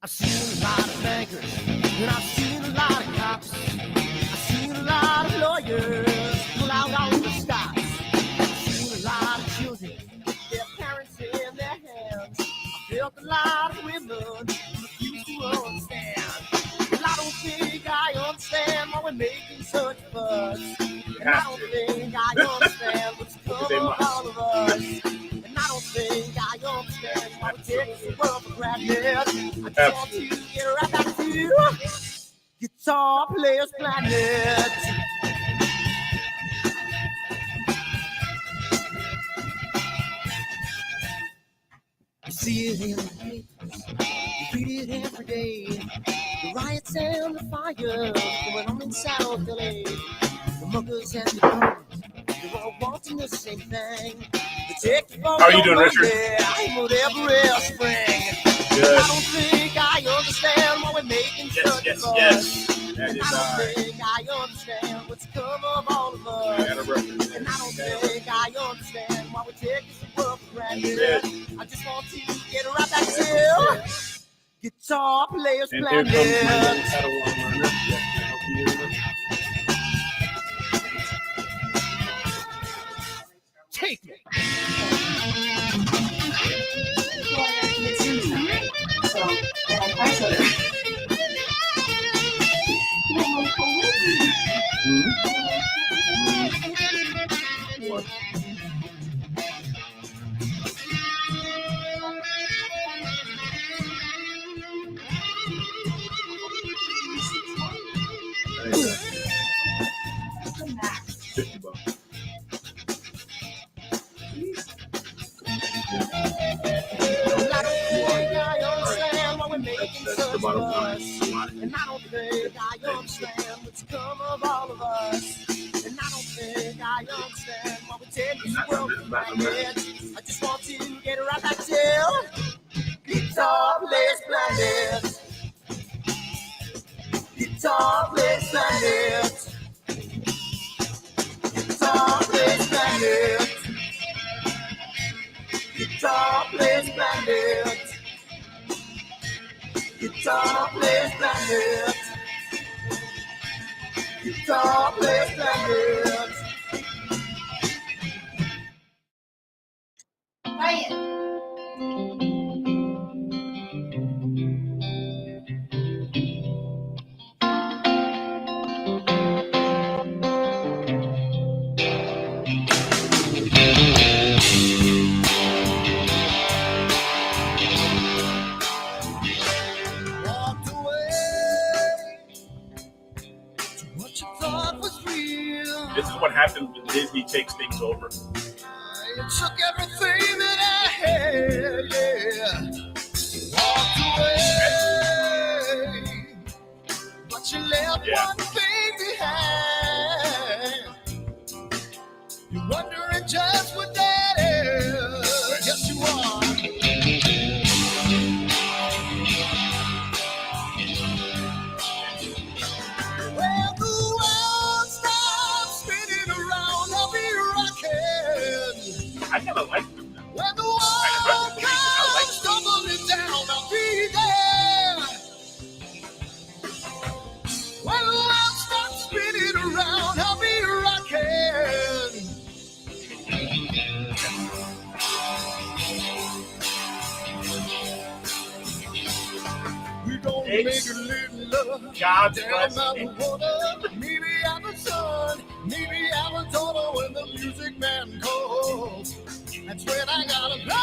I've seen a lot of bankers, and I've seen a lot of cops. I've seen a lot of lawyers pull out all the stops. I've seen a lot of children with their parents in their hands. I felt a lot of women who refuse to understand. And I don't think I understand why we're making such a fuss. And I don't think I understand what's coming of all of us. And I don't think I understand why we take this world for granted. I just want to get right back to Guitar Players Planet. You see it in the papers, you read it every day. The riots and the fires going on in South LA. The muggers and the guns, they're all wanting the same thing. How are you doing, Richard? Whatever spring. Good. I don't think I understand why we're making such a fuss. That And is I don't think I understand what's come of all of us. And I don't think I understand why we take this world for granted. I just want to get right back to Guitar Players Planet. Take me. And I don't think I understand what's come of all of us. And I don't think I understand why we take this world for granted. I just want to get right back to Guitar Players Planet. Guitar Players Planet. Guitar Players Planet. Guitar Players Planet. Guitar Players Planet. Guitar Players Planet. Ryan. Walked away to what you thought was real. This is what happens when Disney takes things over. It took everything that I had, yeah. Walked away, but you left one thing behind. You're wondering just what that is. Yes, you are. Well, the world stops spinning around, I'll be rocking. I kind of like them. When the world comes tumbling down, I'll be there. When the world starts spinning around, I'll be rocking. We're gonna make a little love God's down blessing. by the water. Maybe I'm the sun, maybe I'm a daughter when the music man calls. That's when I gotta play.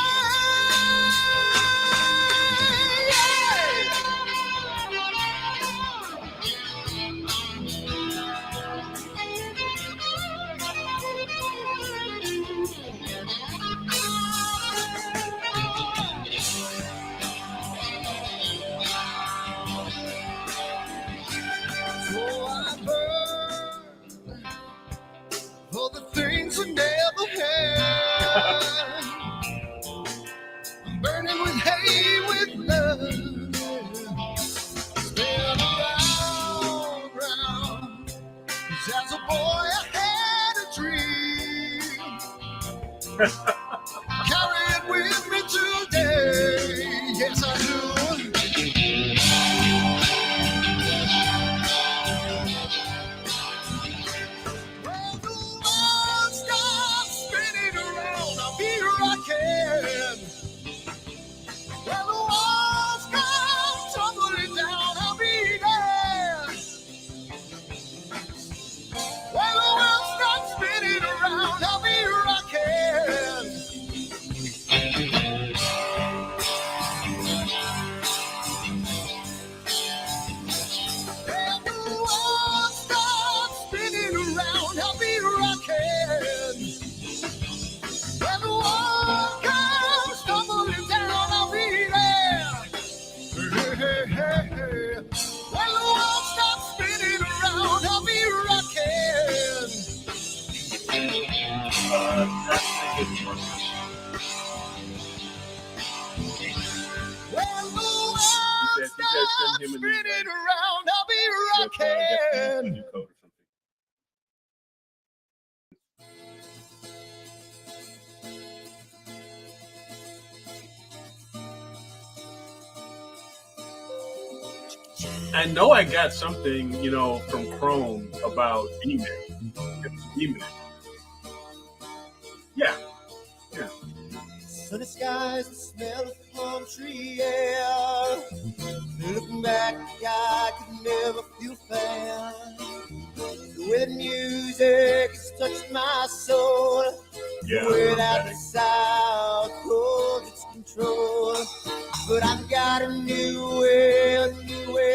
So I burn As a boy, I had a dream. Carry it with me today. Yes, I do. When the world stops spinning around, I'll be rocking. When the walls come tumbling down, I'll be there. When the world stops spinning around, I'll be rocking. When the world stops spinning around, I'll be rocking. When the world comes tumbling down, I'll be there. Hey, hey, hey, hey. When the world stops spinning around, I'll be rocking. When the world stops send him a new spinning name. around, I'll be With, a rocking. new code or something. I know I got something, from Chrome about email. Email. Yeah. Sunny skies, the smell of palm tree air. Looking back, I could never feel fair. The way the music has touched my soul. Yeah. The way that the south holds its control. But I've got a new way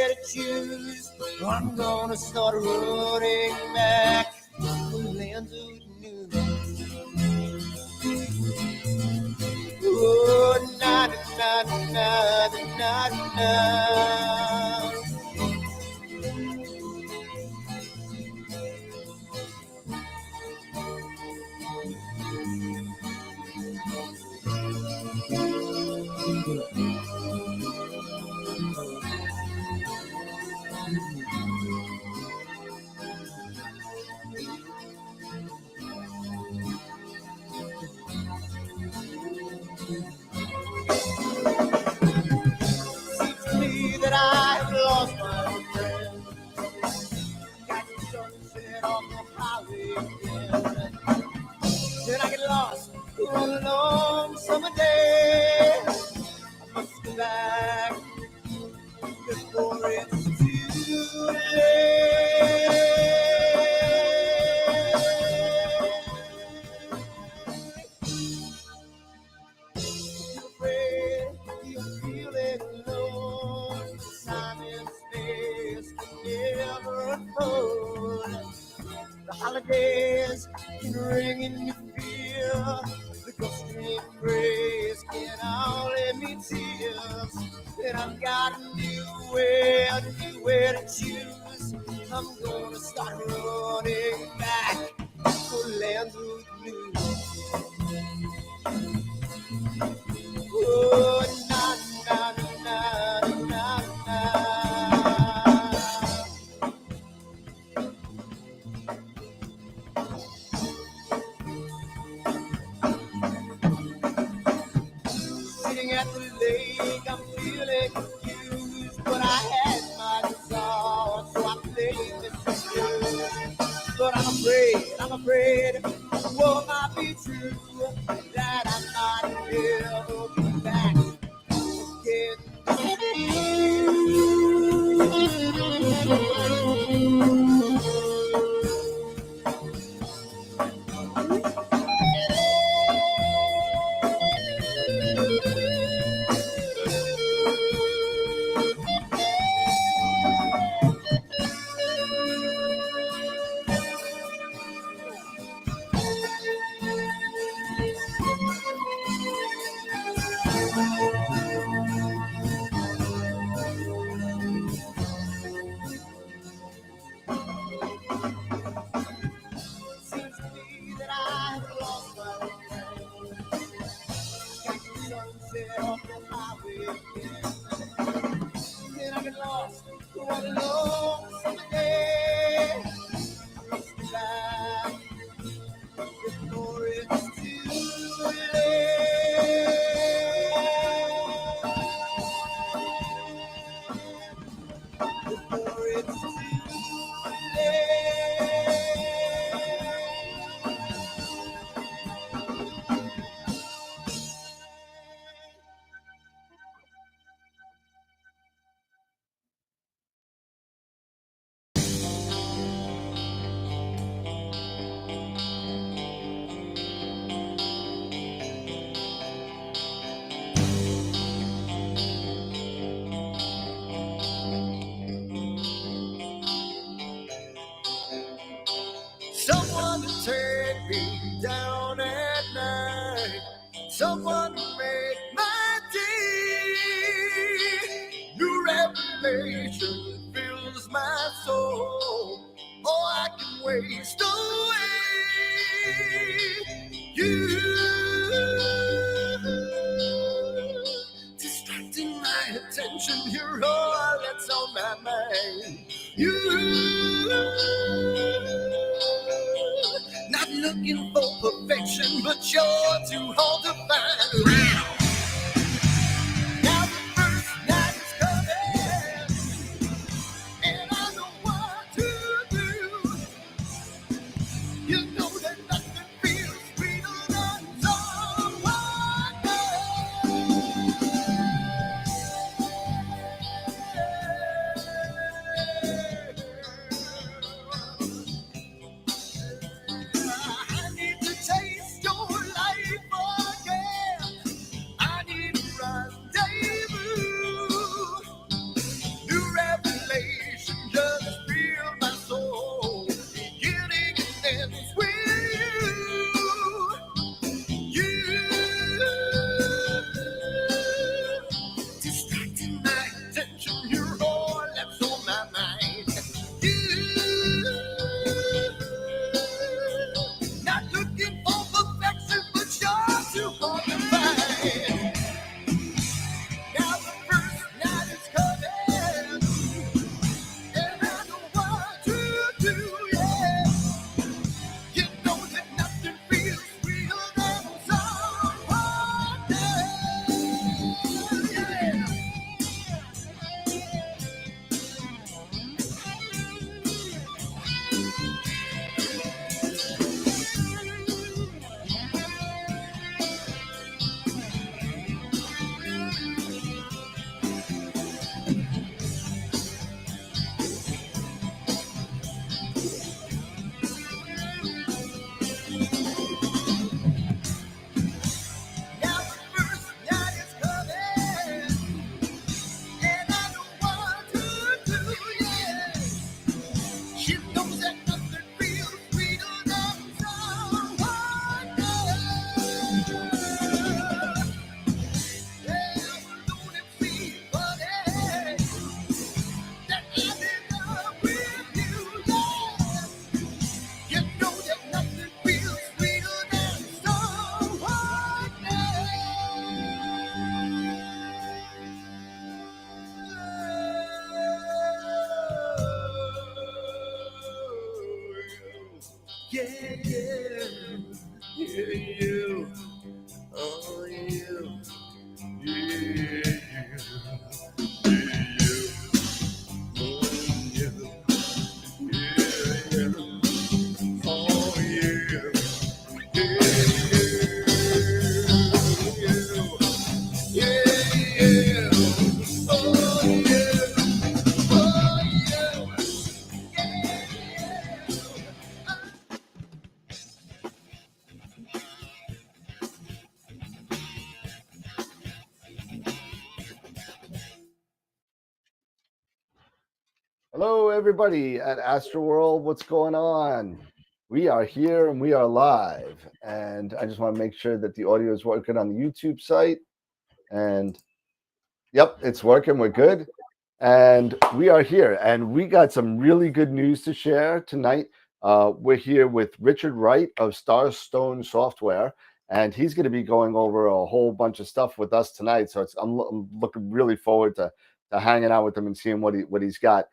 to choose. I'm gonna start running back to the lands of the new. Oh, na na na na na na. Seems to me that I have lost my old friend. Got the sunset off the highway again. Then I get lost on a long summer day. I must go back before it's too late. You're feeling alone. Time and space can never unfold. The holidays can ring in your fear. The ghost embrace can all let me tears. And I've got a new way to choose. I'm gonna start running back to lands of blue. Oh, na na na na na na. Sitting at the lake, I'm feeling confused, but I had my guitar, so I played this blues. But I'm afraid, what might be true, that I might never be back again. me down at night. Someone make my day. New revelation fills my soul. Oh, I can waste away. You distracting my attention. You're all that's on my mind. You not looking for perfection, but you're too hard to find. Now the first night is coming, and I know what to do. You know that nothing feels sweeter than someone I need to taste your life again. I need a rendezvous. New revelation just feel my soul. Beginning and ends with you. Distracting my attention. You're all that's on my mind. You not looking for perfection, but you're too hard to find. Now the first night is coming, and I know what to do, yeah. You know that nothing feels sweeter than someone else, yeah. Now the first night is coming, and I know what to do, yeah. She knows that nothing feels sweeter than someone else. Yeah, I'm alone and free, buddy, that I'm in love with you, yeah. You know that nothing feels sweeter than someone else. Yeah, yeah, yeah, you. Oh, you. Yeah, you. Yeah, you. Oh, yeah. Hello, everybody at AstroWorld. What's going on? We are here and we are live. And I just want to make sure that the audio is working on the YouTube site. And yep, it's working. We're good. And we are here. And we got some really good news to share tonight. We're here with Richard Wright of Starstone Software. And he's going to be going over a whole bunch of stuff with us tonight. So I'm looking really forward to hanging out with him and seeing what he's got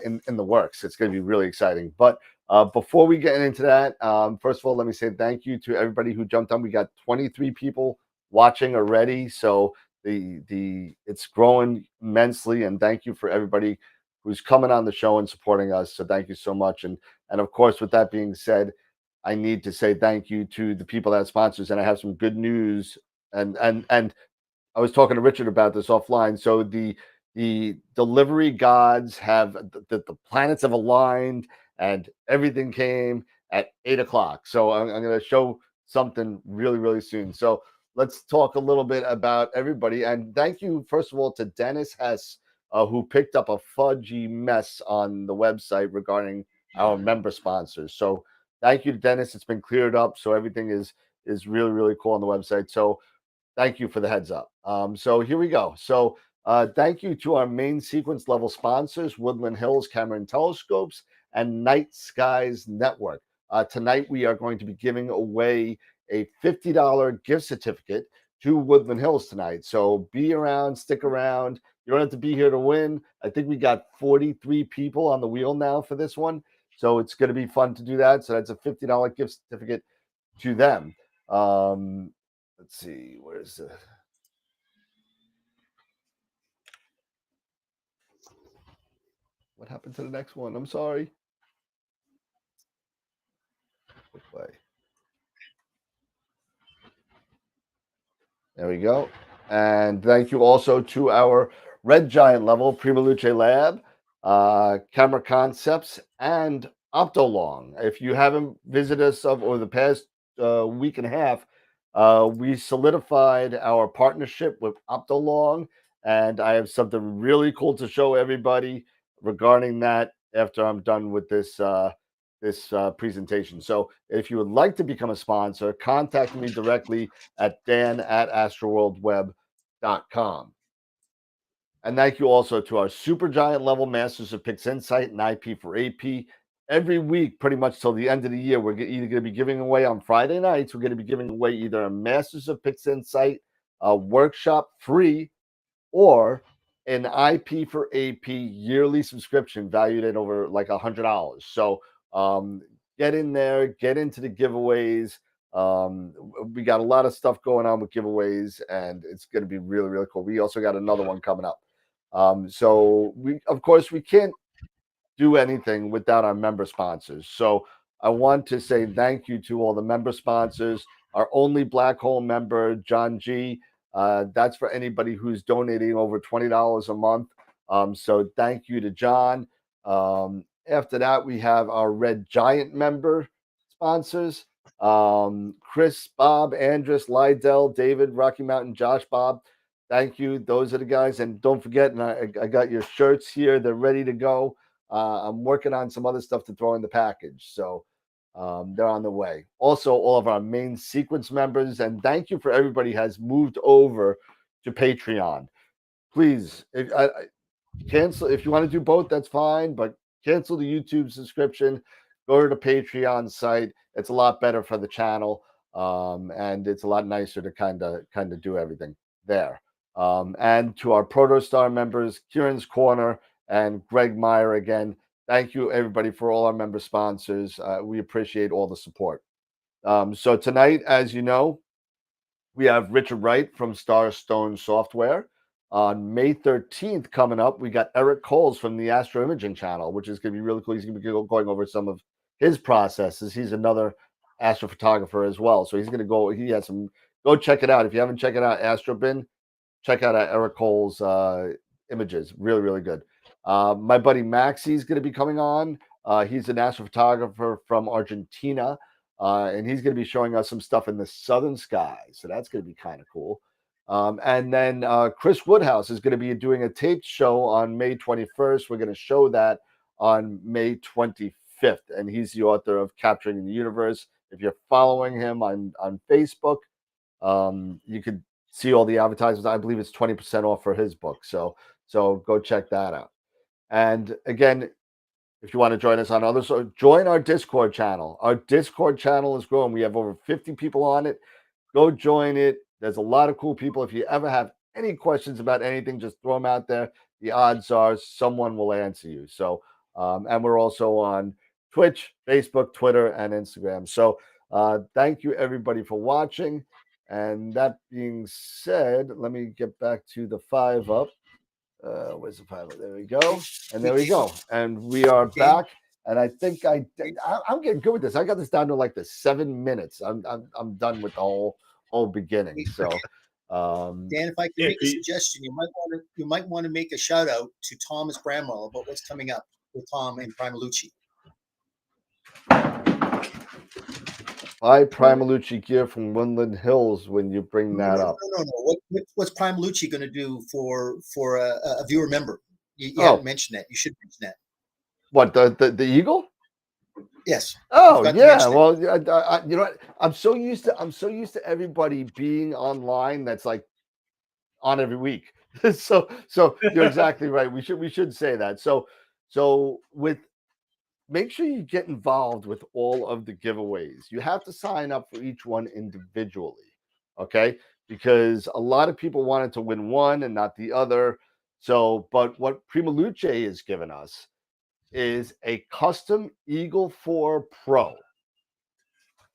in the works. It's going to be really exciting. But before we get into that, first of all, let me say thank you to everybody who jumped on. We got 23 people watching already, so it's growing immensely. And thank you for everybody who's coming on the show and supporting us. So thank you so much. And of course, with that being said, I need to say thank you to the people that sponsors. And I have some good news. And I was talking to Richard about this offline. So the delivery gods have the planets have aligned and everything came at 8 o'clock. So I'm going to show something really, really soon. So let's talk a little bit about everybody. And thank you, first of all, to Dennis Hess, who picked up a fudgy mess on the website regarding our member sponsors. So thank you to Dennis. It's been cleared up, so everything is really, really cool on the website. So thank you for the heads up. So here we go. So thank you to our main sequence level sponsors, Woodland Hills Camera and Telescopes and Night Skies Network. Tonight we are going to be giving away a $50 gift certificate to Woodland Hills tonight. So be around, stick around. You don't have to be here to win. I think we got 43 people on the wheel now for this one. So it's going to be fun to do that. So that's a $50 gift certificate to them. Let's see, where's the... What happened to the next one? I'm sorry. Quick play. There we go. And thank you also to our Red Giant level, Prima Luce Lab, Camera Concepts, and Optolong. If you haven't visited us over the past week and a half, we solidified our partnership with Optolong, and I have something really cool to show everybody regarding that after I'm done with this presentation. So if you would like to become a sponsor, contact me directly at dan@astroworldweb.com. And thank you also to our super giant level masters of PixInsight and IP for AP. Every week, pretty much till the end of the year, we're either going to be giving away on Friday nights, we're going to be giving away either a Masters of PixInsight workshop free, or an IP for AP yearly subscription valued at over like $100. So get in there, get into the giveaways. We got a lot of stuff going on with giveaways, and it's going to be really, really cool. We also got another one coming up. So of course, we can't do anything without our member sponsors. So I want to say thank you to all the member sponsors. Our only black hole member, John G. That's for anybody who's donating over $20 a month. So thank you to John. After that, we have our Red Giant member sponsors. Chris, Bob, Andres, Lydell, David, Rocky Mountain, Josh, Bob. Thank you. Those are the guys. And don't forget, and I got your shirts here. They're ready to go. I'm working on some other stuff to throw in the package. So they're on the way. Also, all of our main sequence members, and thank you for everybody has moved over to Patreon. Please, cancel if you want to do both. That's fine, but cancel the YouTube subscription. Go to the Patreon site. It's a lot better for the channel, and it's a lot nicer to kind of do everything there. And to our Protostar members, Kieran's Corner and Greg Meyer again. Thank you, everybody, for all our member sponsors. We appreciate all the support. So tonight, as you know, we have Richard Wright from Starstone Software. On May 13th coming up, we got Eric Coles from the Astro Imaging channel, which is going to be really cool. He's going to be going over some of his processes. He's another astrophotographer as well. So he's going to go, he has some, go check it out. If you haven't checked it out, AstroBin, check out Eric Coles' images. Really, really good. My buddy Maxi is going to be coming on. He's an astrophotographer from Argentina, and he's going to be showing us some stuff in the southern sky. So that's going to be kind of cool. And then Chris Woodhouse is going to be doing a taped show on May 21st. We're going to show that on May 25th. And he's the author of Capturing the Universe. If you're following him on Facebook, you could see all the advertisements. I believe it's 20% off for his book. So go check that out. And again, if you want to join us on others, so join our Discord channel. Our Discord channel is growing. We have over 50 people on it. Go join it. There's a lot of cool people. If you ever have any questions about anything, just throw them out there. The odds are someone will answer you. So, and we're also on Twitch, Facebook, Twitter, and Instagram. So thank you, everybody, for watching. And that being said, let me get back to the 5 up. Where's the 5 up? There we go. And there we go. And we are back. And I think I'm getting good with this. I got this down to like the 7 minutes. I'm done with the whole beginning. So Dan, if I can make a suggestion, you might want to make a shout out to Thomas Bramwell about what's coming up with Tom and Primalucci. Buy Primalucci gear from Woodland Hills when you bring that up. No. What's Primalucci going to do for a viewer member? You haven't mentioned that. You should mention that. What, the Eagle? Yes. Oh Forgot to yeah, mention it. well, you know what? I'm so used to everybody being online. That's like on every week. So you're exactly right. We should say that. So with make sure you get involved with all of the giveaways. You have to sign up for each one individually, okay? Because a lot of people wanted to win one and not the other. So, but what Prima Luce has given us is a custom Eagle 4 Pro.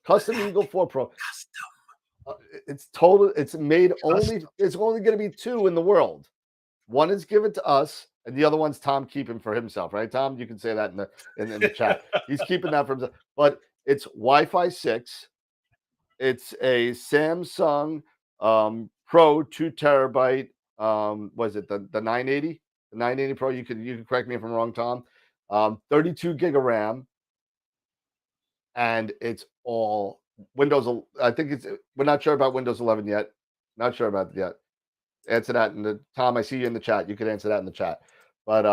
Custom Eagle 4 Pro. It's total. It's made only. It's only going to be 2 in the world. One is given to us, and the other one's Tom keeping for himself, right? Tom, you can say that in the chat. He's keeping that for himself. But it's Wi-Fi 6. It's a Samsung Pro 2 terabyte. Was it the 980? The 980 Pro. You can correct me if I'm wrong, Tom. 32 gig of RAM, and it's all Windows. I think it's. We're not sure about Windows 11 yet. Not sure about it yet. Answer that in the Tom. I see you in the chat. You could answer that in the chat. But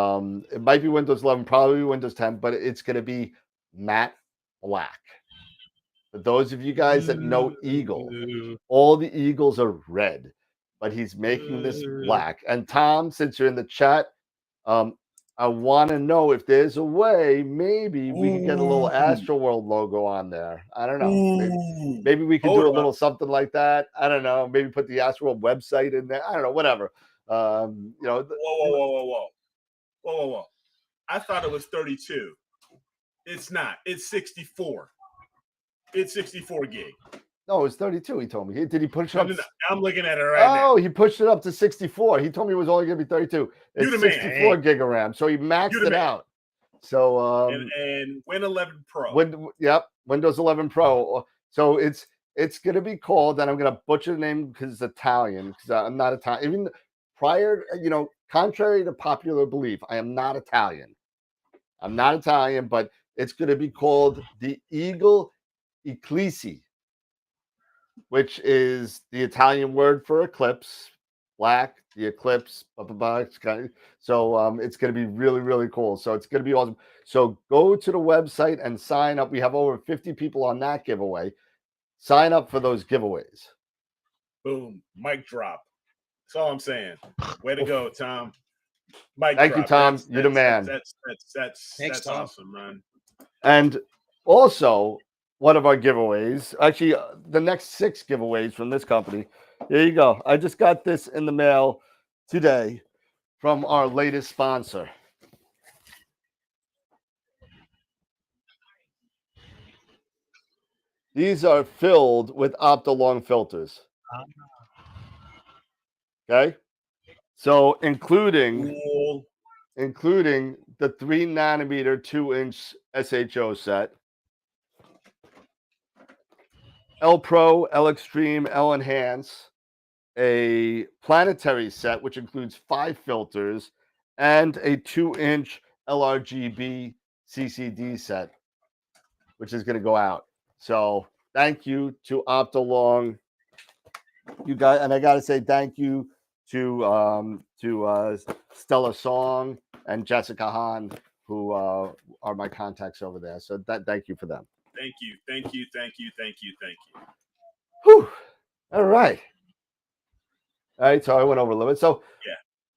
it might be Windows 11, probably Windows 10, but it's going to be matte black. For those of you guys that know Eagle, all the Eagles are red, but he's making this black. And Tom, since you're in the chat, I want to know if there's a way maybe we can get a little AstroWorld logo on there. I don't know. Maybe we could do a little something like that. I don't know. Maybe put the AstroWorld website in there. I don't know. Whatever. You know. Whoa. I thought it was 32. It's not. It's 64. It's 64 gig. No, it's 32. He told me. Did he push it up? No. I'm looking at it right now. Oh, he pushed it up to 64. He told me it was only going to be 32. It's 64 gig of RAM, so he maxed it out. So and Win 11 Pro. Windows 11 Pro. So it's going to be called, and I'm going to butcher the name because it's Italian. Because I'm not Italian. Even prior, contrary to popular belief, I am not Italian. I'm not Italian, but it's going to be called the Eagle Eclipse, which is the Italian word for eclipse, black, the eclipse, blah, blah, blah. So it's going to be really, really cool. So it's going to be awesome. So go to the website and sign up. We have over 50 people on that giveaway. Sign up for those giveaways. Boom. Mic drop. That's all I'm saying. Way to go, Tom. Thank you, Tom. You're the man. That's awesome, man. And also, one of our giveaways, actually, the next 6 giveaways from this company. Here you go. I just got this in the mail today from our latest sponsor. These are filled with Optolong filters. Okay. So including the 3 nanometer 2-inch SHO set, L Pro, L Extreme, L Enhance, a planetary set, which includes 5 filters, and a 2-inch LRGB CCD set, which is going to go out. So thank you to Optolong. You guys, and I got to say thank you to Stella Song and Jessica Hahn, who are my contacts over there. So thank you for them. Thank you. Whew. All right. So I went over a little bit. So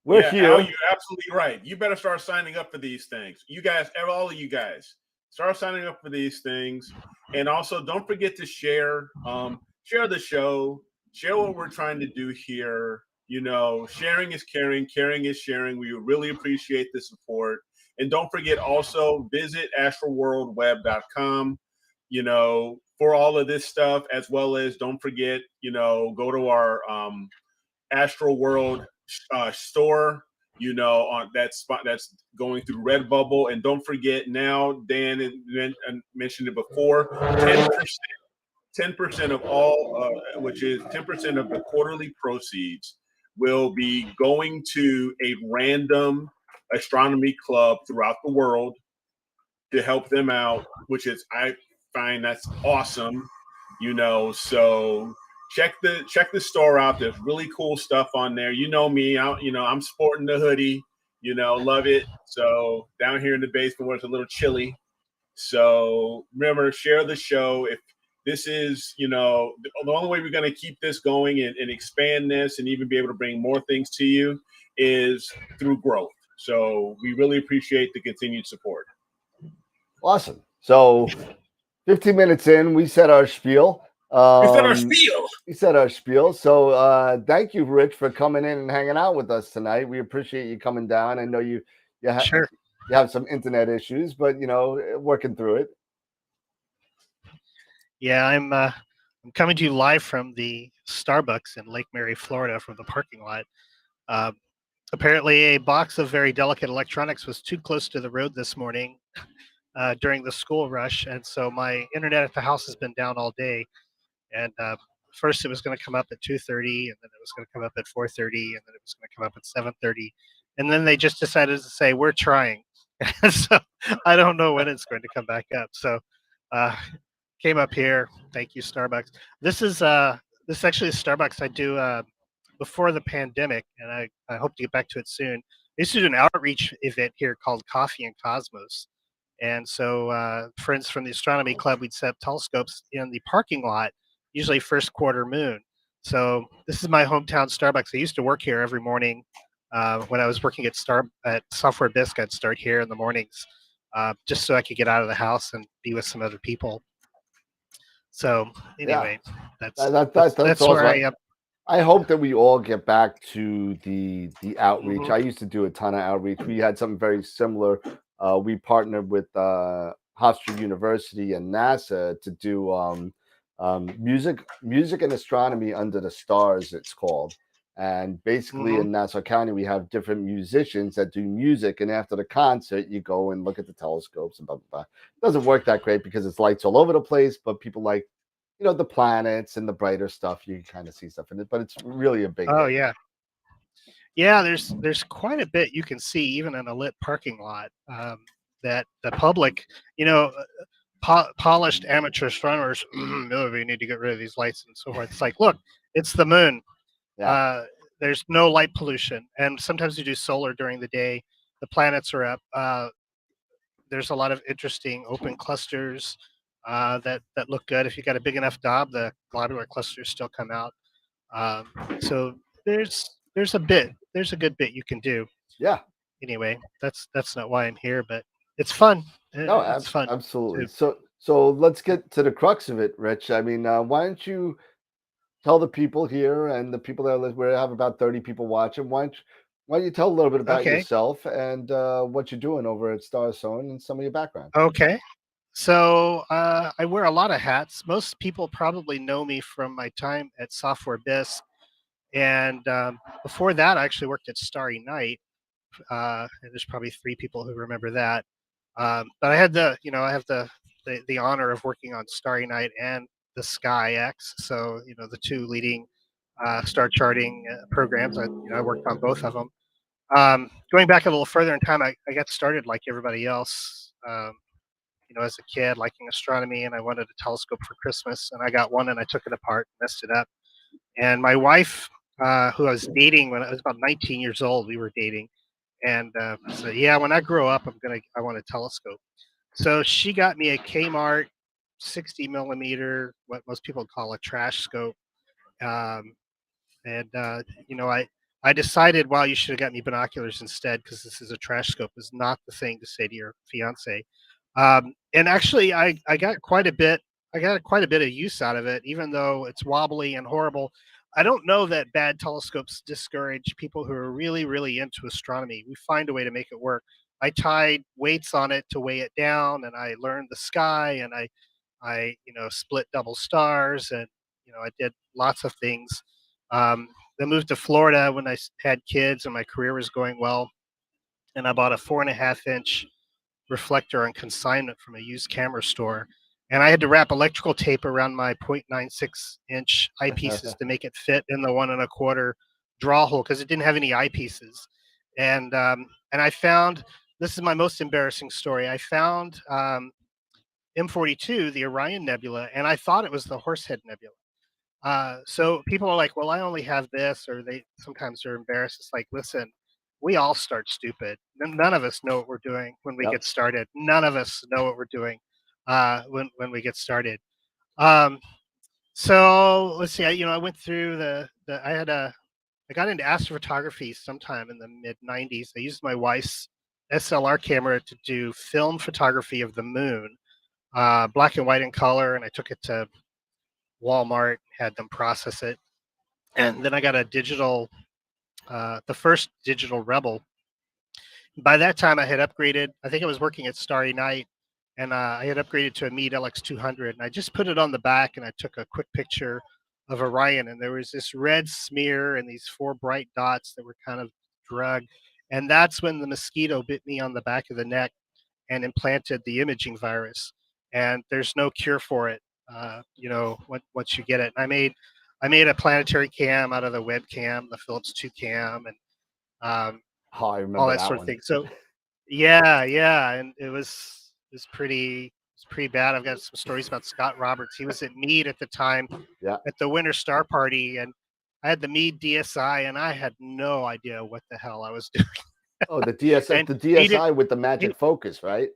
we're here. Al, you're absolutely right. You better start signing up for these things. You guys, all of you guys, start signing up for these things. And also, don't forget to share the show, share what we're trying to do here. Sharing is caring, caring is sharing. We really appreciate the support. And don't forget, also visit astroworldweb.com, for all of this stuff, as well as don't forget, go to our AstroWorld store, on that spot that's going through Redbubble. And don't forget, now Dan mentioned it before, 10% of all, which is 10% of the quarterly proceeds, will be going to a random astronomy club throughout the world to help them out, which is, I find that's awesome. So check the store out. There's really cool stuff on there. You know me, I'm sporting the hoodie, love it. So down here in the basement where it's a little chilly, So remember, share the show. If this is, the only way we're going to keep this going and expand this and even be able to bring more things to you is through growth. So we really appreciate the continued support. Awesome. So 15 minutes in, we said our spiel. We said our spiel. We said our spiel. So thank you, Rich, for coming in and hanging out with us tonight. We appreciate you coming down. I know you have some internet issues, but working through it. Yeah, I'm coming to you live from the Starbucks in Lake Mary, Florida, from the parking lot. Apparently, a box of very delicate electronics was too close to the road this morning during the school rush, and so my internet at the house has been down all day. And first, it was going to come up at 2:30, and then it was going to come up at 4:30, and then it was going to come up at 7:30, and then they just decided to say, "We're trying." So I don't know when it's going to come back up. So came up here. Thank you, Starbucks. This is actually a Starbucks I do before the pandemic, and I hope to get back to it soon. I used to do an outreach event here called Coffee and Cosmos. And so friends from the astronomy club, we'd set up telescopes in the parking lot, usually first quarter moon. So this is my hometown Starbucks. I used to work here every morning. When I was working at Software Bisque, I'd start here in the mornings just so I could get out of the house and be with some other people. So anyway, that's awesome. where I am. I hope that we all get back to the outreach. Mm-hmm. I used to do a ton of outreach. We had something very similar. We partnered with Hofstra University and NASA to do music and astronomy under the stars, it's called. And basically in Nassau County, we have different musicians that do music. And after the concert, you go and look at the telescopes and blah, blah, blah. It doesn't work that great because it's lights all over the place, but people like, the planets and the brighter stuff, you kind of see stuff in it, but it's really a big hit. Yeah. Yeah, there's quite a bit you can see even in a lit parking lot that the public, polished amateur astronomers, we need to get rid of these lights and so forth. It's like, look, it's the moon. Yeah. There's no light pollution, and sometimes you do solar during the day. The planets are up. There's a lot of interesting open clusters that look good. If you got a big enough knob, the globular clusters still come out. So there's a good bit you can do. Yeah. Anyway, that's not why I'm here, but it's fun. No, it's fun. Absolutely. Too. So let's get to the crux of it, Rich. I mean, why don't you tell the people here and the people that we have about 30 people watching? Why don't you tell a little bit about yourself and what you're doing over at Starstone and some of your background? Okay. So I wear a lot of hats. Most people probably know me from my time at Software Bisque. And before that, I actually worked at Starry Night. And there's probably 3 people who remember that. But I had the honor of working on Starry Night and the Sky X. So, the 2 leading star charting programs. I worked on both of them. Going back a little further in time, I got started like everybody else. As a kid, liking astronomy, and I wanted a telescope for Christmas, and I got one, and I took it apart, messed it up. And my wife, who I was dating when I was about 19 years old, we were dating, and said, "Yeah, when I grow up, I want a telescope." So she got me a Kmart 60 millimeter, what most people call a trash scope, I decided, wow, you should have got me binoculars instead, because this is a trash scope is not the thing to say to your fiance. And actually, I got quite a bit of use out of it, even though it's wobbly and horrible. I don't know that bad telescopes discourage people who are really, really into astronomy. We find a way to make it work. I tied weights on it to weigh it down, and I learned the sky, and I split double stars, and I did lots of things. I moved to Florida when I had kids and my career was going well, and I bought a 4.5-inch reflector on consignment from a used camera store, and I had to wrap electrical tape around my 0.96-inch eyepieces to make it fit in the 1 1/4 draw hole, because it didn't have any eyepieces. And I found, this is my most embarrassing story, I found M42, the Orion Nebula, and I thought it was the Horsehead Nebula. So people are like, well, I only have this, or they sometimes are embarrassed. It's like, listen, we all start stupid. None of us know what we're doing when we Yep. get started. None of us know what we're doing when we get started. Um, so let's see. I went through I got into astrophotography sometime in the mid '90s. I used my wife's SLR camera to do film photography of the moon, black and white in color, and I took it to Walmart, had them process it, and then I got a digital, the first digital Rebel. By that time, I had upgraded. I think I was working at Starry Night, and I had upgraded to a Meade LX200, and I just put it on the back, and I took a quick picture of Orion, and there was this red smear and these 4 bright dots that were kind of drugged, and that's when the mosquito bit me on the back of the neck and implanted the imaging virus. And there's no cure for it, once you get it. And I made a planetary cam out of the webcam, the Philips 2 cam, and Oh, I remember all that that sort of one. thing. So yeah, and it was pretty bad. I've got some stories about Scott Roberts. He was at Meade at the time, Yeah. at the Winter Star Party, and I had the Meade DSI, and I had no idea what the hell I was doing. Oh, the DSI, And the he did, DSI with the magic focus, right?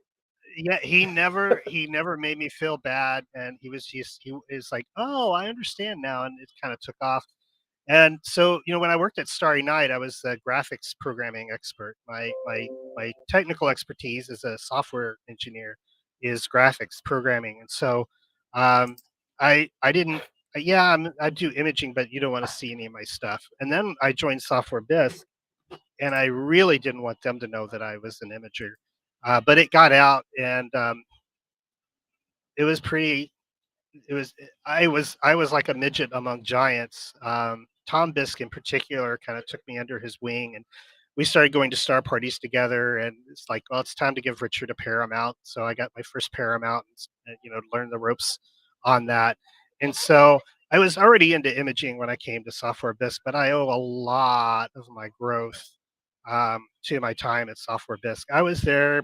yeah, he never made me feel bad, and he was like, oh, I understand now, and it kind of took off. And so, when I worked at Starry Night, I was the graphics programming expert. My technical expertise as a software engineer is graphics programming. And so, I didn't, yeah, I do imaging, but you don't want to see any of my stuff. And then I joined Software Biz, and I really didn't want them to know that I was an imager. But it got out, and it was pretty it was I was like a midget among giants. Tom Bisk in particular kind of took me under his wing, and we started going to star parties together. And it's like, well, it's time to give Richard a Paramount. So I got my first Paramount, and learned the ropes on that. And so I was already into imaging when I came to Software Bisque, but I owe a lot of my growth to my time at Software Bisque. I was there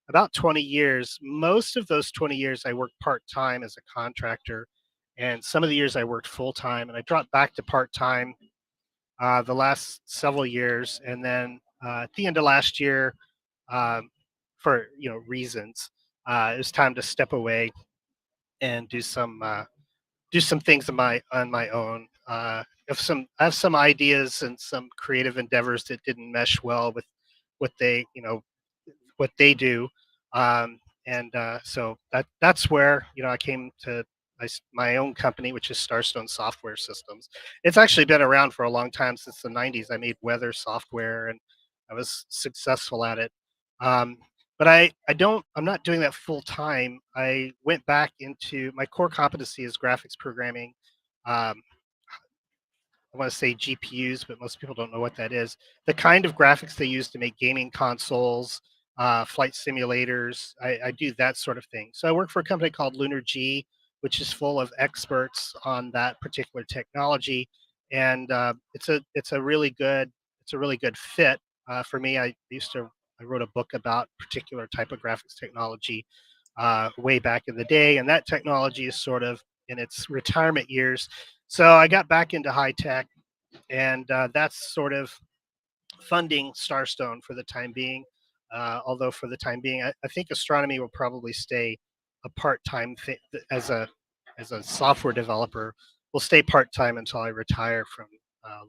about 20 years. Most of those 20 years, I worked part time as a contractor, and some of the years I worked full time. And I dropped back to part time the last several years, and then at the end of last year, for reasons, it was time to step away and do some things on my own. I have some ideas and some creative endeavors that didn't mesh well with what they do. And so that's where I came to my own company, which is Starstone Software Systems. It's actually been around for a long time, since the '90s. I made weather software, and I was successful at it. Um, but I'm not doing that full time. I went back into my core competency is graphics programming. Um, I want to say GPUs, but most people don't know what that is. The kind of graphics they use to make gaming consoles, flight simulators. I do that sort of thing. So I work for a company called Lunar G, which is full of experts on that particular technology, and it's a really good fit for me. I wrote a book about particular type of graphics technology way back in the day, and that technology is sort of in its retirement years. So I got back into high tech, and that's sort of funding Starstone for the time being. Although for the time being, I think astronomy will probably stay a part-time thing as a software developer. Will stay part-time until I retire from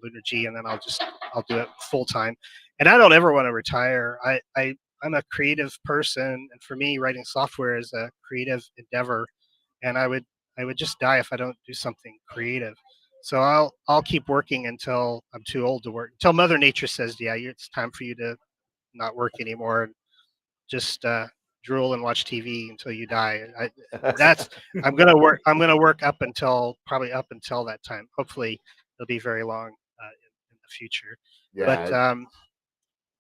Lunar G, and then I'll do it full-time. And I don't ever want to retire. I'm a creative person, and for me, writing software is a creative endeavor, and I would just die if I don't do something creative. So I'll keep working until I'm too old to work. Until Mother Nature says, "Yeah, it's time for you to not work anymore, and just drool and watch TV until you die." I'm gonna work. I'm gonna work probably up until that time. Hopefully, it'll be very long in the future. Yeah. But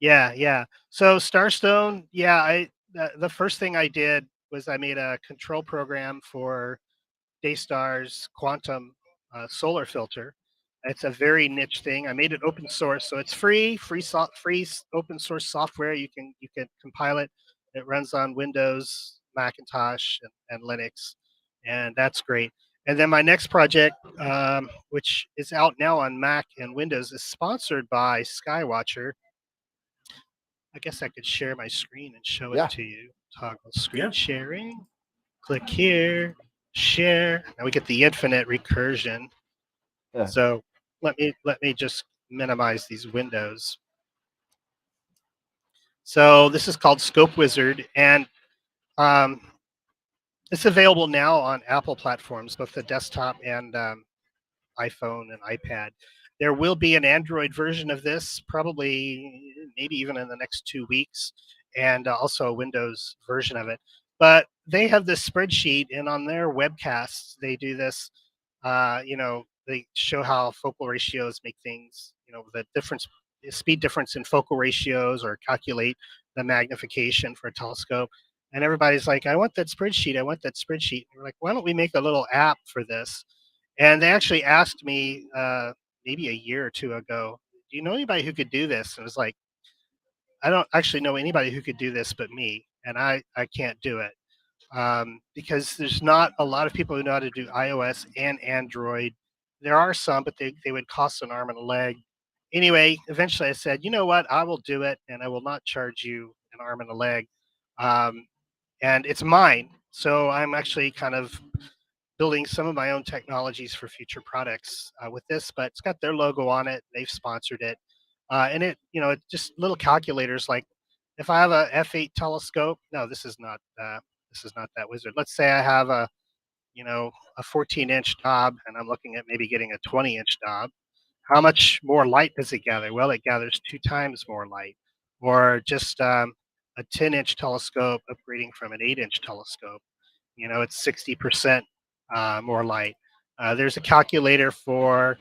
yeah. So Starstone, yeah. The first thing I did was I made a control program for Daystar's quantum solar filter. It's a very niche thing. I made it open source, so it's free open source software. You can compile it. It runs on Windows, Macintosh, and Linux, and that's great. And then my next project, which is out now on Mac and Windows, is sponsored by Skywatcher. I guess I could share my screen and show Yeah. it to you. Toggle screen Yeah. sharing. Click here, share. Now we get the infinite recursion. Yeah. So let me just minimize these windows. So this is called Scope Wizard, and it's available now on Apple platforms, both the desktop and iPhone and iPad. There will be an Android version of this, probably maybe even in the next 2 weeks, and also a Windows version of it. But they have this spreadsheet, and on their webcasts, they do this. They show how focal ratios make things, the difference, speed difference in focal ratios, or calculate the magnification for a telescope. And everybody's like, I want that spreadsheet. I want that spreadsheet. And we're like, why don't we make a little app for this? And they actually asked me maybe a year or two ago, do you know anybody who could do this? And it was like, I don't actually know anybody who could do this but me. And I can't do it because there's not a lot of people who know how to do iOS and Android. There are some, but they would cost an arm and a leg. Anyway, eventually I said, you know what? I will do it, and I will not charge you an arm and a leg. And it's mine. So I'm actually kind of building some of my own technologies for future products with this, but it's got their logo on it. They've sponsored it. And it's just little calculators. Like if I have a f8 telescope, no, this is not that wizard. Let's say I have a 14-inch knob, and I'm looking at maybe getting a 20-inch knob. How much more light does it gather? Well, it gathers 2 times more light. Or just a 10-inch telescope upgrading from an 8-inch telescope. It's 60% more light. There's a calculator for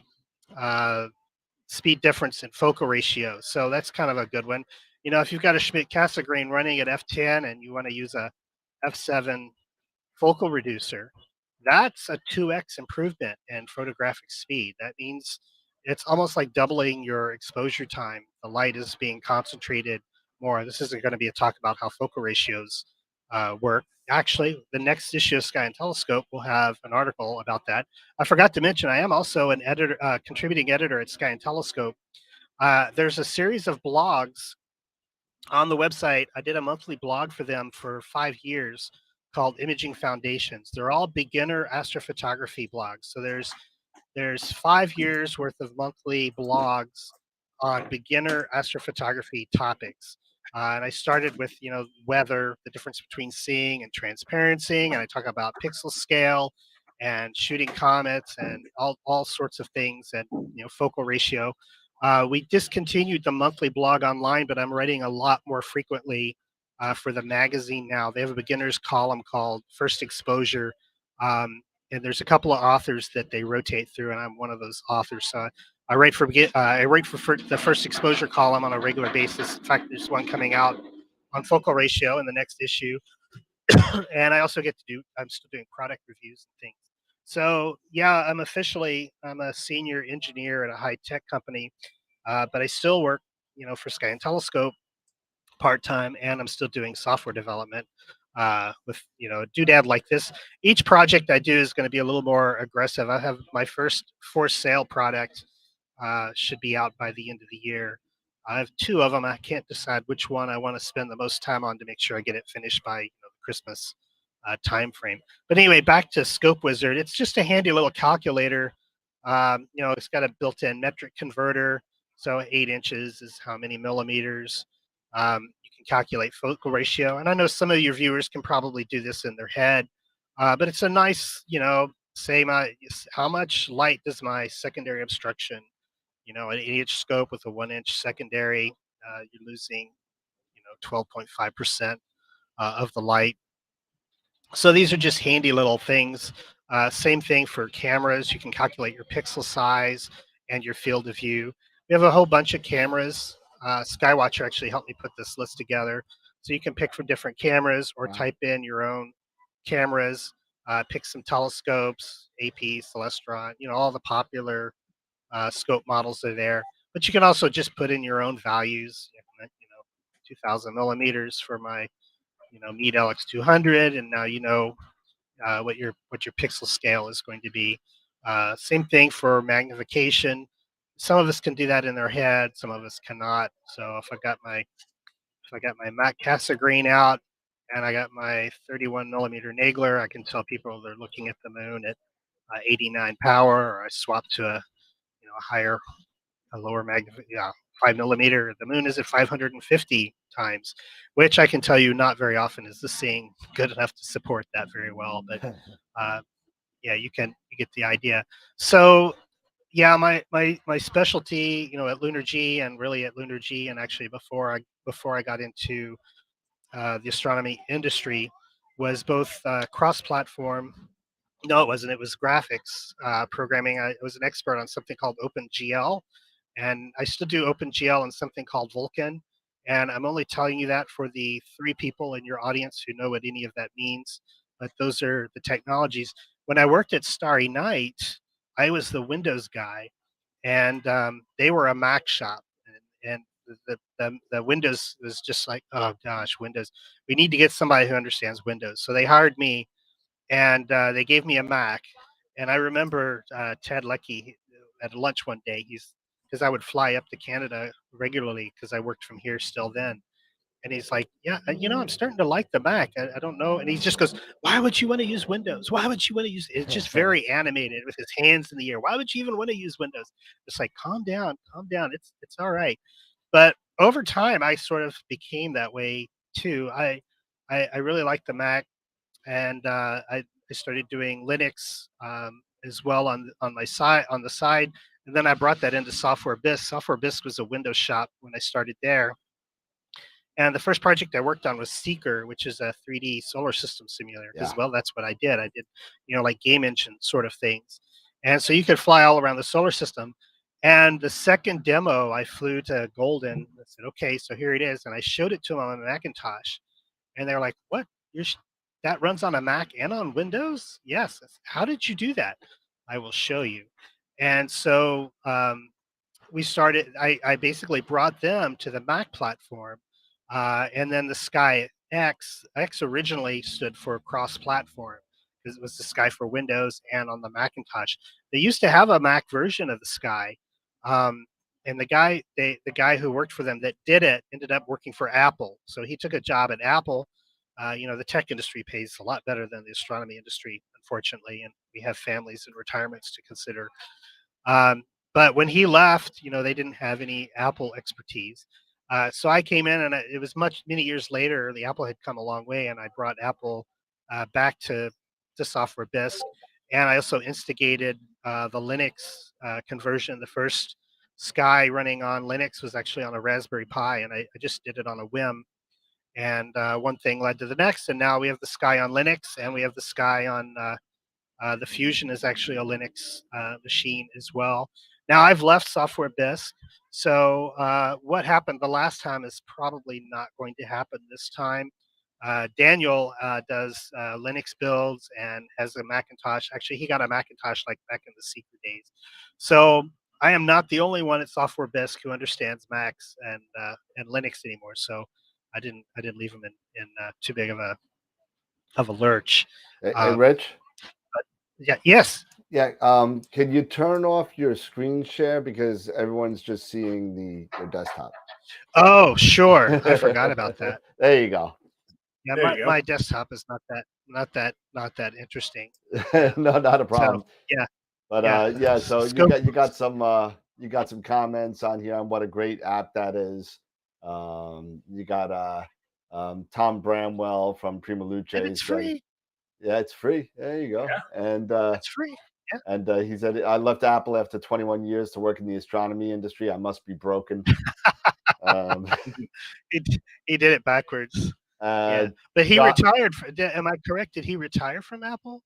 speed difference in focal ratio. So that's kind of a good one. If you've got a Schmidt-Cassegrain running at f10 and you want to use a f7 focal reducer, that's a 2x improvement in photographic speed. That means it's almost like doubling your exposure time. The light is being concentrated more. This isn't going to be a talk about how focal ratios work. Actually, the next issue of Sky and Telescope will have an article about that. I forgot to mention, I am also an editor, contributing editor at Sky and Telescope. There's a series of blogs on the website. I did a monthly blog for them for 5 years called Imaging Foundations. They're all beginner astrophotography blogs. So there's 5 years worth of monthly blogs on beginner astrophotography topics. And I started with, weather, the difference between seeing and transparency, and I talk about pixel scale and shooting comets and all sorts of things, and focal ratio. We discontinued the monthly blog online, but I'm writing a lot more frequently for the magazine now. They have a beginner's column called First Exposure, and there's a couple of authors that they rotate through, and I'm one of those authors. So I write for the First Exposure column on a regular basis. In fact, there's one coming out on focal ratio in the next issue, and I also I'm still doing product reviews and things. So yeah, I'm a senior engineer at a high tech company, but I still work, for Sky and Telescope part-time, and I'm still doing software development with a doodad like this. Each project I do is going to be a little more aggressive. I have my first for sale product should be out by the end of the year. I have 2 of them. I can't decide which one I want to spend the most time on to make sure I get it finished by the Christmas time frame. But anyway, back to Scope Wizard. It's just a handy little calculator. It's got a built-in metric converter. So 8 inches is how many millimeters. You can calculate focal ratio. And I know some of your viewers can probably do this in their head, but it's a nice, say how much light does my secondary obstruction, an 8-inch scope with a 1-inch secondary, you're losing, 12.5% of the light. So these are just handy little things. Same thing for cameras. You can calculate your pixel size and your field of view. We have a whole bunch of cameras. Skywatcher actually helped me put this list together. So you can pick from different cameras or type in your own cameras, pick some telescopes, AP, Celestron, all the popular scope models are there. But you can also just put in your own values, 2000 millimeters for my Meade LX200, and now what your pixel scale is going to be. Same thing for magnification. Some of us can do that in their head, some of us cannot. So if I've got my So I got my Mac Casa Green out, and I got my 31 millimeter Nagler. I can tell people they're looking at the moon at 89 power, or I swap to a a lower magnitude, 5 millimeter. The moon is at 550 times, which I can tell you not very often is the seeing good enough to support that very well. But yeah, you get the idea. So yeah, my specialty, at Lunar G, and really at Lunar G, and actually before I got into the astronomy industry, was both cross-platform. No, it wasn't. It was graphics programming. I was an expert on something called OpenGL, and I still do OpenGL and something called Vulkan. And I'm only telling you that for the 3 people in your audience who know what any of that means. But those are the technologies. When I worked at Starry Night, I was the Windows guy, and they were a Mac shop, and the Windows was just like, oh gosh, Windows. We need to get somebody who understands Windows. So they hired me, and they gave me a Mac. And I remember Ted Leckie at lunch one day. Because I would fly up to Canada regularly because I worked from here still then. And he's like, yeah, I'm starting to like the Mac. I don't know. And he just goes, why would you want to use Windows? Why would you want to use? It's just very animated with his hands in the air. Why would you even want to use Windows? It's like, calm down, calm down. It's all right. But over time, I sort of became that way too. I really like the Mac, and I started doing Linux as well on my side on the side, and then I brought that into Software Bisque. Software Bisque was a Windows shop when I started there, and the first project I worked on was Seeker, which is a 3D solar system simulator. Because well, that's what I did. I did like game engine sort of things, and so you could fly all around the solar system. And the second demo, I flew to Golden. I said, okay, so here it is, and I showed it to them on a Macintosh. And they're like, what? That runs on a Mac and on Windows? Yes. How did you do that? I will show you. And so we started, I basically brought them to the Mac platform. And then the Sky X originally stood for cross-platform, because it was the Sky for Windows and on the Macintosh. They used to have a Mac version of the Sky. And the guy who worked for them that did it ended up working for Apple. So he took a job at Apple. The tech industry pays a lot better than the astronomy industry, unfortunately, and we have families and retirements to consider. But when he left, they didn't have any Apple expertise. So I came in, and it was many years later. The Apple had come a long way, and I brought Apple back to Software Bisque, and I also instigated the Linux conversion. The first Sky running on Linux was actually on a Raspberry Pi, and I just did it on a whim. And one thing led to the next, and now we have the Sky on Linux, and we have the Sky on the Fusion is actually a Linux machine as well. Now I've left Software Bisque, so what happened the last time is probably not going to happen this time. Daniel does Linux builds and has a Macintosh. Actually, he got a Macintosh like back in the secret days. So I am not the only one at Software Bisque who understands Macs and Linux anymore. So I didn't leave him in too big of a lurch. Hey, Rich. Yeah. Yes. Yeah. Can you turn off your screen share, because everyone's just seeing your desktop? Oh, sure. I forgot about that. There you go. Yeah, my desktop is not that interesting. No, not a problem. So, yeah. But yeah. So you got some comments on here on what a great app that is. You got Tom Bramwell from Prima Luce. And it's free. Yeah, it's free. There you go. Yeah. And it's free. Yeah. And he said, I left Apple after 21 years to work in the astronomy industry. I must be broken. He did it backwards. Yeah. But he retired. Am I correct? Did he retire from Apple?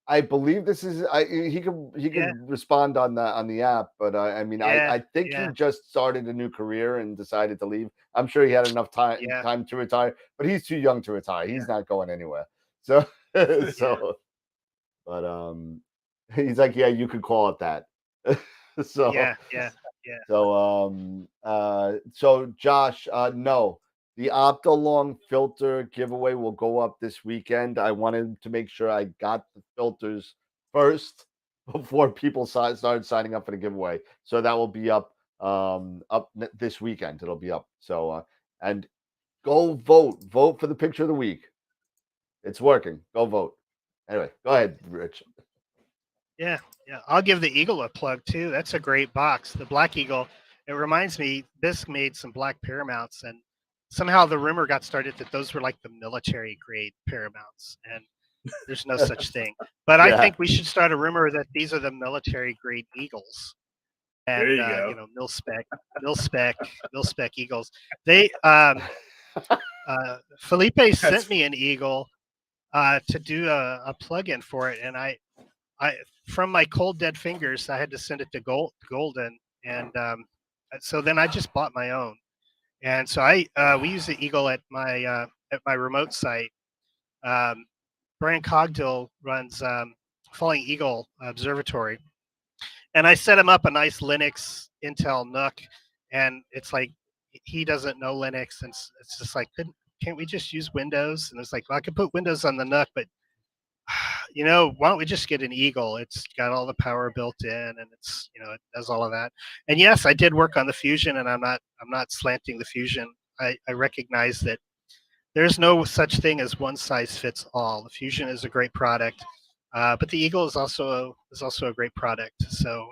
I believe this is. He could respond on the app, but I mean, I think he just started a new career and decided to leave. I'm sure he had enough time to retire, but he's too young to retire. He's not going anywhere. So but he's like, yeah, you could call it that. So yeah. So Josh, no. The Optolong filter giveaway will go up this weekend. I wanted to make sure I got the filters first before people started signing up for the giveaway. So that will be up this weekend. It'll be up. So and Go vote. Vote for the picture of the week. It's working. Go vote. Anyway, go ahead, Rich. Yeah. I'll give the Eagle a plug too. That's a great box. The Black Eagle. It reminds me, Bisq made some black paramounts, and somehow the rumor got started that those were like the military grade paramounts, and there's no such thing. But I think we should start a rumor that these are the military grade Eagles. And there you go. you know, mil spec Eagles. They Felipe sent me an Eagle to do a plug-in for it, and I from my cold dead fingers I had to send it to Golden, and so then I just bought my own, and so we use the Eagle at my remote site. Brian Cogdill runs Falling Eagle Observatory, and I set him up a nice Linux Intel NUC, and it's like he doesn't know Linux, and it's just like, can't we just use Windows? And it's like, well, I could put Windows on the NUC, but you know, why don't we just get an Eagle? It's got all the power built in, and it's, you know, it does all of that. And yes, I did work on the Fusion, and I'm not slanting the Fusion. I recognize that there's no such thing as one size fits all. The Fusion is a great product, but the Eagle is also a great product. So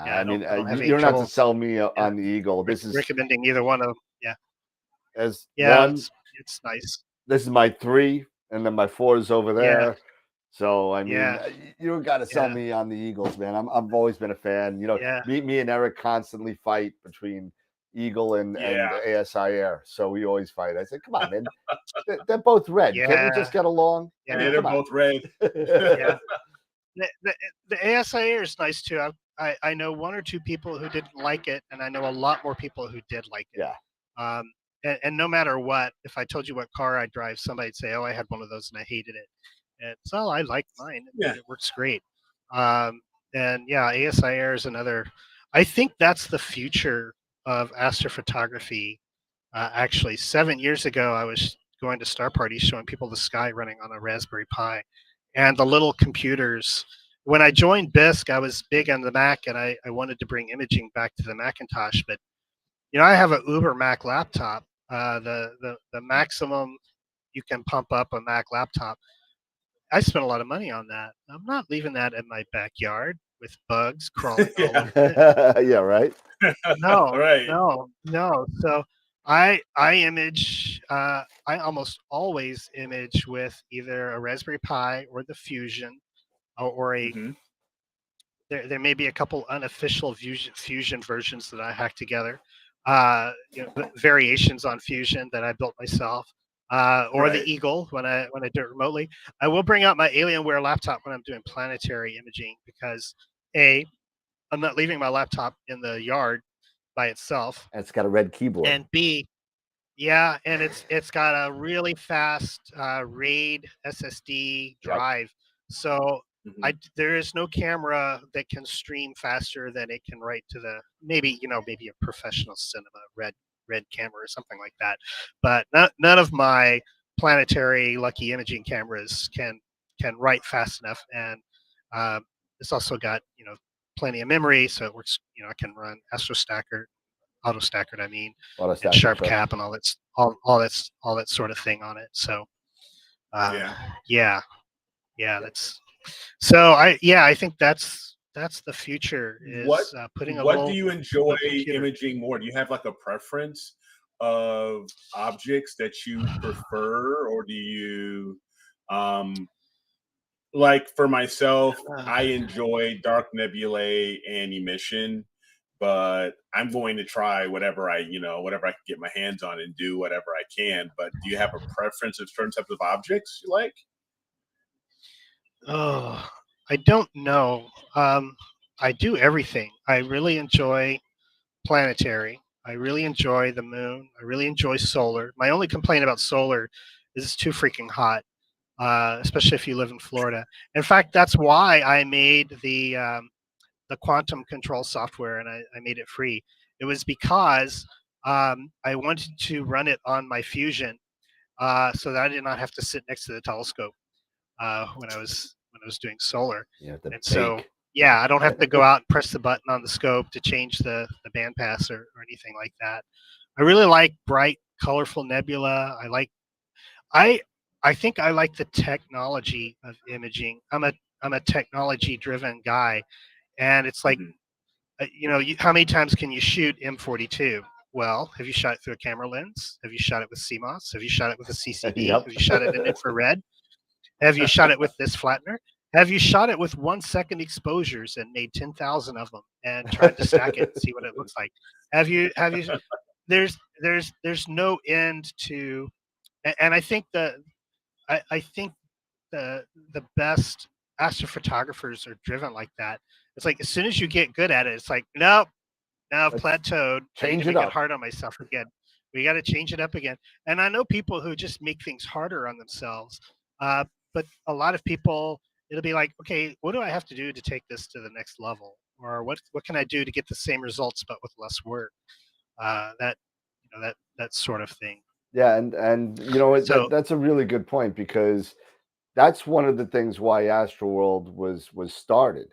yeah, I mean, you don't have to sell me on the Eagle. This is recommending either one of them. Yeah. One, it's nice. This is my 3, and then my 4 is over there. Yeah. So I mean, you don't got to sell me on the Eagles, man. I've always been a fan. You know, me and Eric constantly fight between Eagle and Asiair. So we always fight. I said, come on, man. They're both red. Can't we just get along? Yeah, they're both red. Yeah. The Asiair is nice too. I know 1 or 2 people who didn't like it, and I know a lot more people who did like it. Yeah. And no matter what, if I told you what car I drive, somebody'd say, "Oh, I had one of those and I hated it." And so I like mine. It works great. And yeah, Asiair is another. I think that's the future of astrophotography. Actually, 7 years ago, I was going to star parties showing people the sky running on a Raspberry Pi, and the little computers. When I joined Bisq, I was big on the Mac, and I wanted to bring imaging back to the Macintosh. But you know, I have an Uber Mac laptop. The maximum you can pump up a Mac laptop. I spent a lot of money on that. I'm not leaving that in my backyard with bugs crawling all over it. Yeah, right. No, right. no. So I image. I almost always image with either a Raspberry Pi or the Fusion, or a. There may be a couple unofficial Fusion versions that I hacked together. You know, variations on Fusion that I built myself. Or the Eagle when I do it remotely. I will bring out my Alienware laptop when I'm doing planetary imaging, because I'm not leaving my laptop in the yard by itself. And it's got a red keyboard. And B, and it's got a really fast RAID SSD drive. So there is no camera that can stream faster than it can write to the maybe a professional cinema red camera or something like that, but none of my planetary lucky imaging cameras can write fast enough. And it's also got plenty of memory, so it works. I can run AstroStacker, AutoStacker, and Sharp Cap and all that sort of thing on it. So that's so I think that's the future. Is putting a what do you enjoy imaging more? Do you have like a preference of objects that you prefer, or do you like, for myself, I enjoy dark nebulae and emission, but I'm going to try whatever I can get my hands on and do whatever I can. But do you have a preference of certain types of objects you like? Oh, I don't know. I do everything. I really enjoy planetary. I really enjoy the moon. I really enjoy solar. My only complaint about solar is it's too freaking hot, especially if you live in Florida. In fact, that's why I made the quantum control software, and I made it free. It was because I wanted to run it on my Fusion, so that I did not have to sit next to the telescope when I was doing solar. And so I don't have to go out and press the button on the scope to change the bandpass or anything like that. I really like bright colorful nebula. I think I like the technology of imaging. I'm a technology driven guy, and it's like, how many times can you shoot M42? Well, have you shot it through a camera lens? Have you shot it with CMOS? Have you shot it with a CCD? Yep. Have you shot it in infrared? Have you shot it with this flattener? Have you shot it with 1 second exposures and made 10,000 of them and tried to stack it and see what it looks like? Have you? There's no end to, and I think I think the best astrophotographers are driven like that. It's like as soon as you get good at it, it's like, nope, now I've plateaued. Change I need to it make up. it hard on myself again. We got to change it up again. And I know people who just make things harder on themselves. But a lot of people, it'll be like, okay, what do I have to do to take this to the next level? Or what can I do to get the same results but with less work? That sort of thing. Yeah, and So that's a really good point, because that's one of the things why AstroWorld was started.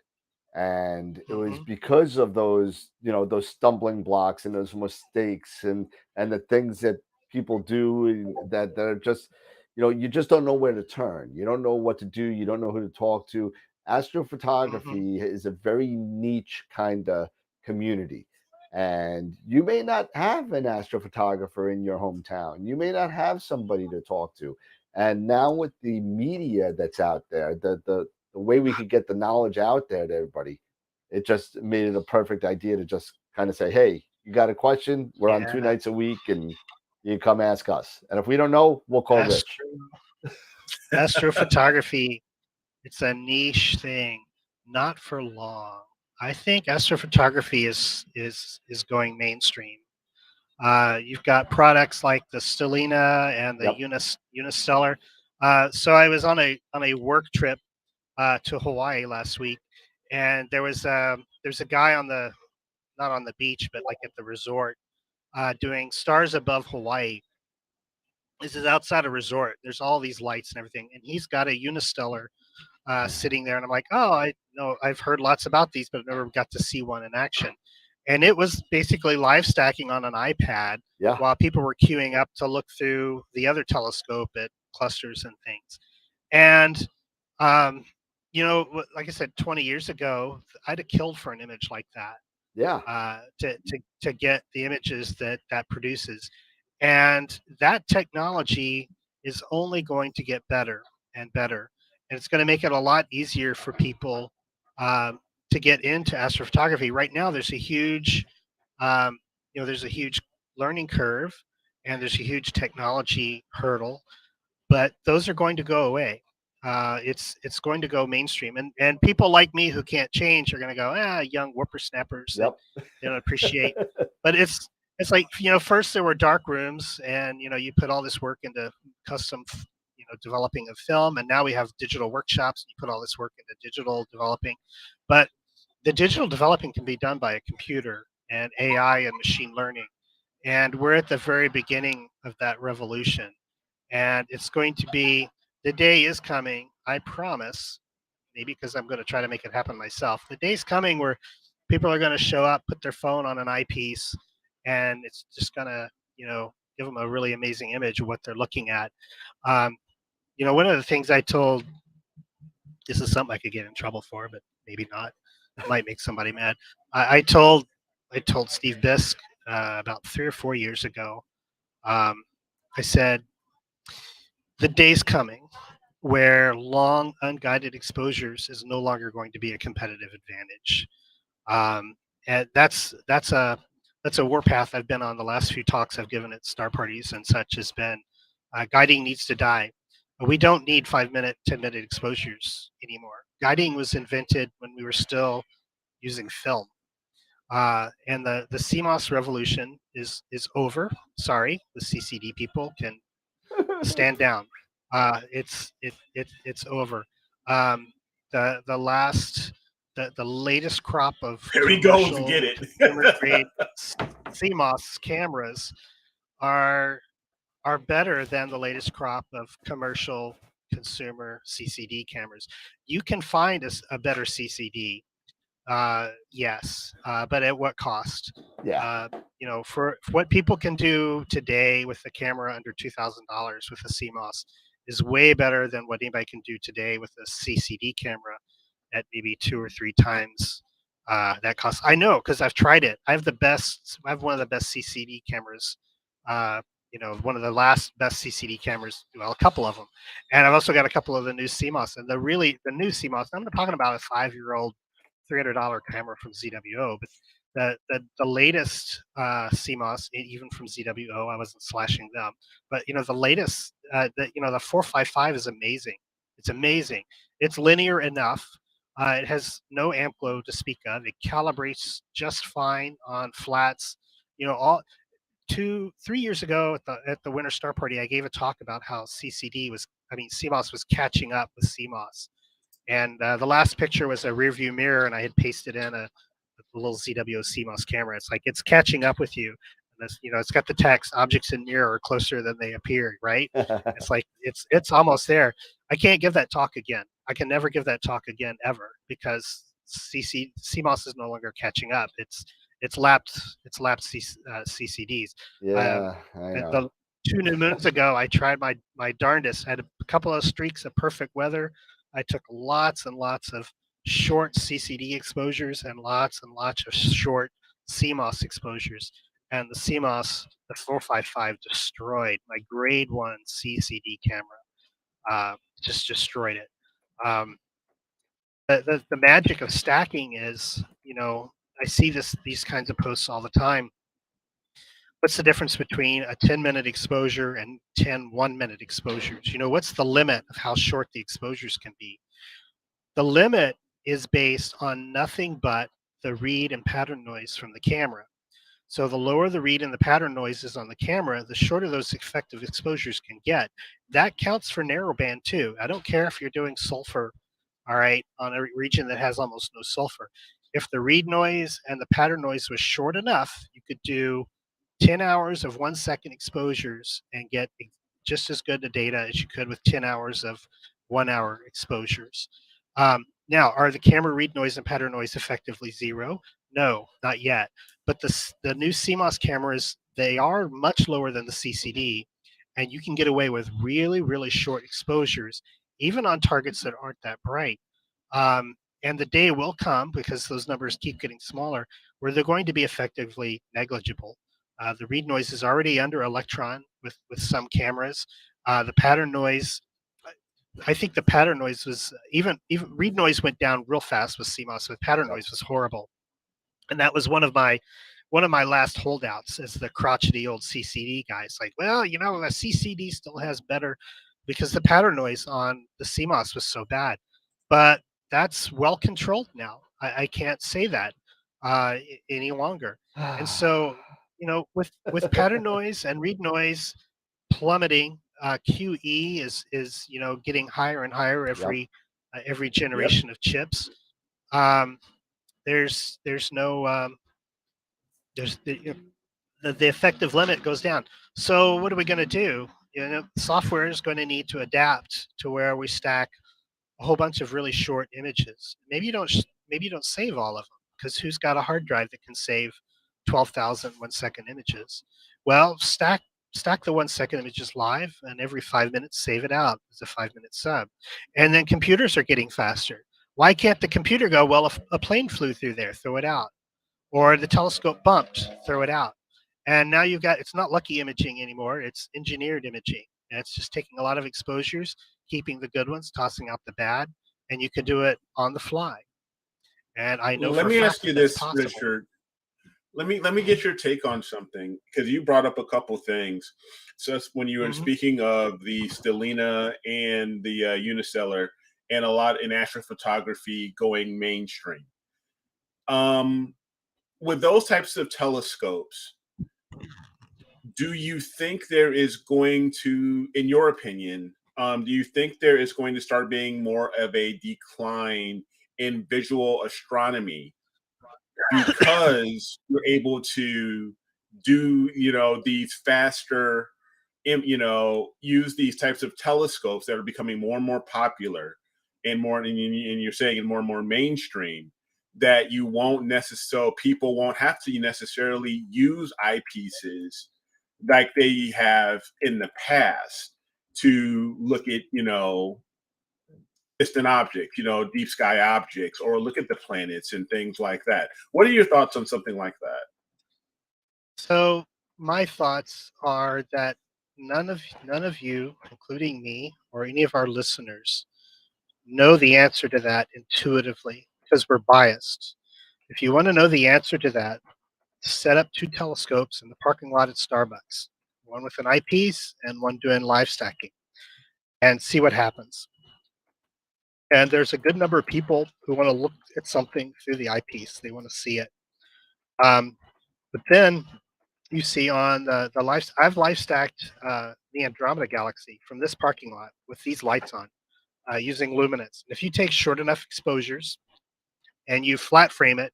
And it was because of those, those stumbling blocks and those mistakes and the things that people do that are just, you just don't know where to turn. You don't know what to do. You don't know who to talk to. Astrophotography is a very niche kind of community. And you may not have an astrophotographer in your hometown. You may not have somebody to talk to. And now with the media that's out there, the way we could get the knowledge out there to everybody, it just made it a perfect idea to just kind of say, hey, you got a question? We're on 2 nights a week, and you can come ask us. And if we don't know, we'll call Rich. Astrophotography, it's a niche thing, not for long. I think astrophotography is going mainstream. You've got products like the Stellina and the Unistellar. So I was on a work trip to Hawaii last week, and there's a guy not on the beach, but like at the resort, doing stars above Hawaii. This is outside a resort. There's all these lights and everything, and he's got a Unistellar sitting there, and I'm like, oh, I know I've heard lots about these, but I've never got to see one in action. And it was basically live stacking on an iPad while people were queuing up to look through the other telescope at clusters and things. And like I said, 20 years ago, I'd have killed for an image like that. To get the images that produces. And that technology is only going to get better and better. And it's going to make it a lot easier for people to get into astrophotography. Right now, there's a huge, there's a huge learning curve, and there's a huge technology hurdle, but those are going to go away. It's going to go mainstream, and people like me who can't change are going to go, young whippersnappers that they don't appreciate. But it's like, first there were dark rooms, and you put all this work into custom developing of film, and now we have digital workshops, and you put all this work into digital developing. But the digital developing can be done by a computer and AI and machine learning, and we're at the very beginning of that revolution. And it's going to be, the day is coming, I promise, maybe because I'm going to try to make it happen myself. The day's coming where people are going to show up, put their phone on an eyepiece, and it's just going to, give them a really amazing image of what they're looking at. One of the things I told, this is something I could get in trouble for, but maybe not. It might make somebody mad. I told Steve Bisk about 3 or 4 years ago. I said, the day's coming where long unguided exposures is no longer going to be a competitive advantage. And that's a warpath I've been on. The last few talks I've given at star parties and such has been, guiding needs to die. We don't need 5-minute, 10-minute exposures anymore. Guiding was invented when we were still using film. And the CMOS revolution is over. Sorry, the CCD people can stand down. It's over. The latest crop of here he goes to get it. grade CMOS cameras are better than the latest crop of commercial consumer CCD cameras. You can find a better CCD Yes, but at what cost? Yeah. For what people can do today with a camera under $2,000 with a CMOS is way better than what anybody can do today with a CCD camera at maybe 2 or 3 times that cost. I know because I've tried it. I have one of the best CCD cameras. One of the last best CCD cameras. Well, a couple of them, and I've also got a couple of the new CMOS. And the new CMOS. I'm not talking about a 5-year-old $300 camera from ZWO, but the latest CMOS, even from ZWO, I wasn't slashing them, but the latest, the 455 is amazing. It's amazing. It's linear enough. It has no amp glow to speak of. It calibrates just fine on flats. All 2-3 years ago at the Winter Star Party, I gave a talk about how CMOS was catching up with CMOS. And the last picture was a rear view mirror, and I had pasted in a little ZWO CMOS camera. It's like it's catching up with you. And it's got the text: objects in mirror are closer than they appear. Right? It's like it's almost there. I can't give that talk again. I can never give that talk again ever because CMOS is no longer catching up. It's lapped CCDs. Yeah, I know. The 2 new moons ago, I tried my darndest. I had a couple of streaks of perfect weather. I took lots and lots of short CCD exposures and lots of short CMOS exposures. And the CMOS, the 455, destroyed my grade 1 CCD camera. Just destroyed it. The magic of stacking is, I see these kinds of posts all the time. What's the difference between a 10-minute exposure and 10 1-minute exposures? What's the limit of how short the exposures can be? The limit is based on nothing but the read and pattern noise from the camera. So the lower the read and the pattern noise is on the camera, the shorter those effective exposures can get. That counts for narrowband too. I don't care if you're doing sulfur, all right, on a region that has almost no sulfur. If the read noise and the pattern noise was short enough, you could do 10 hours of 1-second exposures and get just as good the data as you could with 10 hours of 1-hour exposures. Now, are the camera read noise and pattern noise effectively zero? No, not yet. But the new CMOS cameras, they are much lower than the CCD, and you can get away with really, really short exposures, even on targets that aren't that bright. And the day will come, because those numbers keep getting smaller, where they're going to be effectively negligible. The read noise is already under electron with some cameras. The pattern noise, I think the pattern noise was even read noise went down real fast with CMOS, but pattern noise was horrible. And that was one of my last holdouts as the crotchety old CCD guys. Like, well, the CCD still has better, because the pattern noise on the CMOS was so bad. But that's well controlled now. I can't say that any longer. And so, with pattern noise and read noise plummeting, QE is getting higher and higher every generation of chips. There's no the effective limit goes down. So what are we going to do? Software is going to need to adapt to where we stack a whole bunch of really short images. Maybe you don't save all of them, because who's got a hard drive that can save 12,000 1-second images? Well, stack the 1-second images live, and every 5 minutes save it out as a 5-minute sub. And then computers are getting faster. Why can't the computer go, well, if a plane flew through there, throw it out? Or the telescope bumped, throw it out. And now it's not lucky imaging anymore, it's engineered imaging. And it's just taking a lot of exposures, keeping the good ones, tossing out the bad, and you can do it on the fly. And I know. Let me ask you this, Richard. Let me get your take on something, because you brought up a couple things. So when you were speaking of the Stellina and the Unistellar, and a lot in astrophotography going mainstream. With those types of telescopes, do you think there is going to, in your opinion, do you think there is going to start being more of a decline in visual astronomy because you're able to do, these faster, use these types of telescopes that are becoming more and more popular and you're saying more and more mainstream? that you won't necessarily, people won't have to necessarily use eyepieces like they have in the past to look at, distant objects, deep sky objects, or look at the planets and things like that. What are your thoughts on something like that? So my thoughts are that none of you, including me or any of our listeners, know the answer to that intuitively because we're biased. If you want to know the answer to that, set up 2 telescopes in the parking lot at Starbucks, one with an eyepiece and one doing live stacking, and see what happens. And there's a good number of people who want to look at something through the eyepiece. They want to see it. But then you see on the live, I've live stacked the Andromeda Galaxy from this parking lot with these lights on using luminance. If you take short enough exposures and you flat frame it,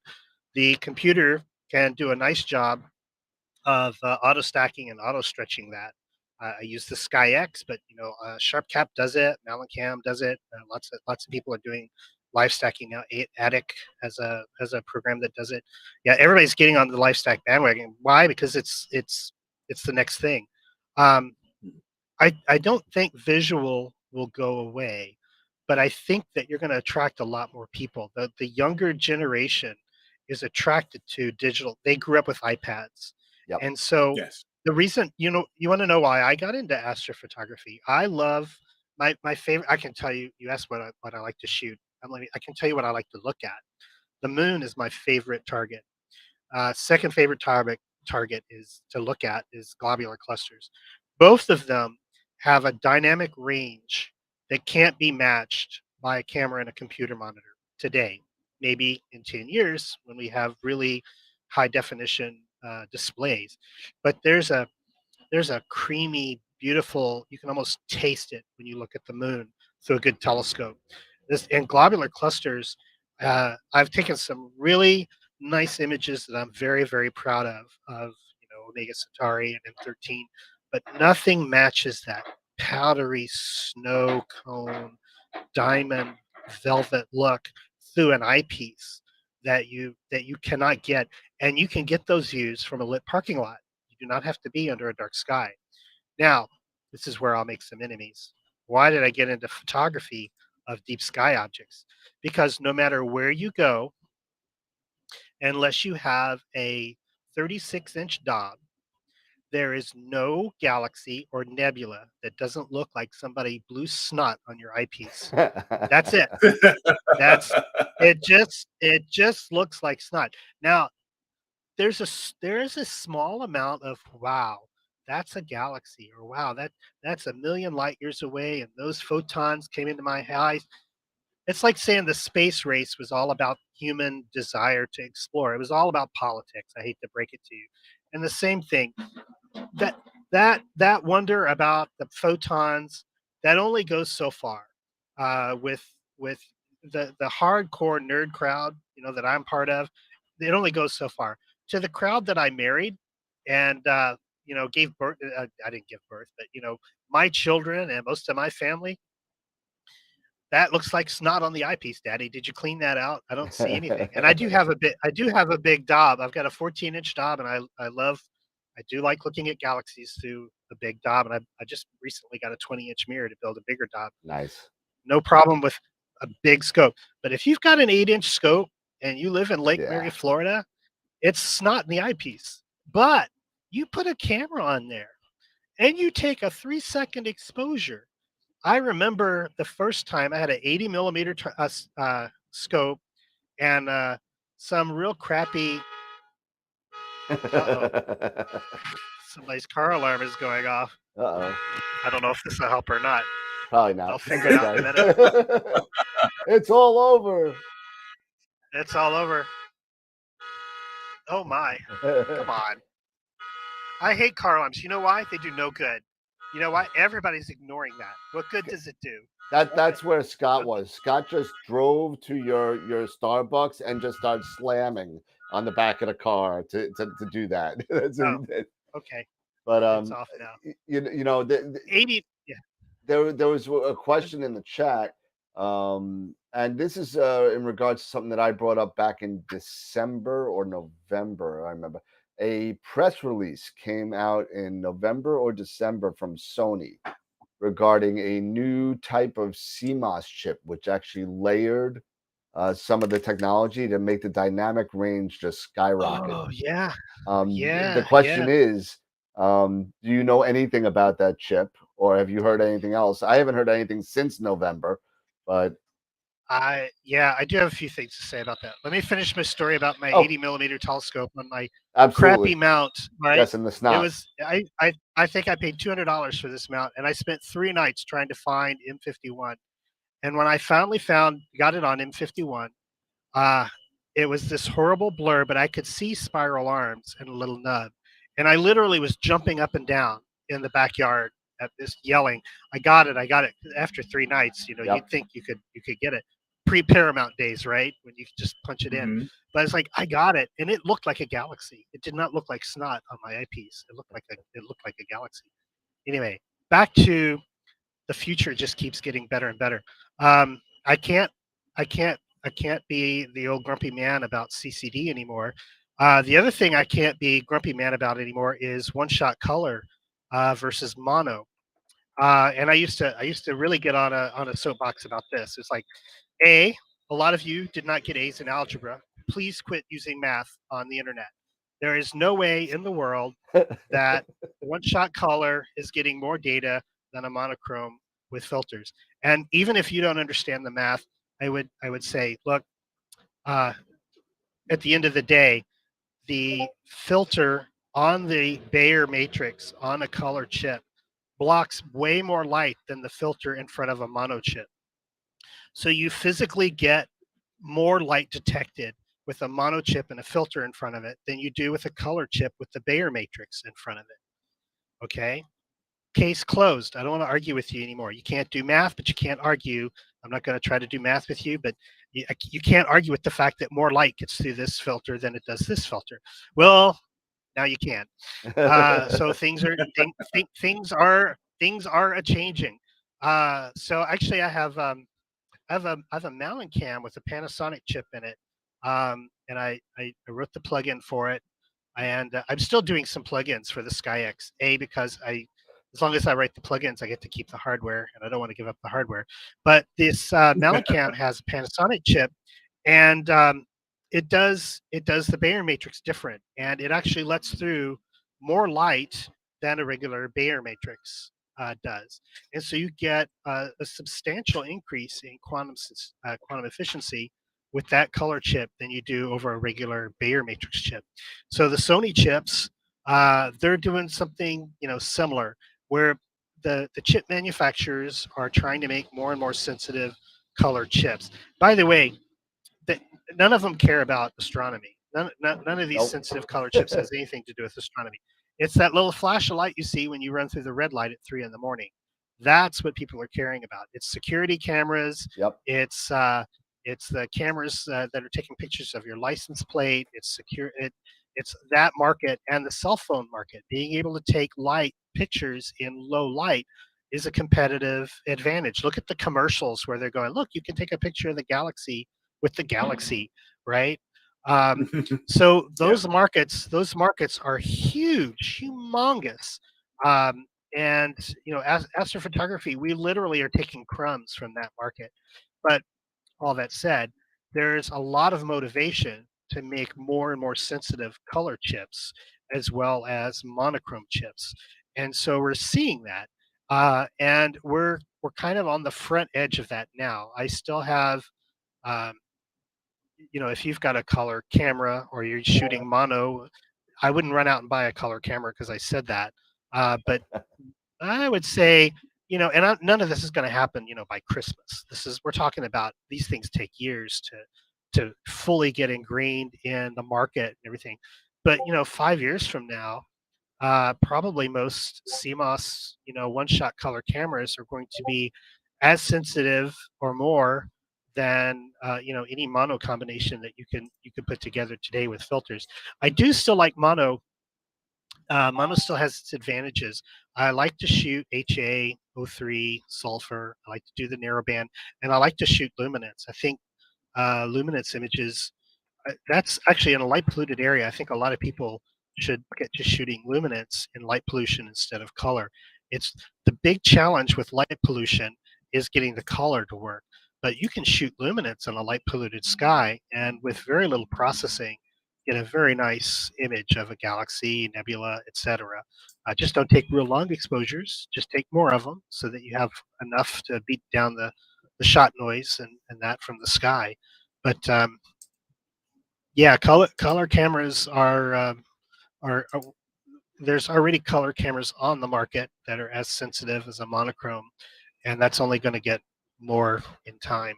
the computer can do a nice job of auto stacking and auto stretching that. I use the SkyX, but SharpCap does it, Malincam does it. Lots of people are doing live stacking now. Attic has a program that does it. Yeah, everybody's getting on the live stack bandwagon. Why? Because it's the next thing. I don't think visual will go away, but I think that you're going to attract a lot more people. The younger generation is attracted to digital. They grew up with iPads. Yep. And so Yes. the reason, you want to know why I got into astrophotography. I love my favorite. I can tell you, you asked what I like to shoot. I can tell you what I like to look at. The moon is my favorite target. Second favorite target is to look at is globular clusters. Both of them have a dynamic range that can't be matched by a camera and a computer monitor today. Maybe in 10 years when we have really high definition displays. But there's a creamy, beautiful, you can almost taste it when you look at the moon through a good telescope. And globular clusters, I've taken some really nice images that I'm very, very proud of Omega Centauri and M13, but nothing matches that powdery snow cone, diamond velvet look through an eyepiece that you cannot get. And you can get those views from a lit parking lot. You do not have to be under a dark sky. Now, this is where I'll make some enemies. Why did I get into photography of deep sky objects? Because no matter where you go, unless you have a 36-inch Dob, there is no galaxy or nebula that doesn't look like somebody blew snot on your eyepiece. That's it. It just looks like snot. Now, there is a small amount of wow, that's a galaxy, or wow, that's a million light years away, and those photons came into my eyes. It's like saying the space race was all about human desire to explore. It was all about politics. I hate to break it to you. And the same thing, that wonder about the photons, that only goes so far. With the hardcore nerd crowd, that I'm part of, it only goes so far. To the crowd that I married and gave birth, I didn't give birth, but my children and most of my family, that looks like snot on the eyepiece, Daddy. Did you clean that out? I don't see anything. And I do have a big Dob. I've got a 14-inch Dob, and I do like looking at galaxies through a big Dob. And I just recently got a 20-inch mirror to build a bigger Dob. Nice. No problem with a big scope. But if you've got an 8-inch scope and you live in Lake Mary, Florida, it's snot in the eyepiece. But you put a camera on there and you take a 3-second exposure. I remember the first time I had an 80 millimeter scope and some real crappy. Somebody's car alarm is going off. Uh-oh. I don't know if this will help or not. Probably not. I'll figure it out in a minute. It's all over. It's all over. Oh my. Come on. I hate car alarms. You know why? They do no good. You know why? Everybody's ignoring that. What good does it do? That's where Scott was. Scott just drove to your Starbucks and just started slamming on the back of the car to do that. Okay. But it's off now. The 80. Yeah. There was a question in the chat And this is in regards to something that I brought up back in December or November. I remember a press release came out in November or December from Sony regarding a new type of CMOS chip, which actually layered some of the technology to make the dynamic range just skyrocket. Oh yeah, The question is, do you know anything about that chip, or have you heard anything else? I haven't heard anything since November, but I do have a few things to say about that. Let me finish my story about my Oh. 80 millimeter telescope on my absolutely, crappy mount. Right? yes, and the It snot. was I think I paid $200 for this mount, and I spent 3 nights trying to find M51. And when I finally got it on M51, it was this horrible blur, but I could see spiral arms and a little nub. And I literally was jumping up and down in the backyard at this, yelling, I got it. After 3 nights, Yep. you'd think you could get it. Pre-Paramount days, right? When you could just punch it in. Mhm. But it's like, I got it. And it looked like a galaxy. It did not look like snot on my eyepiece. It looked like a galaxy. Anyway, back to the future. Just keeps getting better and better. I can't be the old grumpy man about CCD anymore. The other thing I can't be grumpy man about anymore is one-shot color versus mono. And I used to really get on a soapbox about this. It's like, a lot of you did not get A's in algebra. Please quit using math on the internet. There is no way in the world that one-shot color is getting more data than a monochrome with filters. And even if you don't understand the math, I would say, look, at the end of the day, the filter on the Bayer matrix on a color chip blocks way more light than the filter in front of a mono chip. So you physically get more light detected with a mono chip and a filter in front of it than you do with a color chip with the Bayer matrix in front of it. Okay? Case closed. I don't want to argue with you anymore. You can't do math, but you can't argue. I'm not going to try to do math with you, but you can't argue with the fact that more light gets through this filter than it does this filter. Well, now you can. So things are a changing. So actually, I have a mountain cam with a Panasonic chip in it, and I wrote the plugin for it, and I'm still doing some plugins for the SkyX. Because as long as I write the plugins, I get to keep the hardware, and I don't want to give up the hardware. But this mountain cam has a Panasonic chip, and it does the Bayer matrix different, and it actually lets through more light than a regular Bayer matrix does, and so you get a substantial increase in quantum efficiency with that color chip than you do over a regular Bayer matrix chip. So the Sony chips, they're doing something similar, where the chip manufacturers are trying to make more and more sensitive color chips. By the way, none of them care about astronomy. None of these Nope. sensitive color chips has anything to do with astronomy. It's that little flash of light you see when you run through the red light at 3 a.m. That's what people are caring about. It's security cameras. Yep. It's the cameras that are taking pictures of your license plate. It's that market, and the cell phone market. Being able to take pictures in low light is a competitive advantage. Look at the commercials where they're going, look, you can take a picture of the galaxy with the galaxy, right? So those markets are huge, humongous. And as astrophotography, we literally are taking crumbs from that market. But all that said, there's a lot of motivation to make more and more sensitive color chips as well as monochrome chips. And so we're seeing that. And we're kind of on the front edge of that now. I still have if you've got a color camera or you're shooting mono, I wouldn't run out and buy a color camera because I said that. But I would say, and none of this is going to happen, by Christmas. We're talking about, these things take years to fully get ingrained in the market and everything. But 5 years from now, probably most CMOS, one-shot color cameras are going to be as sensitive or more than any mono combination that you can put together today with filters. I do still like mono Mono still has its advantages. I like to shoot HA03 sulfur. I like to do the narrowband, and I like to shoot luminance. I think luminance images, that's actually in a light polluted area. I think a lot of people should get to shooting luminance in light pollution instead of color. It's the big challenge with light pollution is getting the color to work. But you can shoot luminance in a light polluted sky, and with very little processing, get a very nice image of a galaxy, nebula, etc. Just don't take real long exposures. Just take more of them so that you have enough to beat down the shot noise and that from the sky. But yeah, color cameras are there's already color cameras on the market that are as sensitive as a monochrome, and that's only going to get more in time.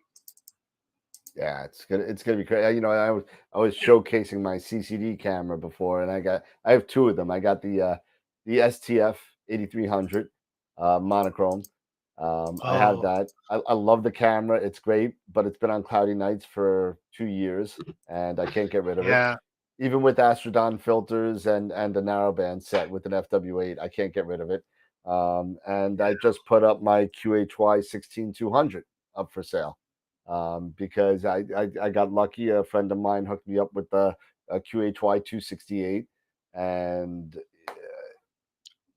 Yeah, it's gonna be crazy. You know, I was showcasing my CCD camera before, and I have two of them. I got the STF 8300 monochrome. I have that. I love the camera. It's great, but it's been on cloudy nights for 2 years, and I can't get rid of it. Even with Astrodon filters and the narrowband set with an FW8, I can't get rid of it. And I just put up my QHY 16200 up for sale. Because I got lucky. A friend of mine hooked me up with a QHY 268, and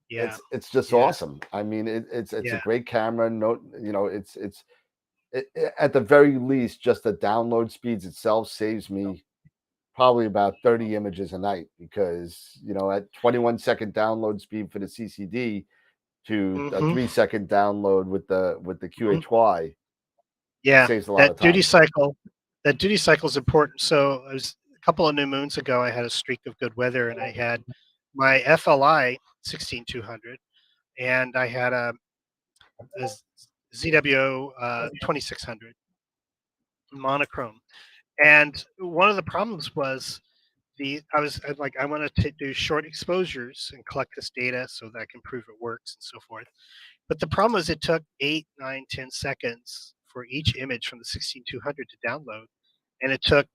it's just awesome. I mean, it's a great camera. No, you know, it's at the very least, just the download speeds itself saves me probably about 30 images a night, because, you know, at 21-second download speed for the CCD to a 3-second download with the QHY. Yeah, saves a lot of time. That duty cycle is important. So it was a couple of new moons ago, I had a streak of good weather, and I had my FLI 16200, and I had a ZWO 2600 monochrome. And one of the problems was I want to do short exposures and collect this data so that I can prove it works and so forth. But the problem was it took 8, 9, 10 seconds for each image from the 16200 to download, and it took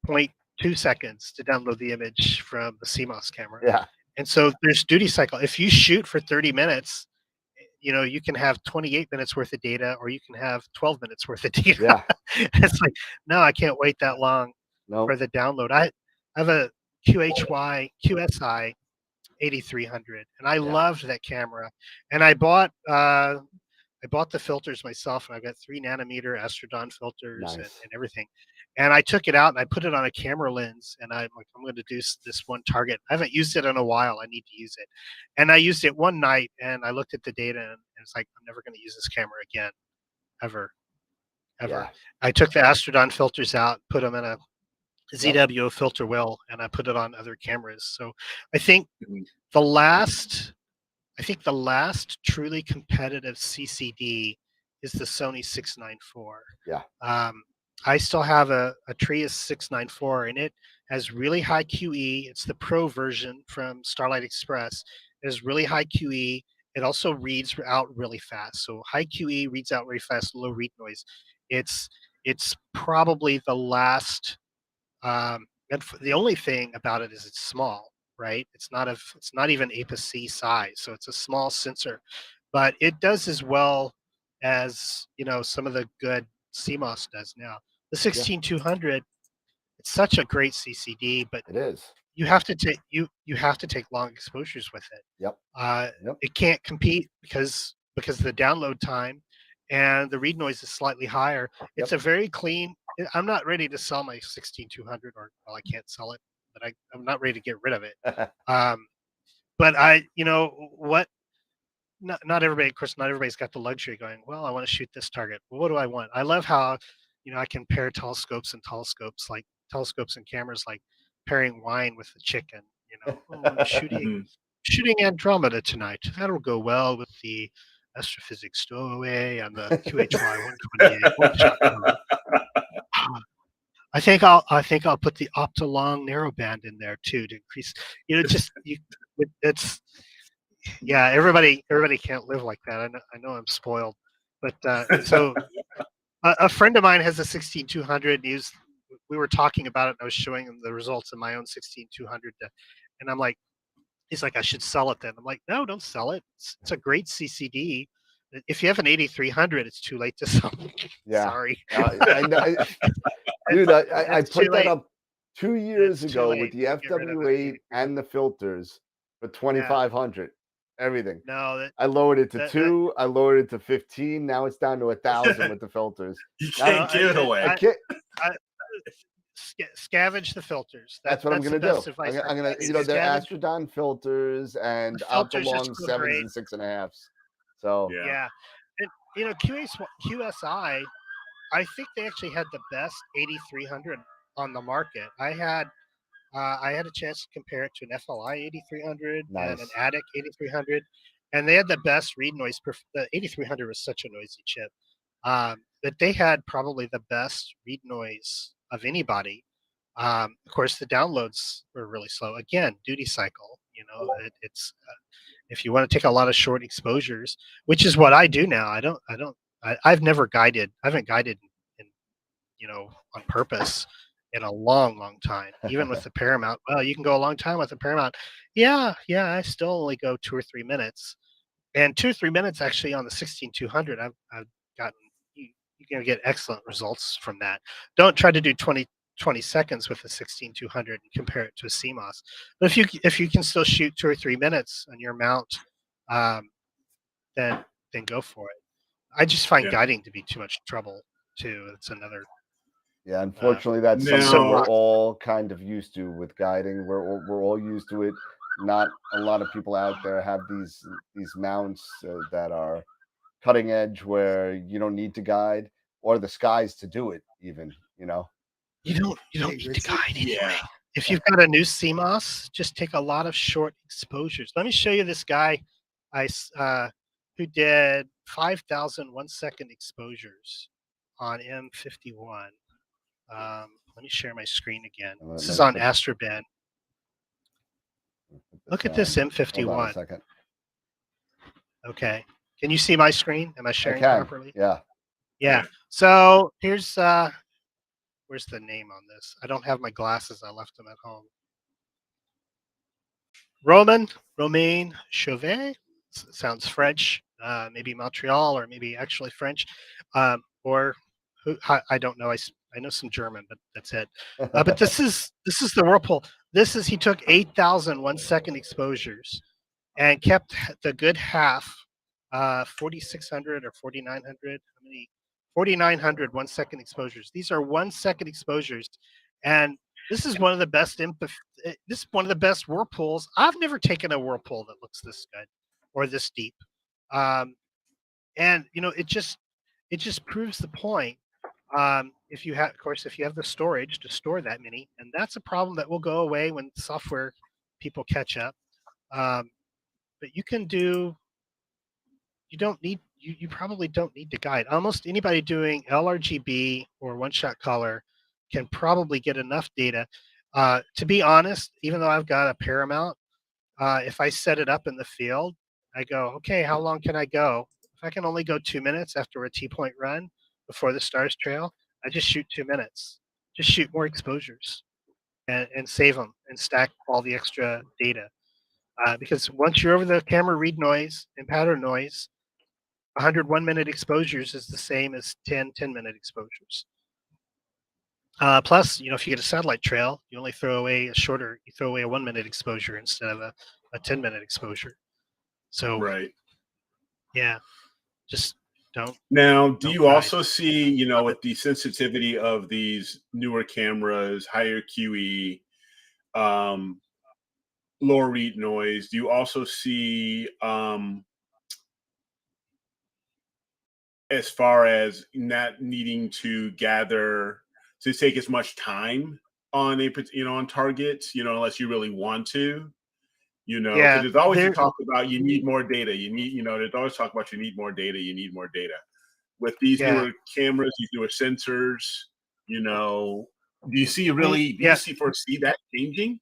0.2 seconds to download the image from the CMOS camera. Yeah. And so there's duty cycle. If you shoot for 30 minutes, you know, you can have 28 minutes worth of data, or you can have 12 minutes worth of data. Yeah. It's like, no, I can't wait that long for the download. I have a QSI 8300, and I loved that camera. And I bought the filters myself, and I've got 3 nanometer Astrodon filters and everything. And I took it out and I put it on a camera lens, and I'm like, I'm going to do this one target. I haven't used it in a while. I need to use it. And I used it one night, and I looked at the data, and it's like, I'm never going to use this camera again, ever. Yeah. I took the Astrodon filters out, put them in a ZWO filter well, and I put it on other cameras. So I think the last truly competitive CCD is the Sony 694. Yeah. I still have a Trius 694, and it has really high QE. It's the Pro version from Starlight Express. It has really high QE. It also reads out really fast. So high QE reads out really fast, low read noise. It's probably the last. And the only thing about it is it's small, right? It's not even APS-C size, so it's a small sensor, but it does as well as, you know, some of the good CMOS does now. The 16200, it's such a great CCD, but it is. You have to take you have to take long exposures with it. Yep. It can't compete because of the download time, and the read noise is slightly higher. It's a very clean. I'm not ready to sell my 16200, or well, I can't sell it, but I'm not ready to get rid of it. But you know what? Not everybody, of course, not everybody's got the luxury going, well, I want to shoot this target. Well, what do I want? I love how, you know, I can pair telescopes and telescopes, like telescopes and cameras, like pairing wine with the chicken. You know, I'm shooting Andromeda tonight. That'll go well with the Astrophysics Stowaway and the QHY 128. I think I'll put the Optolong narrowband in there too to increase. You know, it's. Yeah, everybody can't live like that. I know I'm spoiled, but so a friend of mine has a 16200. We were talking about it, and I was showing him the results of my own 16200, and I'm like, He's like, I should sell it then. I'm like, no, don't sell it. It's a great CCD. If you have an 8300, it's too late to sell. Yeah. Sorry. I know. Dude, I It's too put that late. up 2 years It's too ago late with the to get rid of an FW8 8300. and the filters for 2500. Everything. No, I lowered it to that- 2. I lowered it to 15. Now it's down to 1,000 with the filters. You Now, can't give it away. I can't. scavenge the filters. That's what I'm the gonna do. best advice I'm gonna, I've you know, they're scavenge- Astrodon filters and The out the filters long just go 7s great. and 6.5s. So Yeah. And, you know, QSI, I think they actually had the best 8300 on the market. I had a chance to compare it to an FLI 8300 and an Nice. Attic 8300, and they had the best read noise. The 8300 was such a noisy chip, but they had probably the best read noise of anybody. Of course, the downloads were really slow. Again, duty cycle. You know, it's if you want to take a lot of short exposures, which is what I do now. I've never guided. I haven't guided in, you know, on purpose in a long time. Even with the Paramount. Well, you can go a long time with the Paramount. Yeah. I still only go 2 or 3 minutes, and 2 or 3 minutes actually on the 16200. I've gotten you're going to get excellent results from that. Don't try to do 20 seconds with a 16200 and compare it to a CMOS. But if you can still shoot 2 or 3 minutes on your mount, then go for it. I just find guiding to be too much trouble too. It's another. Yeah, unfortunately, that's something No. we're all kind of used to with guiding. We're all used to it. Not a lot of people out there have these mounts that are cutting edge where you don't need to guide, or the skies to do it. Even, you know, You don't need to guide anyway. Yeah. If you've got a new CMOS, just take a lot of short exposures. Let me show you this guy who did 5,000 1-second exposures on M51. Let me share my screen again. This is on AstroBen. Look at this M51. Hold on a second. Okay. Can you see my screen? Am I sharing properly? Yeah. Yeah. So here's where's the name on this? I don't have my glasses. I left them at home. Romain Chauvet. Sounds French. Maybe Montreal, or maybe actually French. Or who? I don't know. I know some German, but that's it. But this is the whirlpool. He took 8,000 1-second exposures and kept the good half, 4,600 or 4,900. How many? 4,900 1-second exposures. These are 1-second exposures, and this is one of the best. This is one of the best whirlpools. I've never taken a whirlpool that looks this good or this deep, and you know, it just proves the point. If you have the storage to store that many, and that's a problem that will go away when software people catch up. But you can do. You probably don't need to guide. Almost anybody doing LRGB or one-shot color can probably get enough data. To be honest, even though I've got a Paramount, if I set it up in the field, I go, okay, how long can I go? If I can only go 2 minutes after a T-point run before the stars trail, I just shoot 2 minutes. Just shoot more exposures and save them and stack all the extra data. Because once you're over the camera read noise and pattern noise, 100 1-minute exposures is the same as 10 10-minute exposures. Plus, you know, if you get a satellite trail, you only throw away a 1-minute exposure instead of a 10-minute exposure. So, Right. Yeah, just don't. Now, do don't you guide. also see, you know, with the sensitivity of these newer cameras, higher QE, lower read noise, do you also see as far as not needing to take as much time on on targets, you know, unless you really want to, you know, because there's always a talk about you need more data. There's always talk about you need more data. With these newer cameras, these newer sensors, you know, do you foresee that changing?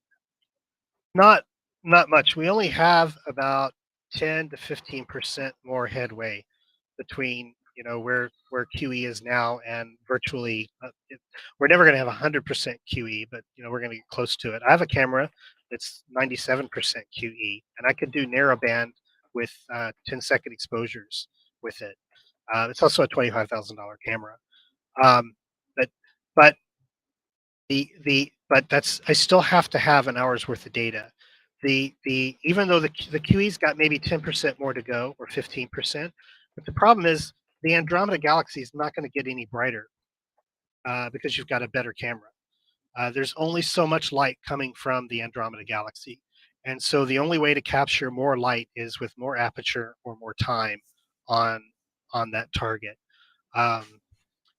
Not much. We only have about 10 to 15% more headway between you know, where QE is now, and virtually we're never going to have 100% QE, but you know, we're going to get close to it. I have a camera that's 97% QE, and I could do narrowband with 10-second exposures with it. It's also a $25,000 camera, um, but but but that's, I still have to have an hour's worth of data. The even though the QE's got maybe 10% more to go, or 15%, but the problem is the Andromeda galaxy is not going to get any brighter because you've got a better camera. There's only so much light coming from the Andromeda galaxy, and so the only way to capture more light is with more aperture or more time on that target. Um,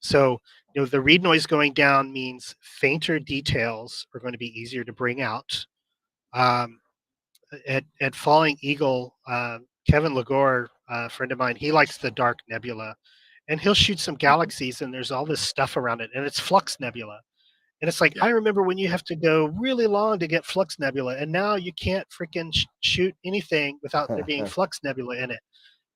so, you know, the read noise going down means fainter details are going to be easier to bring out. Um, at Falling Eagle, Kevin Lagore, a friend of mine, he likes the dark nebula, and he'll shoot some galaxies, and there's all this stuff around it, and it's flux nebula. And it's like, I remember when you have to go really long to get flux nebula, and now you can't freaking shoot anything without there being flux nebula in it,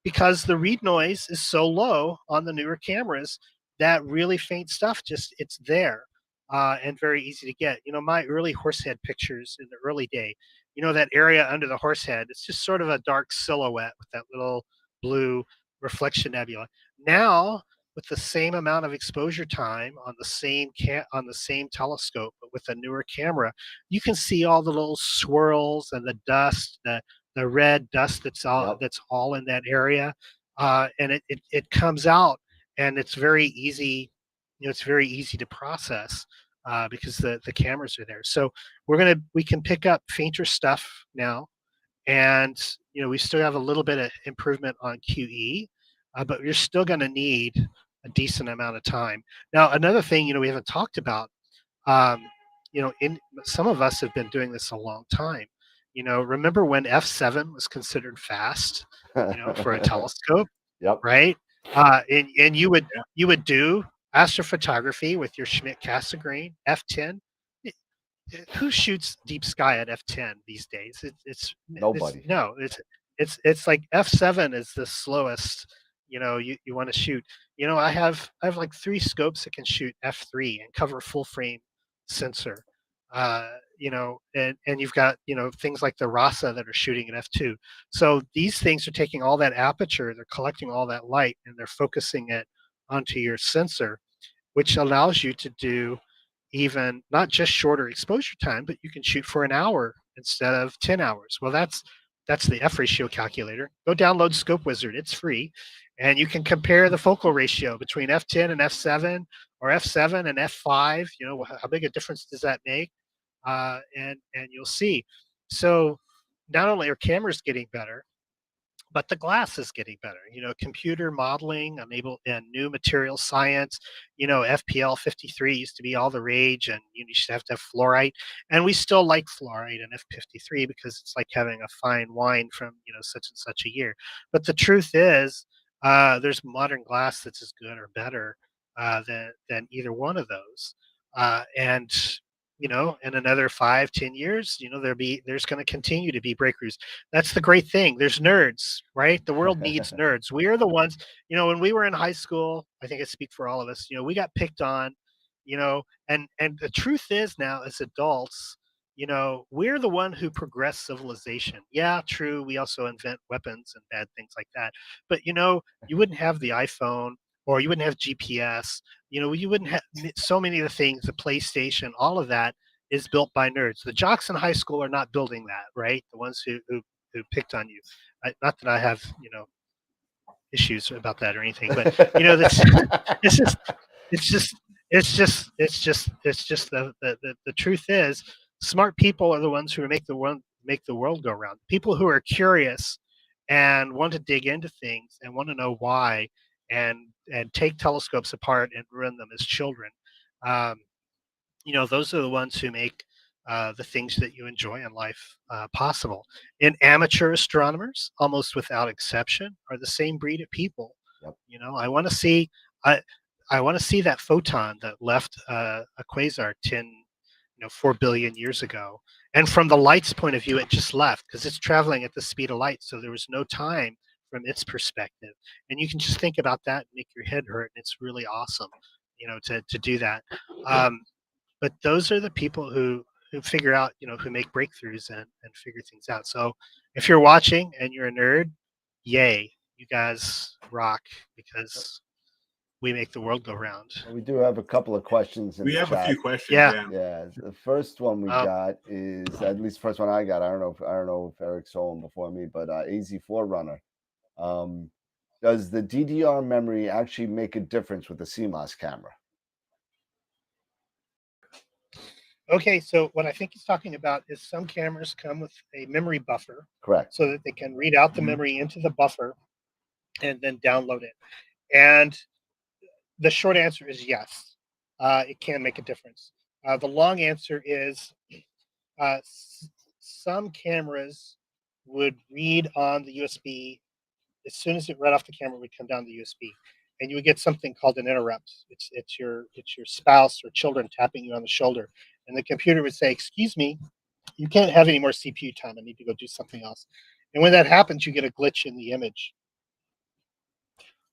because the read noise is so low on the newer cameras that really faint stuff it's there, and very easy to get. You know, my early horsehead pictures in the early day, you know, that area under the horsehead, it's just sort of a dark silhouette with that little blue reflection nebula. Now, with the same amount of exposure time on the same telescope, but with a newer camera, you can see all the little swirls and the dust, the red dust that's all in that area, and it comes out, and it's very easy. You know, it's very easy to process because the cameras are there. So we can pick up fainter stuff now, and you know, we still have a little bit of improvement on QE, but you're still going to need a decent amount of time. Now, another thing, you know, we haven't talked about, um, you know, some of us have been doing this a long time. You know, remember when f7 was considered fast, you know, for a telescope, Yep. right? And you would do astrophotography with your Schmidt Cassegrain f10. Who shoots deep sky at f10 these days? Nobody. It's like f7 is the slowest. You know, you want to shoot. You know, I have like 3 scopes that can shoot f3 and cover full frame sensor. You know, and you've got, you know, things like the Rasa that are shooting at f2. So these things are taking all that aperture, they're collecting all that light, and they're focusing it onto your sensor, which allows you to do even not just shorter exposure time, but you can shoot for an hour instead of 10 hours. Well, that's the F ratio calculator. Go download Scope Wizard. It's free. And you can compare the focal ratio between f10 and f7, or f7 and f5. You know, how big a difference does that make? And you'll see. So not only are cameras getting better, but the glass is getting better. You know, computer modeling, and new material science. You know, FPL 53 used to be all the rage, and you used to have fluorite, and we still like fluorite in F53 because it's like having a fine wine from, you know, such and such a year. But the truth is, there's modern glass that's as good or better than either one of those, and you know, in another 5-10 years, you know, there's going to continue to be breakthroughs. That's the great thing. There's nerds, right? The world needs nerds. We are the ones, you know, when we were in high school, I think I speak for all of us, you know, we got picked on, you know, and the truth is, now as adults, you know, we're the one who progress civilization. Yeah, true. We also invent weapons and bad things like that. But, you know, you wouldn't have the iPhone, or you wouldn't have GPS. You know, you wouldn't have so many of the things, the PlayStation, all of that is built by nerds. The jocks in high school are not building that, right? The ones who picked on you. Not that I have, you know, issues about that or anything, but you know, it's just the truth is, smart people are the ones who make the world go round. People who are curious and want to dig into things and want to know why, and take telescopes apart and run them as children. You know, those are the ones who make the things that you enjoy in life possible. And amateur astronomers, almost without exception, are the same breed of people. Yep. You know, I want to see that photon that left a quasar 4 billion years ago. And from the light's point of view, it just left because it's traveling at the speed of light. So there was no time from its perspective. And you can just think about that and make your head hurt. And it's really awesome, to do that. But those are the people who figure out, who make breakthroughs and figure things out. So if you're watching and you're a nerd, yay, you guys rock, because we make the world go round. We do have a couple of questions in We the have chat. a few questions. Yeah. Yeah, the first one we got is, at least the first one I got, I don't know if Eric saw him before me, but AZ4 Runner. Does the DDR memory actually make a difference with the CMOS camera? Okay, so what I think he's talking about is some cameras come with a memory buffer. Correct. So that they can read out the memory into the buffer and then download it. And the short answer is yes, it can make a difference. The long answer is some cameras would read on the USB. As soon as it read off the camera, it would come down the USB, and you would get something called an interrupt. It's your spouse or children tapping you on the shoulder, and the computer would say, "Excuse me, you can't have any more CPU time. I need to go do something else." And when that happens, you get a glitch in the image.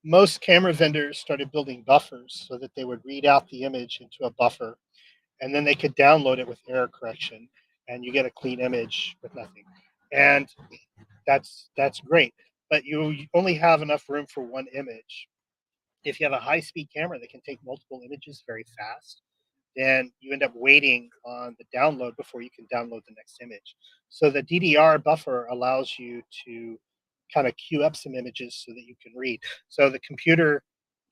Most camera vendors started building buffers so that they would read out the image into a buffer, and then they could download it with error correction, and you get a clean image with nothing. And that's great, but you only have enough room for one image. If you have a high-speed camera that can take multiple images very fast, then you end up waiting on the download before you can download the next image. So the DDR buffer allows you to kind of queue up some images so that you can read. So the computer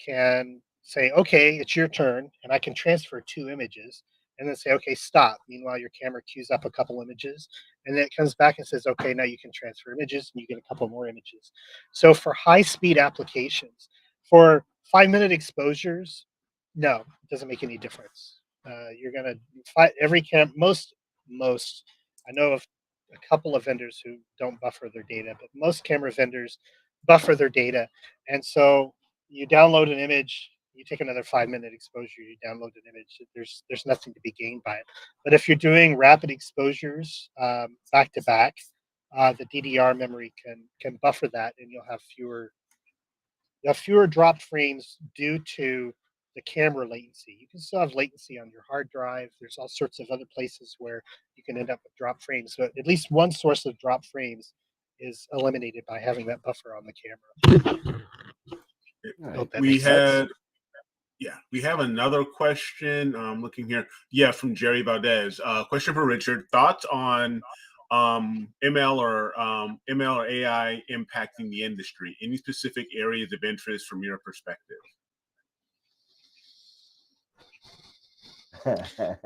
can say, okay, it's your turn, and I can transfer 2 images, and then say, okay, stop. Meanwhile, your camera queues up a couple images, and then it comes back and says, okay, now you can transfer images, and you get a couple more images. So for high-speed applications, for 5-minute exposures, no, it doesn't make any difference. You're gonna fight every most. I know of a couple of vendors who don't buffer their data, but most camera vendors buffer their data, and so you download an image, you take another 5-minute exposure, you download an image. There's nothing to be gained by it. But if you're doing rapid exposures back to back, the DDR memory can buffer that, and you'll have fewer dropped frames due to the camera latency. You can still have latency on your hard drive. There's all sorts of other places where you can end up with drop frames. So at least one source of drop frames is eliminated by having that buffer on the camera. We have another question. I'm looking here. Yeah, from Jerry Valdez. Question for Richard. Thoughts on ML or AI impacting the industry? Any specific areas of interest from your perspective?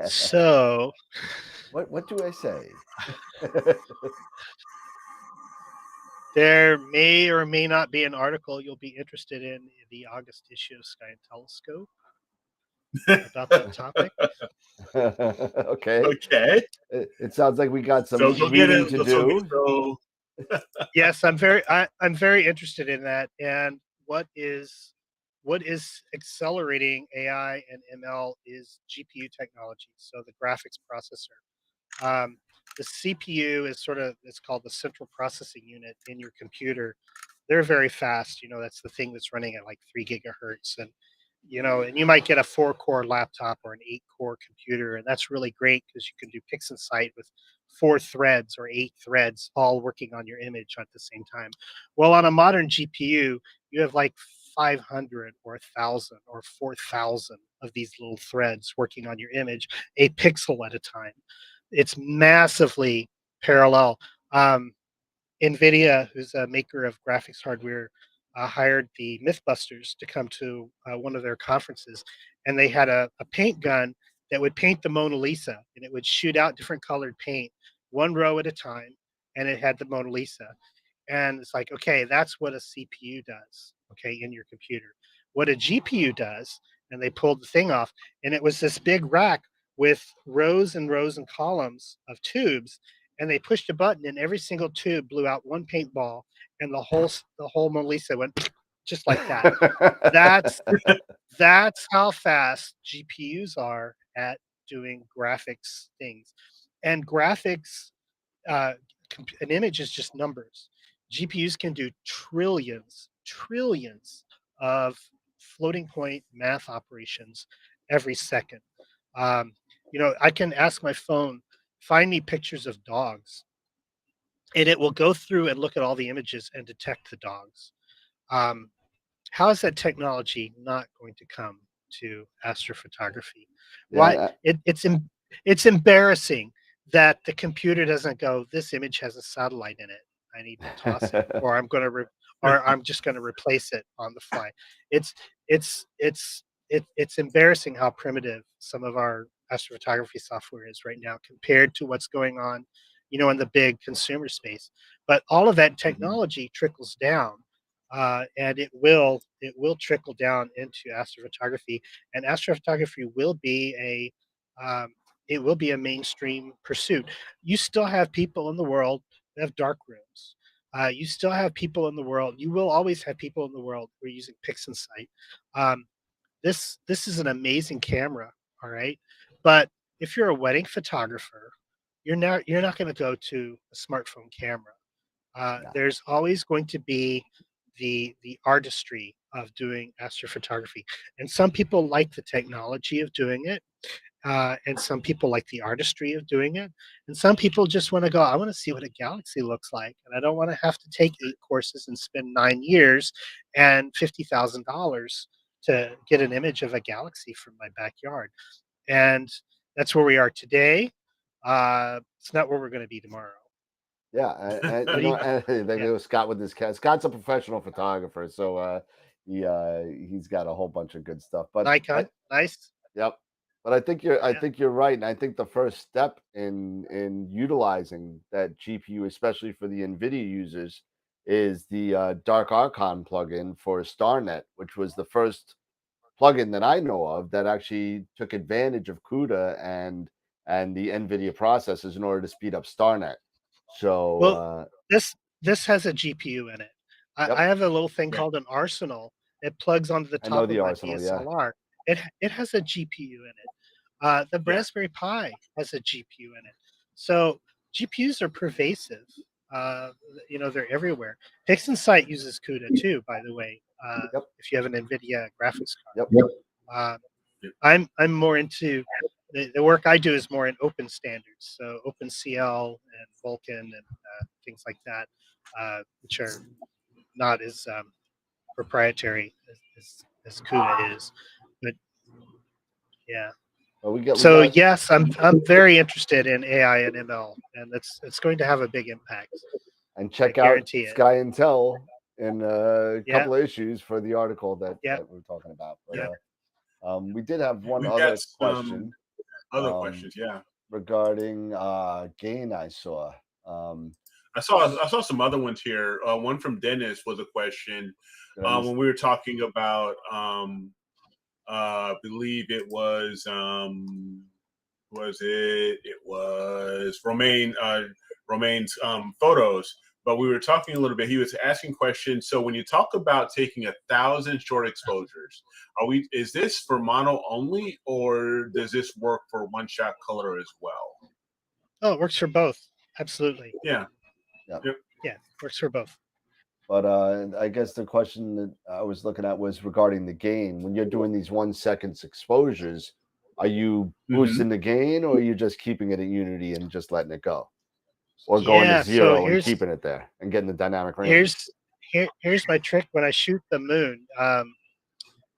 So, what do I say? There may or may not be an article you'll be interested in the August issue of Sky and Telescope about that topic. Okay. Okay. It sounds like we got some reading to do. Yes, I'm very interested in that. And what is accelerating AI and ML is GPU technology, so the graphics processor. The CPU is it's called the central processing unit in your computer. They're very fast. That's the thing that's running at like 3 gigahertz. And you might get a 4-core laptop or an 8-core computer, and that's really great because you can do PixInsight with 4 threads or 8 threads all working on your image at the same time. Well, on a modern GPU, you have like 500 or 1,000 or 4,000 of these little threads working on your image, a pixel at a time. It's massively parallel. NVIDIA, who's a maker of graphics hardware, hired the Mythbusters to come to one of their conferences, and they had a paint gun that would paint the Mona Lisa, and it would shoot out different colored paint, one row at a time, and it had the Mona Lisa. And it's like, okay, that's what a CPU does, okay, in your computer. What a GPU does, and they pulled the thing off, and it was this big rack with rows and rows and columns of tubes, and they pushed a button, and every single tube blew out one paintball, and the whole Mona Lisa went just like that. That's how fast GPUs are at doing graphics things. And graphics, an image is just numbers. GPUs can do trillions of floating point math operations every second. Um, I can ask my phone, find me pictures of dogs, and it will go through and look at all the images and detect the dogs. Um, how is that technology not going to come to astrophotography? Why Yeah, it's embarrassing that the computer doesn't go, this image has a satellite in it, I need to toss it, or I'm just going to replace it on the fly. It's it's embarrassing how primitive some of our astrophotography software is right now compared to what's going on, in the big consumer space. But all of that technology trickles down, and it will trickle down into astrophotography, and astrophotography will be a mainstream pursuit. You still have people in the world that have dark rooms. You still have people in the world. You will always have people in the world who are using PixInsight. Um, this is an amazing camera, all right. But if you're a wedding photographer, you're not going to go to a smartphone camera. no. There's always going to be the artistry of doing astrophotography, and some people like the technology of doing it, and some people like the artistry of doing it, and some people just want to go, I want to see what a galaxy looks like, and I don't want to have to take 8 courses and spend 9 years and $50,000 to get an image of a galaxy from my backyard. And that's where we are today. It's not where we're going to be tomorrow. Yeah, and What do you? and there Yeah. goes Scott with his cat. Scott's a professional photographer, so he's got a whole bunch of good stuff. But Nikon, nice. yep. But I Yeah. think you're right, and I think the first step in utilizing that GPU, especially for the NVIDIA users, is the Dark Archon plugin for StarNet, which was the first plugin that I know of that actually took advantage of CUDA and the NVIDIA processors in order to speed up StarNet. So Well, this has a GPU in it. I yep, have a little thing Yeah. called an Arsenal. It plugs onto the I know top of the my Arsenal. Yeah, DSLR. It has a GPU in it. The Yeah. Raspberry Pi has a GPU in it. So GPUs are pervasive. Uh, they're everywhere. PixInsight uses CUDA too, by the way. yep, If you have an NVIDIA graphics yep. card. I'm more into the work I do is more in open standards, so OpenCL and Vulkan and things like that, which are not as proprietary as CUDA is. But yeah, Well, we so got yes, I'm very interested in AI and ML, and it's going to have a big impact. and I check out guarantee it. Sky and Tell in a Yeah, couple of issues for the article yeah, that we're talking about. But yeah. we did have one We've got other some question other um, questions. Yeah. regarding gain. I saw. I saw some other ones here. One from Dennis was a question Did I miss? when we were talking about I believe it was it was Romaine's photos, but we were talking a little bit. He was asking questions. So when you talk about taking 1,000 short exposures, is this for mono only, or does this work for one shot color as well? Oh, it works for both. Absolutely. Yeah. Yeah. Yep. Yeah, works for both. But I guess the question that I was looking at was regarding the gain. When you're doing these 1 second exposures, are you boosting the gain, or are you just keeping it at unity and just letting it go, or going to Yeah. So zero and here's keeping it there and getting the dynamic range? here's my trick when I shoot the moon.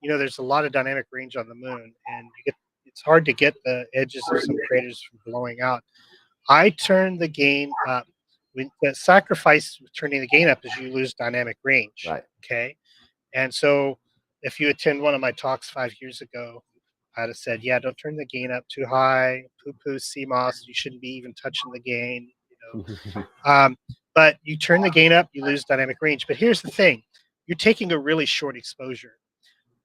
There's a lot of dynamic range on the moon, and it's hard to get the edges of some craters from blowing out. I turn the gain up. The sacrifice with turning the gain up is you lose dynamic range. Right. Okay. And so if you attend one of my talks 5 years ago, I'd have said, yeah, don't turn the gain up too high. Poo-poo CMOS. You shouldn't be even touching the gain. But you turn the gain up, you lose dynamic range. But here's the thing. You're taking a really short exposure.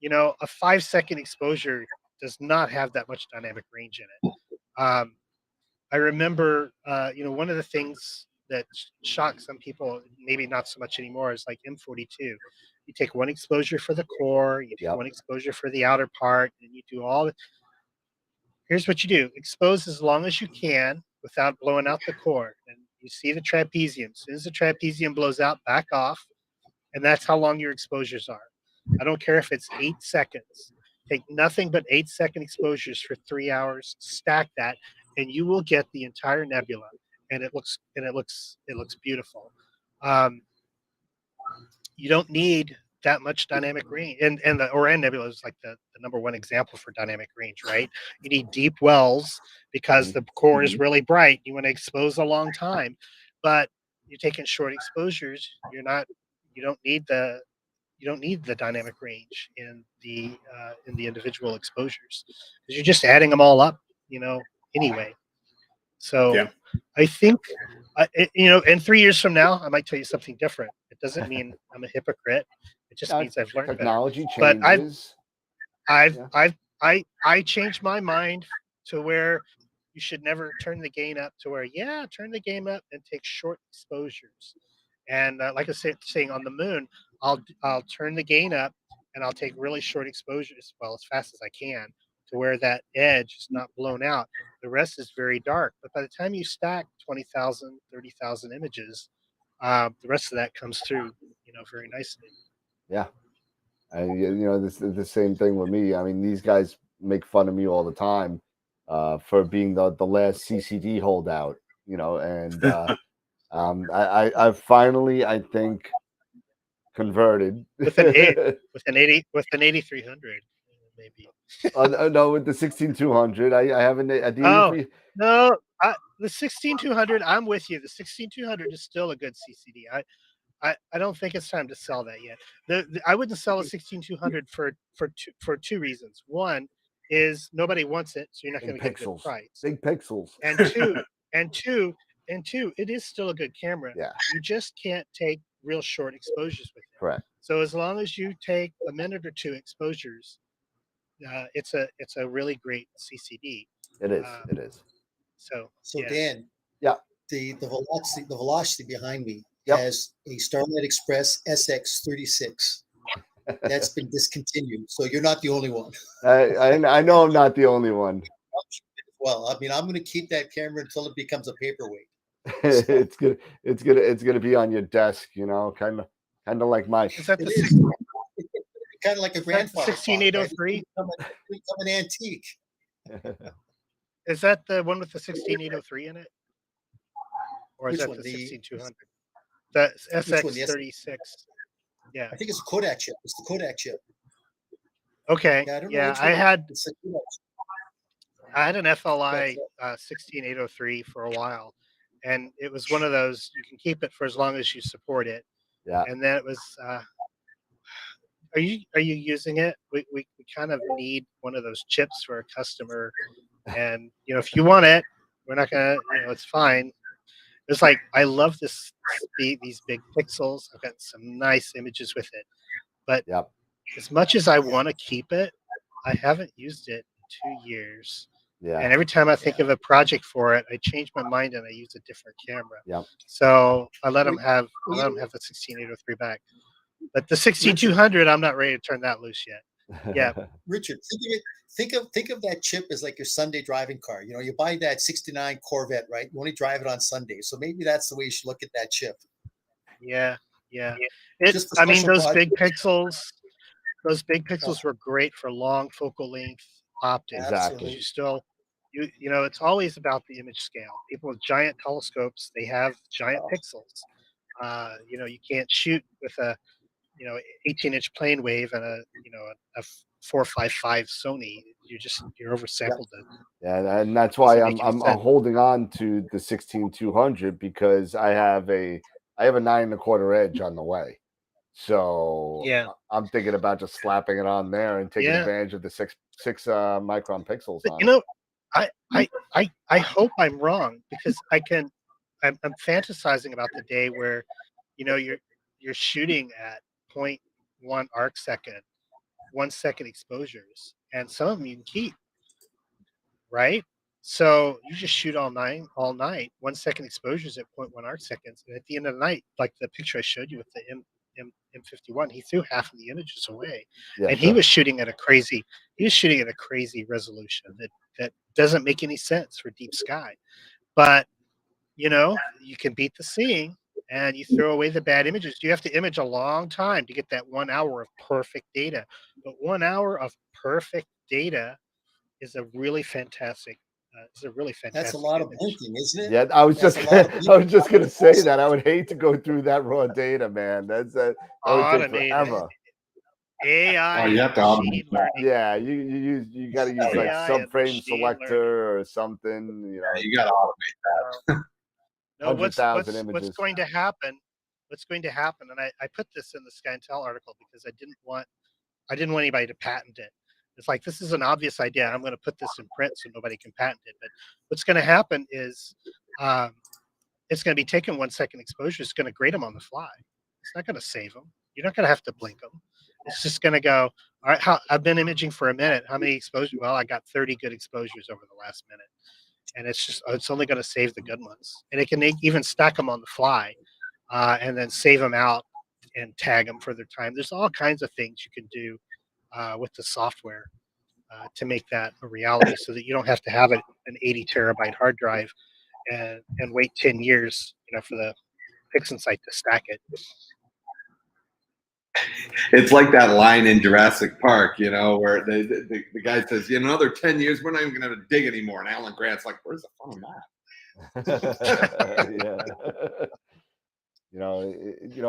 A 5 second exposure does not have that much dynamic range in it. I remember, one of the things that shocked some people, maybe not so much anymore, is like M42. You take one exposure for the core, you take one exposure for the outer part, and you do all. Here's what you do: expose as long as you can without blowing out the core. And You see the trapezium. As soon as the trapezium blows out, back off, and that's how long your exposures are. I don't care if it's 8 seconds. Take nothing but 8-second exposures for 3 hours. Stack that, and you will get the entire nebula, and it looks beautiful. You don't need that much dynamic range, and the Orion Nebula is like the number one example for dynamic range, right? You need deep wells because the core is really bright. You want to expose a long time, but you're taking short exposures. You don't need the dynamic range in the individual exposures because you're just adding them all up, anyway. So Yeah. I think, in 3 years from now, I might tell you something different. It doesn't mean I'm a hypocrite. It just means I've learned technology better. changes. But I changed my mind to where you should never turn the gain up to where, turn the gain up and take short exposures. And like I said, saying on the moon, I'll turn the gain up and I'll take really short exposures, as fast as I can, to where that edge is not blown out. The rest is very dark. But by the time you stack 20,000, 30,000 images, the rest of that comes through, very nicely. Yeah. This is the same thing with me. I mean, these guys make fun of me all the time for being the last CCD holdout, and I finally, I think, converted with an 8300 maybe. No, with the 16200. I haven't. No, the 16200. I'm with you. The 16200 is still a good CCD. I don't think it's time to sell that yet. I wouldn't sell a 16200 for two reasons. One is nobody wants it, so you're not going to get a good price. Big pixels. And two, it is still a good camera. Yeah. You just can't take real short exposures with it. Correct. So as long as you take a minute or two exposures, it's a really great CCD. It is. It is. So yeah. Dan. Yeah. The velocity behind me has a Starlight Express SX36. That's been discontinued, so you're not the only one. I know I'm not the only one. Well, I mean, I'm going to keep that camera until it becomes a paperweight. It's gonna be on your desk, kind of like my. Is that kind of like a grandfather? 16803. Become an antique. Is that the one with the 16803 in it, or is Which that one? the 16200? The SX36. Yeah, I think it's a Kodak chip. It's the Kodak chip. Okay. Yeah, I had an FLI 16803 for a while, and it was one of those you can keep it for as long as you support it. Yeah. And then it was. Are you using it? We kind of need one of those chips for a customer, and if you want it, we're not gonna. It's fine. It's like I love these big pixels. I've got some nice images with it, but as much as I want to keep it, I haven't used it in 2 years. Yeah. And every time I think of a project for it, I change my mind and I use a different camera. Yeah. So I let them have the 16803 back. But the 16200, I'm not ready to turn that loose yet. Yeah. Richard, think of that chip as like your Sunday driving car. You buy that 69 Corvette, right? You only drive it on Sundays. So maybe that's the way you should look at that chip. Yeah. Those big pixels were great for long focal length optics. Exactly. It's always about the image scale. People with giant telescopes, they have giant pixels. You can't shoot with a 18-inch plane wave and a 455 Sony. You're oversampled. Yeah, and that's why I'm holding on to the 16200 because I have a 9 1/4 edge on the way. So I'm thinking about just slapping it on there and taking advantage of the six micron pixels. But, I hope I'm wrong because I'm fantasizing about the day where you're shooting at 0.1 arc second, 1 second exposures, and some of them you can keep, right? So you just shoot all night, 1 second exposures at 0.1 arc seconds, and at the end of the night, like the picture I showed you with the M51, he threw half of the images away, and he was shooting at a crazy resolution that doesn't make any sense for deep sky, but you know, you can beat the seeing and you throw away the bad images. You have to image a long time to get that 1 hour of perfect data. But 1 hour of perfect data is a really fantastic. It's a really fantastic. That's a lot of image. blinking, isn't it? Yeah, I was That's just a lot of I was just gonna say that. I would hate to go through that raw data, man. That would take Automated. forever. AI you and have to automate machine that. learning. Yeah, you got to use like AI and subframe machine selector or something. You know, You got to automate that. No, 100,000 what's images. going to happen? What's going to happen? And I put this in the Sky and Tell article because I didn't want anybody to patent it. It's like, this is an obvious idea. I'm going to put this in print so nobody can patent it. But what's going to happen is it's going to be taking 1 second exposure. It's going to grade them on the fly. It's not going to save them. You're not going to have to blink them. It's just going to go, all right, I've been imaging for a minute. How many exposures? Well, I got 30 good exposures over the last minute. And it's only going to save the good ones. And it can even stack them on the fly and then save them out and tag them for their time. There's all kinds of things you can do with the software to make that a reality so that you don't have to have an 80 terabyte hard drive and wait 10 years, for the PixInsight to stack it. It's like that line in Jurassic Park, where the guy says, in another 10 years, we're not even going to have to dig anymore. And Alan Grant's like, where's the fun of that? Yeah.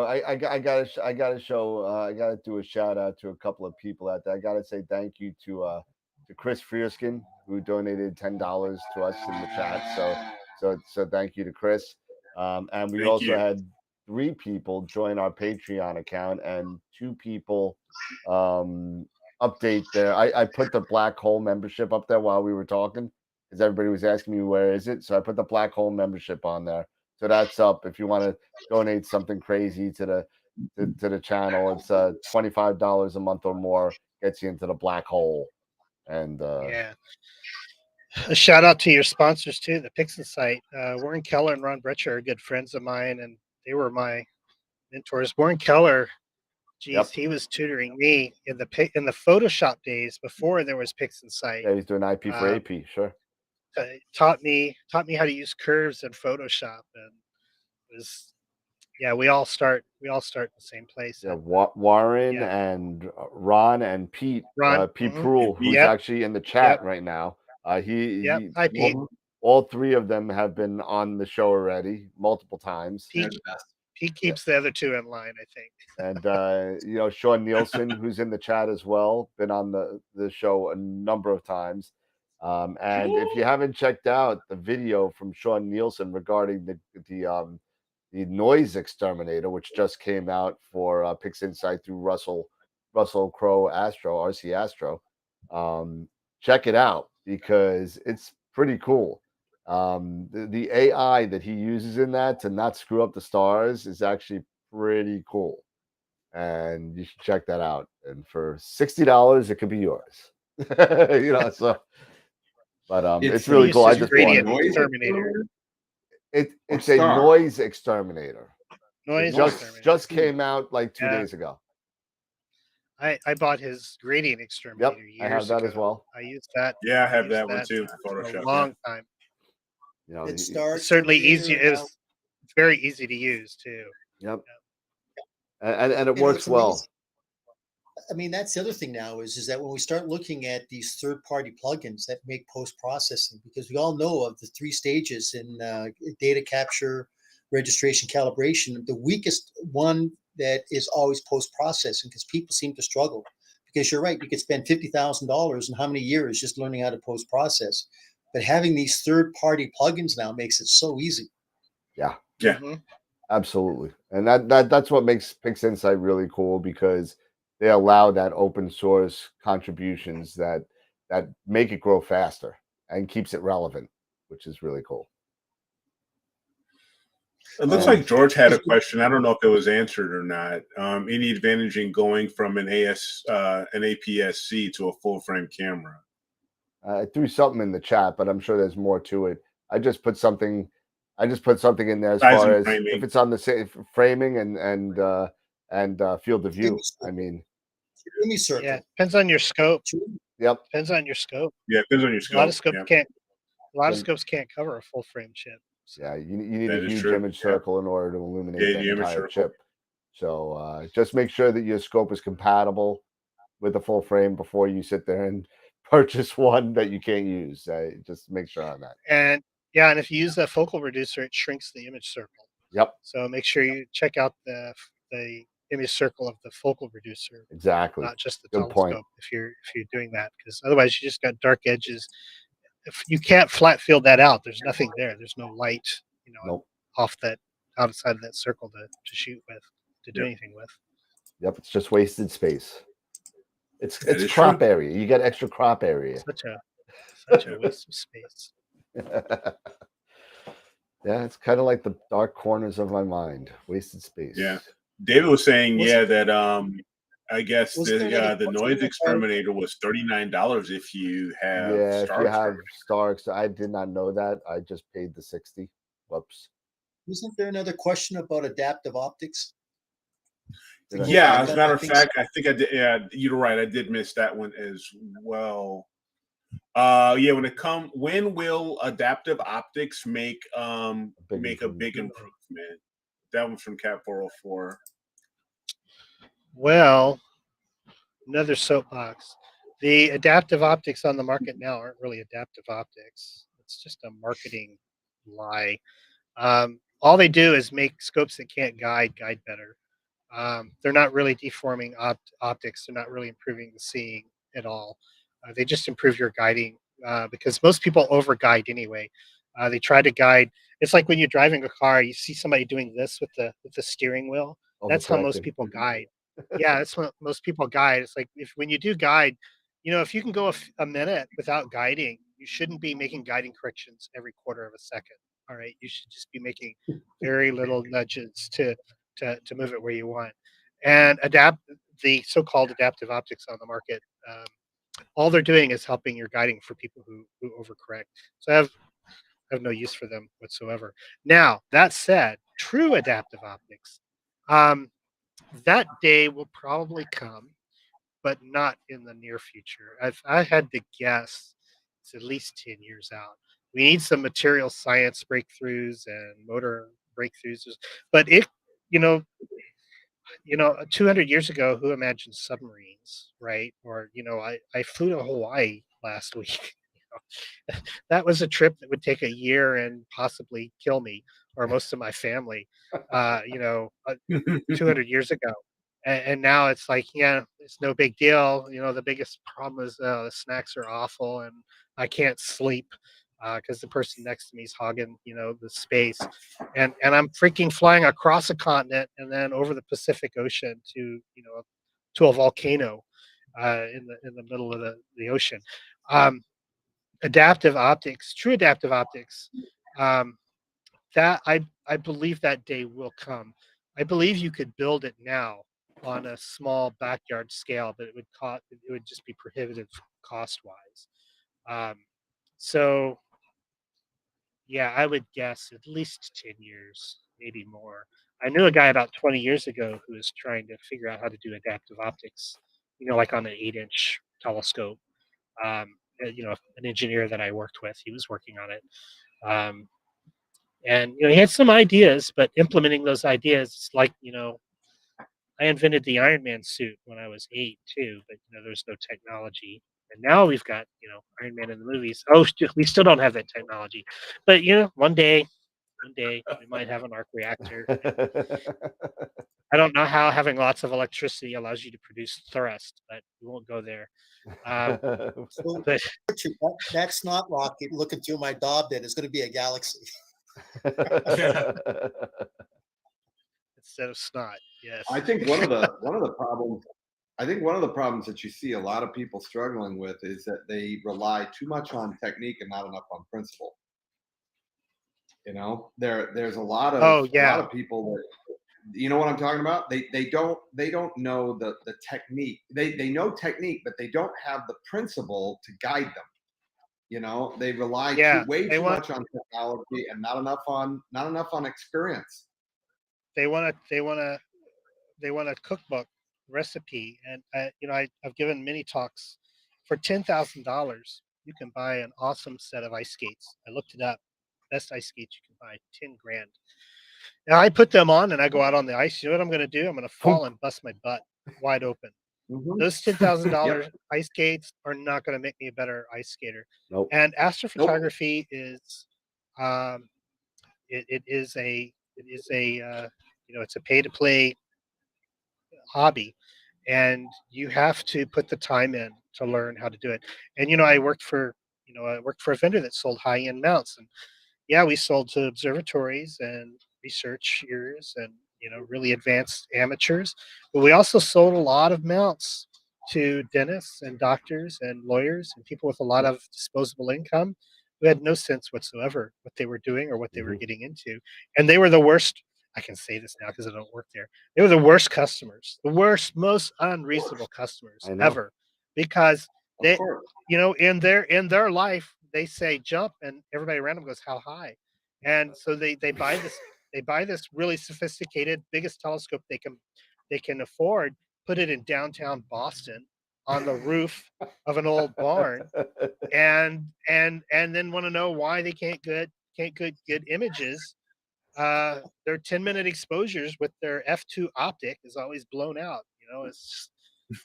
I gotta do a shout out to a couple of people out there. I gotta say thank you to Chris Frierskin, who donated $10 to us in the chat. So thank you to Chris. And we also had 3 people join our Patreon account and 2 people update there. I put the black hole membership up there while we were talking because everybody was asking me where is it. So I put the black hole membership on there. So that's up. If you want to donate something crazy to the channel, it's $25 a month or more, gets you into the black hole. And yeah. A shout out to your sponsors too, the PixInsight. Warren Keller and Ron Brecher are good friends of mine, and they were my mentors. Warren Keller, he was tutoring me in the Photoshop days before there was PixInsight. Yeah, he's doing IP for AP, sure. Taught me how to use curves in Photoshop, and it was we all start in the same place. Yeah, Warren and Ron and Pete, Pete Proul, who's actually in the chat right now. Hi, Pete. All 3 of them have been on the show already multiple times. Pete keeps the other 2 in line, I think. And Sean Nielsen, who's in the chat as well, been on the show a number of times. And if you haven't checked out the video from Sean Nielsen regarding the noise exterminator, which just came out for PixInsight through Russell Crowe RC Astro, check it out because it's pretty cool. The AI that he uses in that to not screw up the stars is actually pretty cool, and you should check that out. And for $60, it could be yours. So. But it's really cool. I just bought it. It's a noise exterminator. Just came out like 2 days ago. I bought his gradient exterminator. Yep, years I have that ago. as well. I used that. Yeah, I have that one too. For a long time. It starts certainly easy. It's very easy to use too. Yep. And it works well. I mean, that's the other thing now is that when we start looking at these third-party plugins that make post-processing, because we all know of the 3 stages in data capture, registration, calibration, the weakest one that is always post-processing because people seem to struggle. Because you're right, you could spend $50,000 in how many years just learning how to post-process. But having these third-party plugins now makes it so easy. Yeah. Yeah. Mm-hmm. Absolutely. And that's what makes PixInsight really cool because they allow that open source contributions that make it grow faster and keeps it relevant, which is really cool. It looks like George had a question. I don't know if it was answered or not. Any advantage in going from an APS-C to a full frame camera? I threw something in the chat, but I'm sure there's more to it. I just put something in there as far as framing. If it's on the same framing and field of view. I mean, circle. Depends on your scope. Yep. Depends on your scope. Yeah, depends on your scope. A lot of scopes can't cover a full frame chip. Yeah, you need That a is huge true. image Yeah. circle in order to illuminate Yeah, that the image entire circle. chip. So just make sure that your scope is compatible with the full frame before you sit there and purchase one that you can't use. Just make sure on that. And yeah, and if you use a focal reducer, it shrinks the image circle. Yep, So make sure you check out the image circle of the focal reducer, exactly. not just the Good point. telescope. If you're doing that, because otherwise you just got dark edges. If you can't flat field that out, there's nothing there. There's no light, Nope. off that outside of that circle to shoot with, to do Yep. anything with. Yep, it's just wasted space. It's is crop true. area. You get extra crop area. Such a waste of space. Yeah, it's kind of like the dark corners of my mind. Wasted space. Yeah. David was saying, Was- that I guess was there another the question noise about- exterminator was $39 if you have Yeah, if you Starks have already. Starks, I did not know that. I just paid the 60. Whoops. Wasn't there another question about adaptive optics? Did I- Yeah, I as a thought- matter I of think fact, I think I did. Yeah, you're right. I did miss that one as well. Yeah, when will adaptive optics make a big improvement? That one's from Cat 404. Well, another soapbox. The adaptive optics on the market now aren't really adaptive optics. It's just a marketing lie. All they do is make scopes that can't guide better. They're not really deforming optics. They're not really improving the seeing at all. They just improve your guiding because most people over guide anyway. They try to guide. It's like when you're driving a car, you see somebody doing this with the steering wheel. That's how most Overcorrecting. people guide. Yeah, that's what most people guide. It's like when you do guide, if you can go a minute without guiding, you shouldn't be making guiding corrections every quarter of a second. All right, you should just be making very little nudges to move it where you want, and adapt the so-called adaptive optics on the market. All they're doing is helping your guiding for people who overcorrect. So I have no use for them whatsoever. Now that said, true adaptive optics, that day will probably come, but not in the near future. If I had to guess, it's at least 10 years out. We need some material science breakthroughs and motor breakthroughs, but you know, 200 years ago, who imagined submarines, right? Or, I flew to Hawaii last week. That was a trip that would take a year and possibly kill me or most of my family, 200 years ago. And now it's like, yeah, it's no big deal. The biggest problem is the snacks are awful and I can't sleep because the person next to me is hogging, the space. And I'm freaking flying across a continent and then over the Pacific Ocean to a volcano in the middle of the ocean. Adaptive optics, true adaptive optics, that I believe that day will come. I believe you could build it now on a small backyard scale, but it would just be prohibitive cost wise. So yeah, I would guess at least 10 years, maybe more. I knew a guy about 20 years ago who was trying to figure out how to do adaptive optics, like on an 8-inch telescope. An engineer that I worked with, he was working on it. And he had some ideas, but implementing those ideas, it's like, I invented the Iron Man suit when I was 8 too, but there's no technology. And now we've got, Iron Man in the movies. Oh, we still don't have that technology. But one day we might have an arc reactor. I don't know how having lots of electricity allows you to produce thrust, but we won't go there. So, But Richard, that's not rocket looking through my Dob then. It's going to be a galaxy. instead of snot, yes. I think one of the problems. I think one of the problems that you see a lot of people struggling with is that they rely too much on technique and not enough on principle. There's a lot of people that, you know what I'm talking about? They don't know the technique. They know technique, but they don't have the principle to guide them. They rely way too much on technology and not enough on experience. They want a cookbook recipe, and I've given many talks. For $10,000, you can buy an awesome set of ice skates. I looked it up. Best ice skates you can 10 grand. Now I put them on and I go out on the ice. You know what I'm going to do? I'm going to fall and bust my butt wide open. Those $10,000 ice skates are not going to make me a better ice skater. Nope. And astrophotography is, it is a it's a pay to play hobby, and you have to put the time in to learn how to do it. And I worked for a vendor that sold high end mounts, and yeah, we sold to observatories and researchers and really advanced amateurs, but we also sold a lot of mounts to dentists and doctors and lawyers and people with a lot of disposable income who had no sense whatsoever what they were doing or what they were getting into. And they were the worst. I can say this now because I don't work there. They were the worst customers, the worst, most unreasonable customers ever, because they, in their life, they say jump and everybody around them goes, how high? And so they buy this really sophisticated, biggest telescope they can afford, put it in downtown Boston on the roof of an old barn, and then want to know why they can't get images. Their 10-minute exposures with their f2 optic is always blown out. It's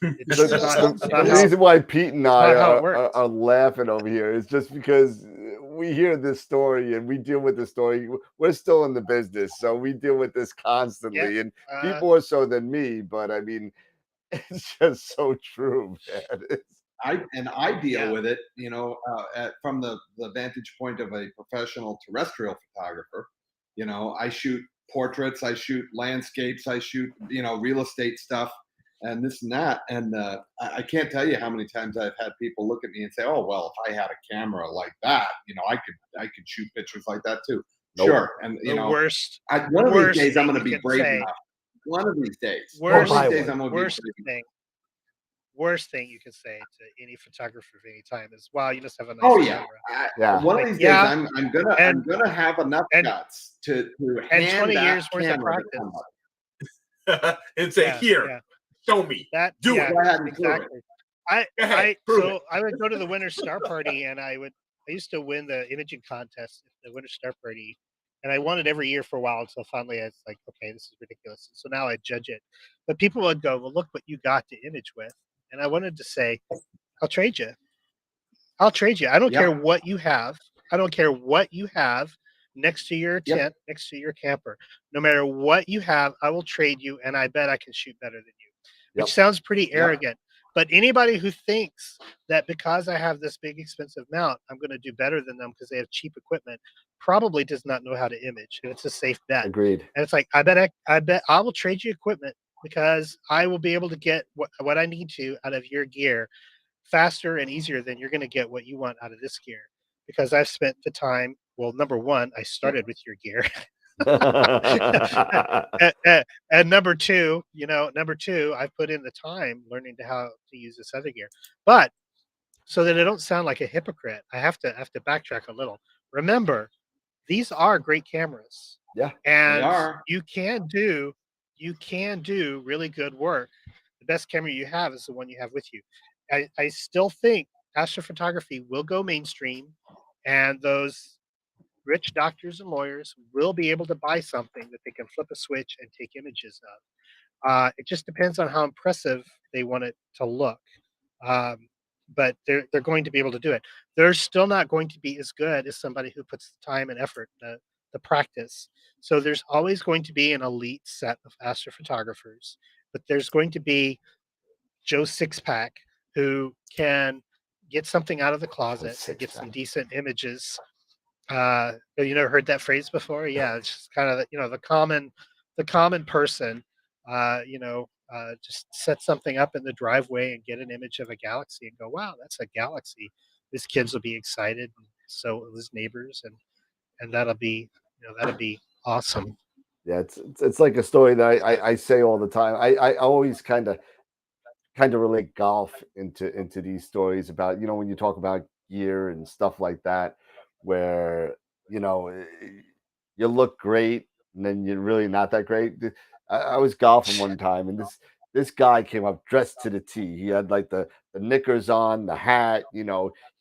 the reason why Pete and I are laughing over here is just because we hear this story and we deal with this story. We're still in the business, so we deal with this constantly, and Pete more so than me. But I mean, it's just so true, man. I deal with it, from the vantage point of a professional terrestrial photographer. I shoot portraits, I shoot landscapes, I shoot real estate stuff, and this and that. And I can't tell you how many times I've had people look at me and say, "Oh, well, if I had a camera like that, I could shoot pictures like that too." Nope. Sure, and worst. One of these days I'm going to be brave enough. One of these days. Worst thing you can say to any photographer of any time is, "Wow, you must have a nice camera." One of these days, I'm gonna have enough guts to hand 20 years worth of practice and say, "Here, show me that. Do it." Exactly. I would go to the Winter Star Party, and I used to win the imaging contest at the Winter Star Party, and I won it every year for a while until finally I was like, okay, this is ridiculous. So now I judge it. But people would go, well, look what you got to image with. And I wanted to say, I'll trade you. I don't care what you have. I don't care what you have next to your tent, next to your camper. No matter what you have, I will trade you, and I bet I can shoot better than you. Which sounds pretty arrogant. But anybody who thinks that because I have this big expensive mount, I'm going to do better than them because they have cheap equipment, probably does not know how to image. And it's a safe bet. Agreed. And it's like, I bet I will trade you equipment because I will be able to get what I need to out of your gear faster and easier than you're going to get what you want out of this gear, because I've spent the time. Well, number one, I started with your gear. and number two, I've put in the time learning how to use this other gear. But so that I don't sound like a hypocrite, I have to backtrack a little. Remember, these are great cameras. Yeah. And you can do really good work. The best camera you have is the one you have with you. I still think astrophotography will go mainstream, and those rich doctors and lawyers will be able to buy something that they can flip a switch and take images of. It just depends on how impressive they want it to look. But they're going to be able to do it. They're still not going to be as good as somebody who puts the time and effort, the practice. So there's always going to be an elite set of astrophotographers, but there's going to be Joe Sixpack who can get something out of the closet and get some decent images. You never heard that phrase before? Yeah, it's just kind of the common person. Just set something up in the driveway and get an image of a galaxy and go, wow, that's a galaxy. His kids will be excited, and so will his neighbors, and that'll be awesome. Yeah, it's like a story that I say all the time. I always kind of relate golf into these stories about, when you talk about gear and stuff like that, where you look great and then you're really not that great. I was golfing one time, and this guy came up dressed to the T. He had like the knickers on, the hat. He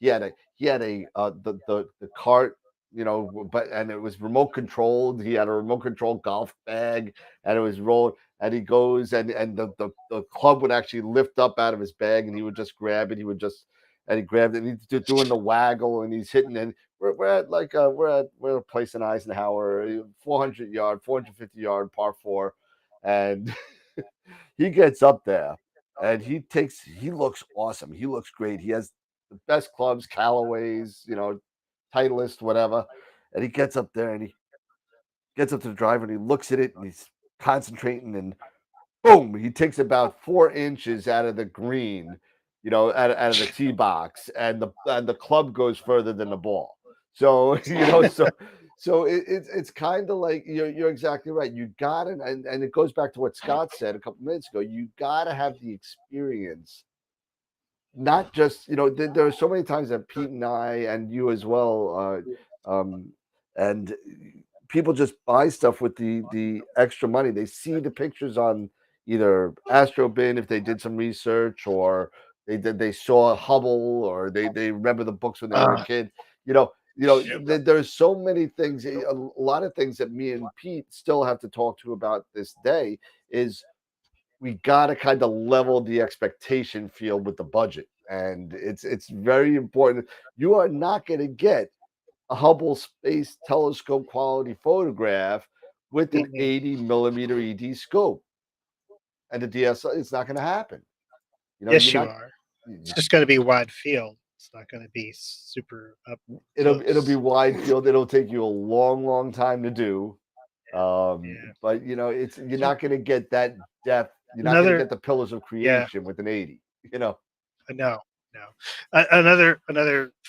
had the cart, you know, and it was remote controlled. He had a remote control golf bag, and it was rolled. And he goes, and the club would actually lift up out of his bag, and he would just grab it. And he grabbed it. And he's doing the waggle, and he's hitting. And we're at we're a place in Eisenhower, 450 yard par 4, and he gets up there, and he looks awesome. He looks great. He has the best clubs, Callaway's, you know, Titleist, whatever. And he gets up there, and he gets up to the driver, and he looks at it, and he's concentrating, and boom, he takes about 4 inches out of the green, you know, out of the tee box, and the club goes further than the ball. So it's kind of like you're exactly right. You got it, and it goes back to what Scott said a couple minutes ago. You got to have the experience, not just, you know, there are so many times that Pete and I and you as well, and people just buy stuff with the extra money. They see the pictures on either AstroBin if they did some research, or they saw Hubble, or they remember the books when they were a kid. There's so many things, a lot of things that me and Pete still have to talk to about this day. Is we got to kind of level the expectation field with the budget, and it's very important. You are not going to get a Hubble Space Telescope quality photograph with an 80 millimeter ED scope and the DSLR. It's not going to happen. You know, yes, you are. It's just going to be wide field. It's not going to be super up. It'll be wide field. It'll take you a long time to do. But you know, you're not going to get that depth. You're not going to get the pillars of creation with an 80. You know. No. Another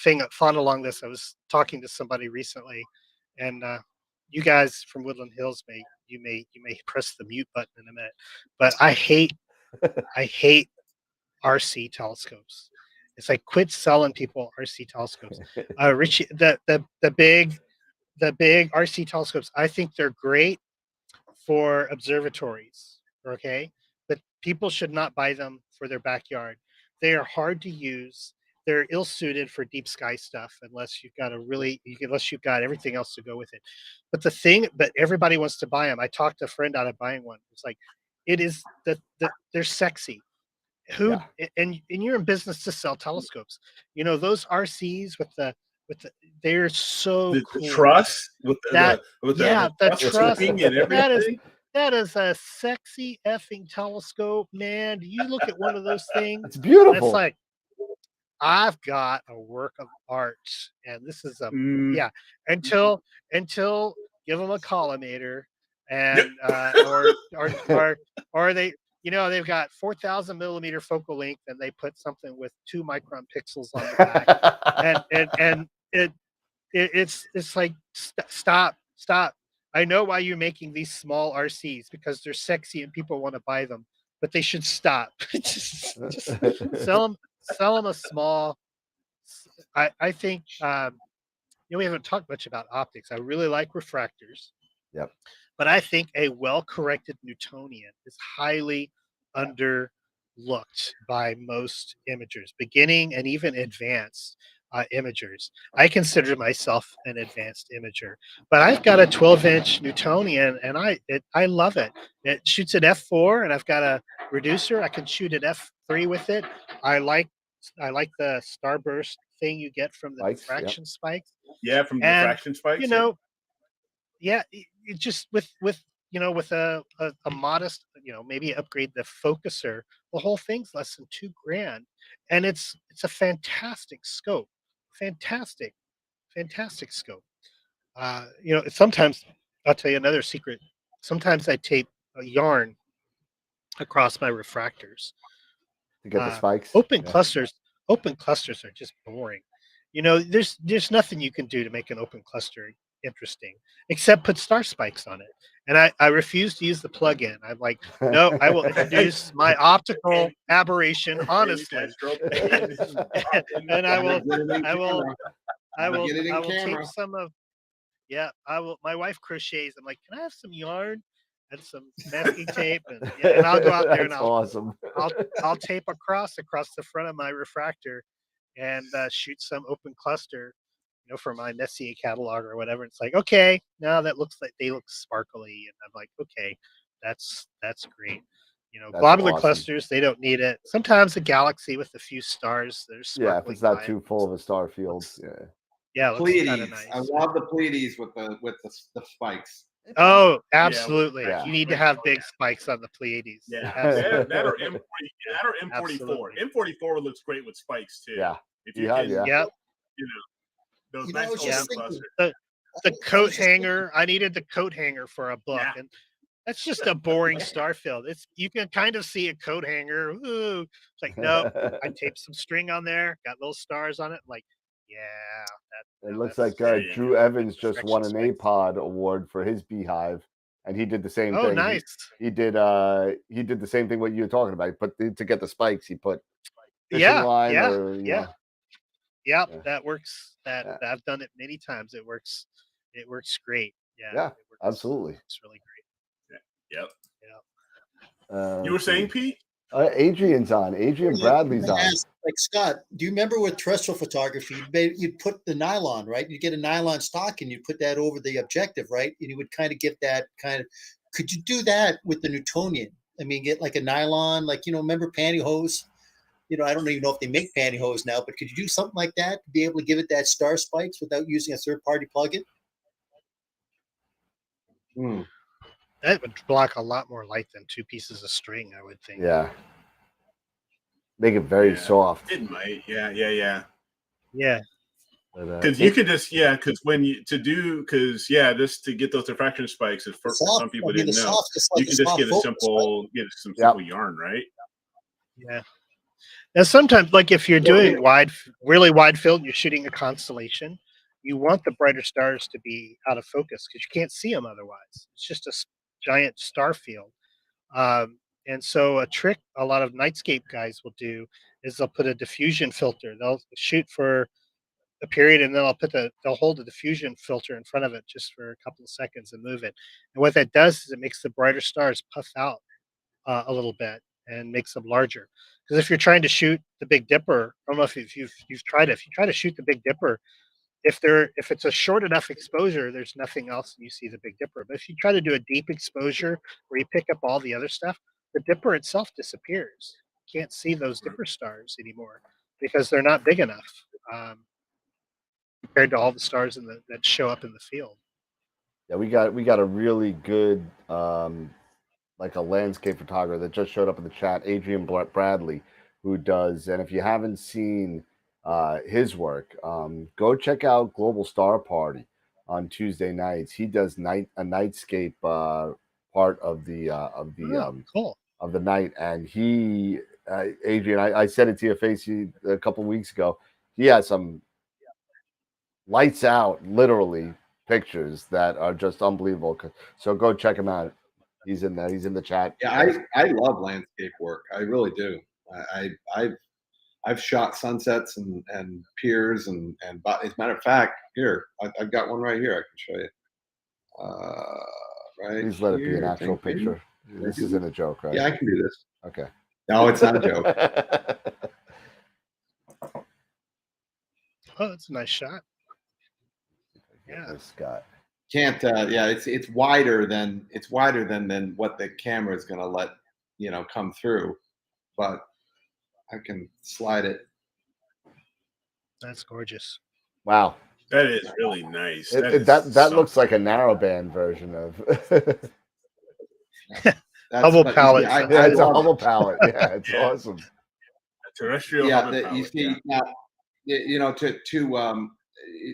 thing that followed along this, I was talking to somebody recently, and you guys from Woodland Hills may press the mute button in a minute, but I hate RC telescopes. It's like, quit selling people RC telescopes. Richie, the big RC telescopes, I think they're great for observatories, okay, but people should not buy them for their backyard. They are hard to use. They're ill-suited for deep sky stuff unless you've got everything else to go with it. But everybody wants to buy them. I talked a friend out of buying one. It's like, they're sexy. And you're in business to sell telescopes. You know, those RCs with the they're so cool. The truss with the truss and everything. That is a sexy effing telescope, man. Do you look at one of those things? It's beautiful. It's like, I've got a work of art, and this is until give them a collimator, and or they, you know, they've got 4,000 millimeter focal length, and they put something with 2 micron pixels on the back, and it's like, stop. I know why you're making these small RCs, because they're sexy and people want to buy them, but they should stop. just sell them a small. I think we haven't talked much about optics. I really like refractors. Yep. But I think a well-corrected Newtonian is highly underlooked by most imagers, beginning and even advanced imagers. I consider myself an advanced imager, but I've got a 12-inch Newtonian, and I love it. It shoots at f4, and I've got a reducer. I can shoot at f3 with it. I like the starburst thing you get from the diffraction spikes. Yeah, from diffraction spikes. You know, it just with a modest, maybe upgrade the focuser, the whole thing's less than $2,000, and it's a fantastic scope. Fantastic scope. Sometimes I'll tell you another secret. Sometimes I tape a yarn across my refractors to get the spikes. Open clusters are just boring. You know, there's nothing you can do to make an open cluster interesting except put star spikes on it. And I refuse to use the plug-in. I'm like, no, I will introduce my optical aberration honestly. And I will tape some of, my wife crochets. I'm like, can I have some yarn and some masking tape? And I'll go out there and I'll tape across the front of my refractor and shoot some open cluster. for my Messier catalog or whatever. It's like, okay, now that looks like they look sparkly, and I'm like, okay, that's great. That's Globular awesome. clusters, they don't need it. Sometimes a galaxy with a few stars, there's Yeah, if it's not too full of a star field. Yeah, it looks kind of Pleiades. nice. I love the Pleiades with the spikes. Oh, absolutely. Yeah. You need to have big spikes on the Pleiades. Yeah, Absolutely. that or M44. Absolutely. M44 looks great with spikes too. Yeah. If you Yeah, can, yeah. those I nice was open just thinking- clusters. The coat hanger. I needed the coat hanger for a book, Yeah. and that's just a boring star field. You can kind of see a coat hanger. Ooh. It's like, no, I taped some string on there, got little stars on it. Like, yeah. It looks that's- like Drew Evans just won an Diffraction APOD award for his beehive, and he did the same Oh, thing. nice. He did the same thing what you were talking about. To get the spikes, he put fishing line or Yeah, Yeah. that works. I've done it many times. It works great. Yeah. Yeah, it works, absolutely. It's really great. Yep. Yeah. You were saying, Pete? Adrian's on. Adrian Bradley's on. Like Scott, do you remember with terrestrial photography, you'd put the nylon, right? You get a nylon stock and you put that over the objective, right? And you would kind of get that kind of. Could you do that with the Newtonian? I mean, get like a nylon, like remember pantyhose? I don't even know if they make pantyhose now, but could you do something like that to be able to give it that star spikes without using a third-party plugin? That would block a lot more light than 2 pieces of string, I would think. Yeah. Make it very soft. It might. Yeah. Yeah. Because you could just because just to get those diffraction spikes, for some people didn't know, you can just get some simple yarn, right? Yeah. Now sometimes, like if you're doing really wide field, you're shooting a constellation, you want the brighter stars to be out of focus because you can't see them otherwise. It's just a giant star field. And so a trick a lot of nightscape guys will do is they'll put a diffusion filter. They'll shoot for a period and then they'll hold the diffusion filter in front of it just for a couple of seconds and move it. And what that does is it makes the brighter stars puff out a little bit and makes them larger. Because if you're trying to shoot the Big Dipper, I don't know if you've tried it. If you try to shoot the Big Dipper, if it's a short enough exposure, there's nothing else and you see the Big Dipper. But if you try to do a deep exposure where you pick up all the other stuff, the Dipper itself disappears. You can't see those Dipper stars anymore because they're not big enough compared to all the stars that show up in the field. Yeah, we got a really good like a landscape photographer that just showed up in the chat, Adrian Bradley, who does, and if you haven't seen his work, go check out Global Star Party on Tuesday nights. He does a nightscape part of the cool. of the night, and he Adrian, I said it to your face a couple of weeks ago. He has some lights out, literally, pictures that are just unbelievable. So go check him out. He's in there. He's in the chat. Yeah, I love landscape work. I really do. I've shot sunsets and piers and as a matter of fact, here I've got one right here. I can show you. Right. Please let it be an actual picture. This isn't a joke, right? Yeah, I can do this. Okay. No, it's not a joke. Oh, that's a nice shot. Yeah, Scott. Can't. It's wider than what the camera is going to let come through, but I can slide it. That's gorgeous. Wow. That is really nice. That looks like a narrowband version of Hubble palette. It's a Hubble palette. Yeah, it's awesome. Terrestrial. Yeah, you see now.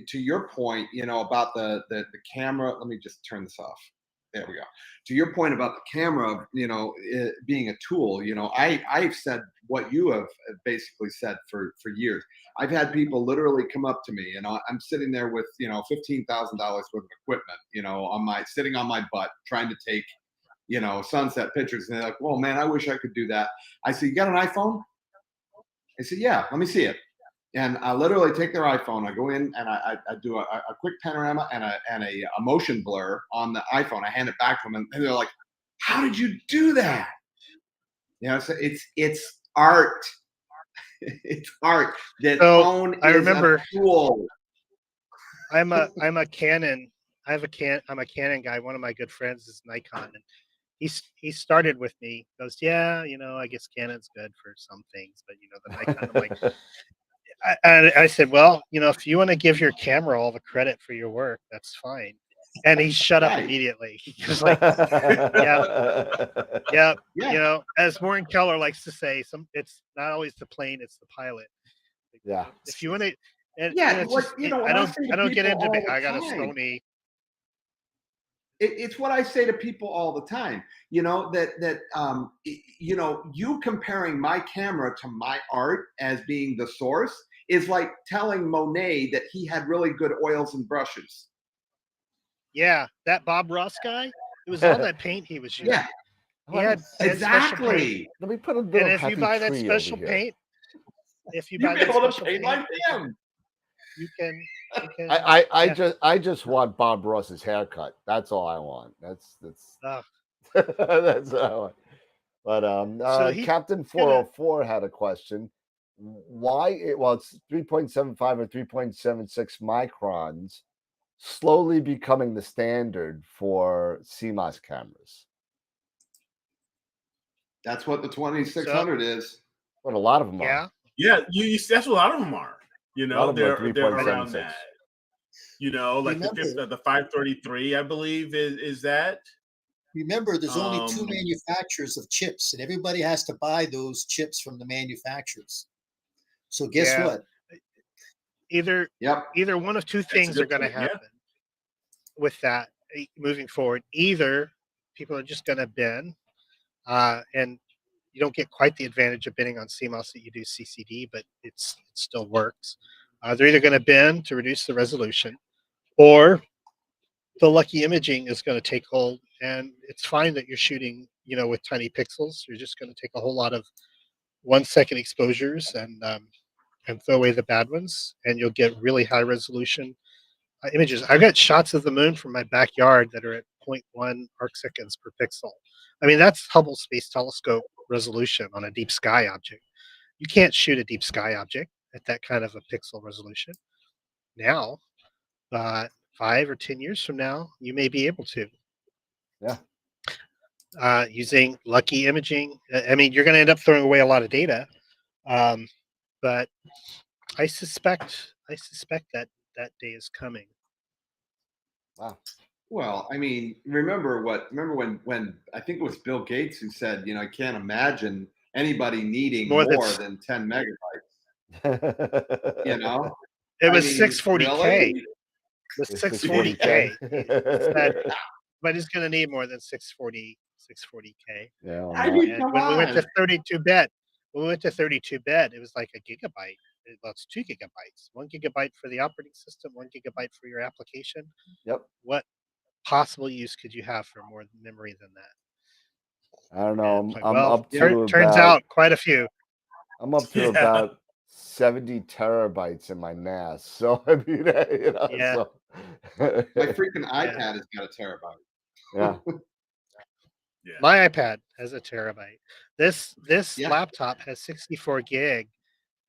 To your point, about the camera. Let me just turn this off. There we go. To your point about the camera, it being a tool, I've said what you have basically said for years. I've had people literally come up to me, and I'm sitting there with $15,000 worth of equipment, sitting on my butt trying to take sunset pictures, and they're like, "Well, man, I wish I could do that." I said, "You got an iPhone?" I said, "Yeah, let me see it." And I literally take their iPhone, I go in and I do a quick panorama and a motion blur on the iPhone. I hand it back to them, and they're like, "How did you do that?" So it's art. It's art. That phone I is remember a tool. I'm a Canon. I'm a Canon guy. One of my good friends is Nikon, and he started with me. Goes, yeah, I guess Canon's good for some things, but the Nikon. I'm like, I said, well, if you want to give your camera all the credit for your work, that's fine. And he shut up immediately. He was like, yeah. As Warren Keller likes to say, it's not always the plane, it's the pilot. Yeah. If you want to, and Yeah, I don't get into it. I got a Sony. It's what I say to people all the time. You comparing my camera to my art as being the source is like telling Monet that he had really good oils and brushes. Yeah, that Bob Ross guy. It was all that paint he was using. Yeah, he had exactly. Let me put a little. And if you buy that special paint, if you buy that special paint, like him. You can. I just want Bob Ross's haircut. That's all I want. That's that's all I want. But Captain 404 had a question. Why it's 3.75 or 3.76 microns slowly becoming the standard for CMOS cameras. That's what the 2600 is. What a lot of them are. Yeah, that's what a lot of them are. They're around that. Like the 533, I believe, is that. Remember, there's only 2 manufacturers of chips, and everybody has to buy those chips from the manufacturers. So guess what? Either one of two things are going to happen with that moving forward. Either people are just going to bin, and you don't get quite the advantage of binning on CMOS that you do CCD, but it still works. They're either going to bin to reduce the resolution, or the lucky imaging is going to take hold, and it's fine that you're shooting, with tiny pixels. You're just going to take a whole lot of 1 second exposures and throw away the bad ones, and you'll get really high resolution images. I've got shots of the moon from my backyard that are at 0.1 arc seconds per pixel. I mean, that's Hubble Space Telescope resolution on a deep sky object. You can't shoot a deep sky object at that kind of a pixel resolution. Now, 5 or 10 years from now, you may be able to. Yeah. Using lucky imaging. I mean, you're going to end up throwing away a lot of data, but I suspect that day is coming. Wow. Well, I mean, remember when I think it was Bill Gates who said, I can't imagine anybody needing more than 10 megabytes. It was 640K. Really? The 640K. But it's going to need more than 640K. Yeah. I mean, when we went to 32-bit, it was like a gigabyte. Well, it's 2 gigabytes. 1 gigabyte for the operating system, 1 gigabyte for your application. Yep. What possible use could you have for more memory than that? I don't know. I'm up to turns out quite a few. I'm up to about 70 terabytes in my NAS. So I mean, So. My freaking iPad has got a terabyte. Yeah. My iPad has a terabyte. This laptop has 64 gig,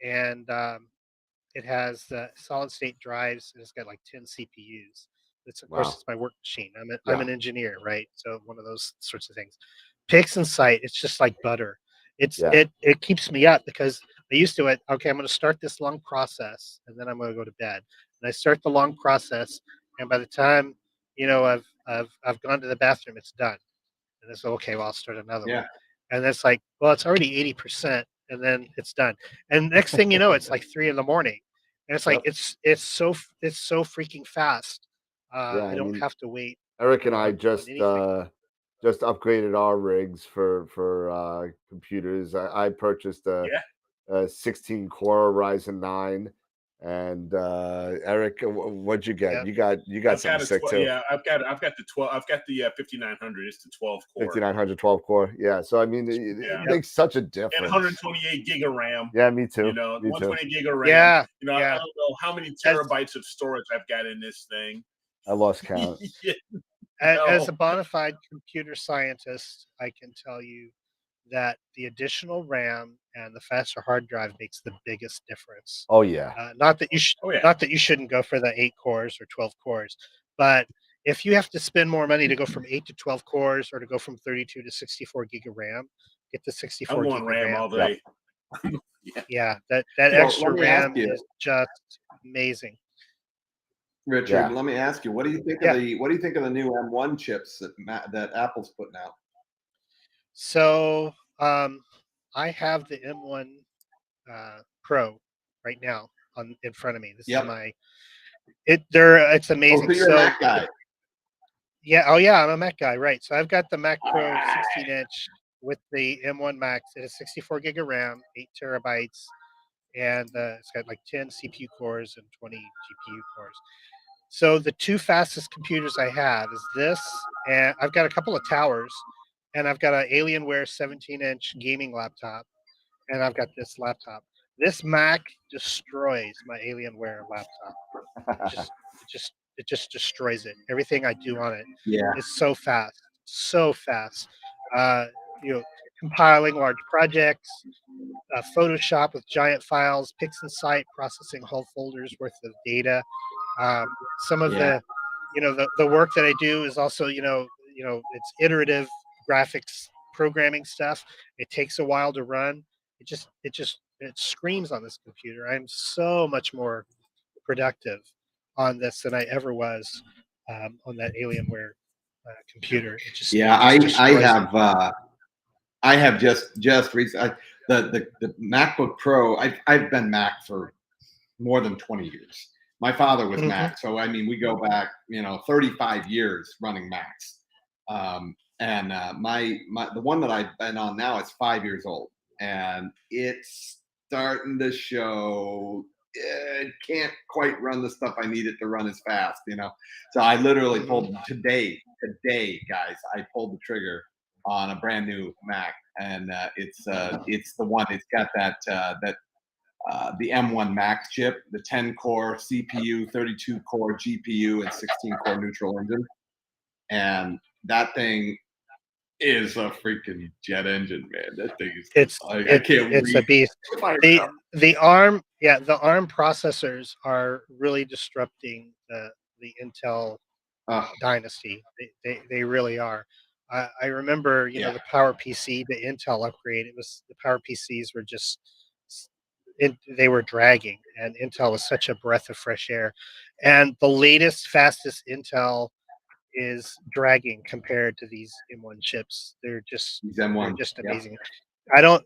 and it has solid state drives, and it's got like 10 CPUs. Of course, it's my work machine. I'm an engineer, right? So one of those sorts of things. Pix and Sight, it's just like butter. It keeps me up because I used to I'm going to start this long process, and then I'm going to go to bed. And I start the long process, and by the time I've gone to the bathroom, it's done. And it's okay. Well, I'll start another one. And it's like, well, it's already 80%, and then it's done. And next thing you know, it's like 3 a.m. and it's like it's so freaking fast. I don't have to wait. Eric and I just upgraded our rigs for computers. I purchased a 16-core Ryzen 9. And Eric, what'd you get? You got something sick too. Yeah, I've got the 12. I've got the 5900. It's the 12 core. 5900 12 core. Yeah. So I mean, it makes such a difference. And 128 gig of RAM. Yeah, me too. 128 gig of RAM. Yeah. I don't know how many terabytes of storage I've got in this thing. I lost count. As a bona fide computer scientist, I can tell you that the additional RAM and the faster hard drive makes the biggest difference. Oh yeah. Not that you Oh, yeah. not that you shouldn't go for the 8 cores or 12 cores, but if you have to spend more money to go from 8 to 12 cores or to go from 32 to 64 gig of RAM, get the 64 I'm gig going of RAM RAM. all day. Yeah, that So, extra let me ask RAM you. is just amazing. Richard, Yeah. let me ask you, what do you think Yeah. of the new M1 chips that Apple's putting out? So I have the M1 Pro right now in front of me. This is Yep. my it's Oh, amazing. so you're a Mac guy. Yeah, oh yeah, I'm a Mac guy, right. So I've got the Mac Pro 16-inch with the M1 Max. It has 64 gig of RAM, 8 terabytes, and it's got like 10 CPU cores and 20 GPU cores. So the two fastest computers I have is this, and I've got a couple of towers, and I've got an Alienware 17-inch gaming laptop, and I've got this laptop. This Mac destroys my Alienware laptop. It just destroys it. Everything I do on it Yeah. is so fast, so fast. Uh, you know, compiling large projects, Photoshop with giant files, PixInsight processing whole folders worth of data. Some of Yeah. the work that I do is also it's iterative graphics programming stuff. It takes a while to run. It screams on this computer. I'm so much more productive on this than I ever was on that Alienware computer. Yeah, it just destroys it. I have just recently the MacBook Pro. I've been Mac for more than 20 years. My father was Mhm. Mac, so I mean we go back 35 years running Macs. And the one that I've been on now is 5 years old, and it's starting to show it can't quite run the stuff I need it to run as fast. So I literally pulled today, guys. I pulled the trigger on a brand new Mac, and it's the one. It's got the M1 Max chip, the 10-core CPU, 32-core GPU, and 16-core neutral engine, and that thing is a freaking jet engine, man. That thing is. I can't it's wait. a beast. The ARM processors are really disrupting the Intel dynasty. They really are. I remember, the PowerPC, the Intel upgrade. It was the PowerPCs were just they were dragging, and Intel was such a breath of fresh air. And the latest, fastest Intel is dragging compared to these M1 chips. They're just amazing. I don't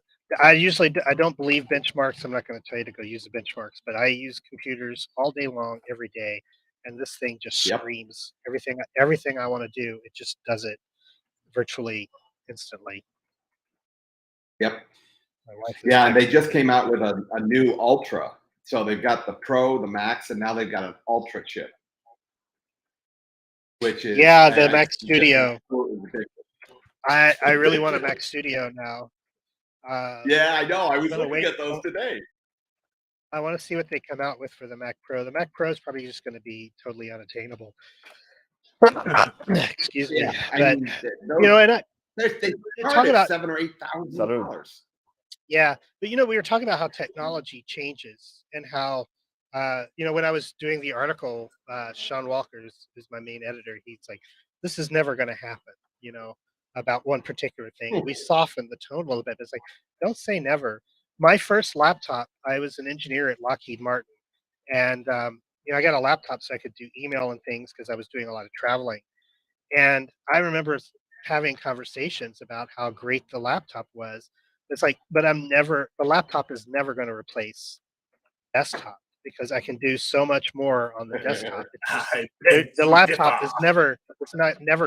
believe benchmarks. I'm not going to tell you to go use the benchmarks, but I use computers all day long, every day, and this thing just screams everything I want to do. It just does it virtually instantly. Yep. My wife is Yeah, and they texting just me. came out with a new Ultra. So they've got the Pro, the Max, and now they've got an Ultra chip, which is the Mac Studio. ridiculous. I really want a Mac Studio now. Yeah, I know. I was looking at those today. I want to see what they come out with for the Mac Pro. The Mac Pro is probably just going to be totally unattainable. Excuse me. But mean, and they talk about $7,000 or $8,000. Yeah, but we were talking about how technology changes and how when I was doing the article, Sean Walker is my main editor. He's like, "This is never going to happen," about one particular thing. We softened the tone a little bit. It's like, don't say never. My first laptop, I was an engineer at Lockheed Martin, and I got a laptop so I could do email and things because I was doing a lot of traveling. And I remember having conversations about how great the laptop was. It's like, but the laptop is never going to replace desktop because I can do so much more on the desktop. The laptop is never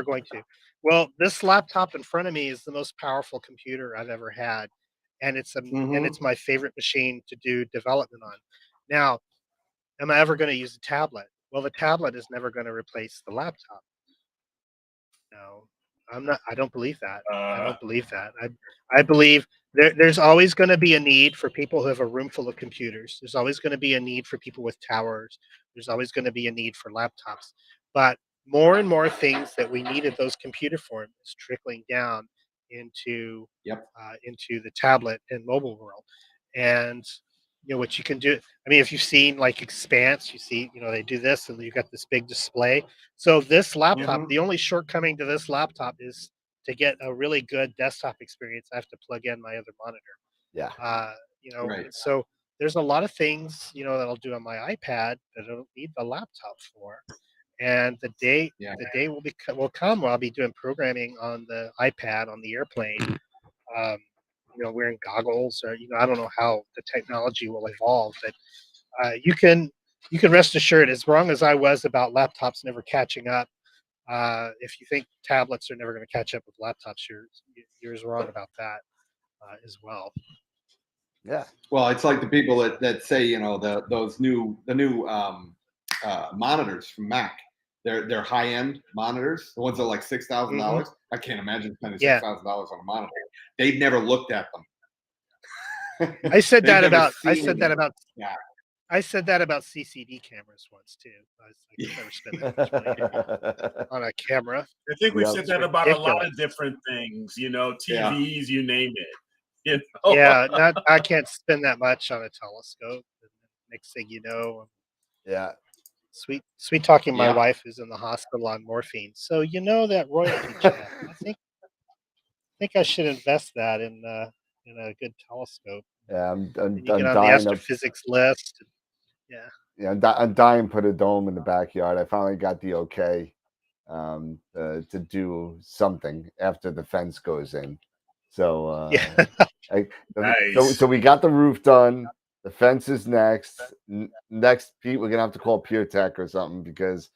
going to. Well, this laptop in front of me is the most powerful computer I've ever had. And it's my favorite machine to do development on. Now, am I ever going to use a tablet? Well, the tablet is never going to replace the laptop. No, I'm not. I don't believe that. I don't believe that. I believe there's always going to be a need for people who have a room full of computers. There's always going to be a need for people with towers. There's always going to be a need for laptops. But more and more things that we needed those computer for is trickling down into Yep. into the tablet and mobile world. And what you can do. I mean, if you've seen like Expanse, you see, they do this, and you've got this big display. So this laptop, the only shortcoming to this laptop is to get a really good desktop experience, I have to plug in my other monitor. Yeah. Right. So there's a lot of things, that I'll do on my iPad that I don't need the laptop for. And the day will come where I'll be doing programming on the iPad on the airplane. Wearing goggles, or I don't know how the technology will evolve, but you can rest assured, as wrong as I was about laptops never catching up, if you think tablets are never going to catch up with laptops, you're as wrong about that as well. Yeah. Well, it's like the people that say, the new monitors from Mac. They're high end monitors. The ones that are like $6,000. I can't imagine spending $6,000 on a monitor. They've never looked at them. I said that about CCD cameras once too. I was like, I've never spent that much money on a camera. I think we've said that about a lot of different things. TVs, you name it. Yeah, I can't spend that much on a telescope. And next thing you know, yeah. Sweet talking. My wife is in the hospital on morphine, so that royalty check. I think I should invest that in a good telescope. Yeah, I'm get on the astrophysics list. Yeah. Yeah, I'm dying to put a dome in the backyard. I finally got the okay to do something after the fence goes in. So nice. So we got the roof done. The fence is next. Next, Pete, we're gonna have to call PureTech or something, because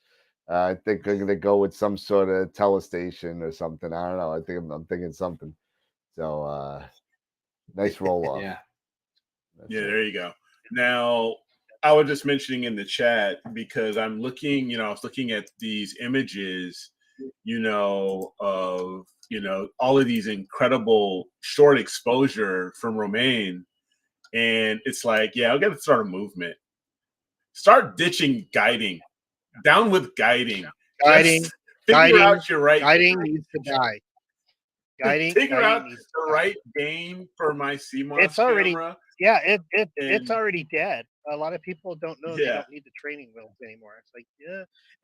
I think they're gonna go with some sort of telestation or something. I don't know. I think I'm thinking something. So nice roll off. Yeah. There you go. Now, I was just mentioning in the chat, because I'm looking, I was looking at these images, of, all of these incredible short exposure from Romain. And it's like, I've got to start a movement. Start ditching guiding. Down with guiding. Guiding out your right. Guiding needs to die. Figure out the right game for my CMOS it's already, camera. Yeah, it's already dead. A lot of people don't know they don't need the training wheels anymore. It's like,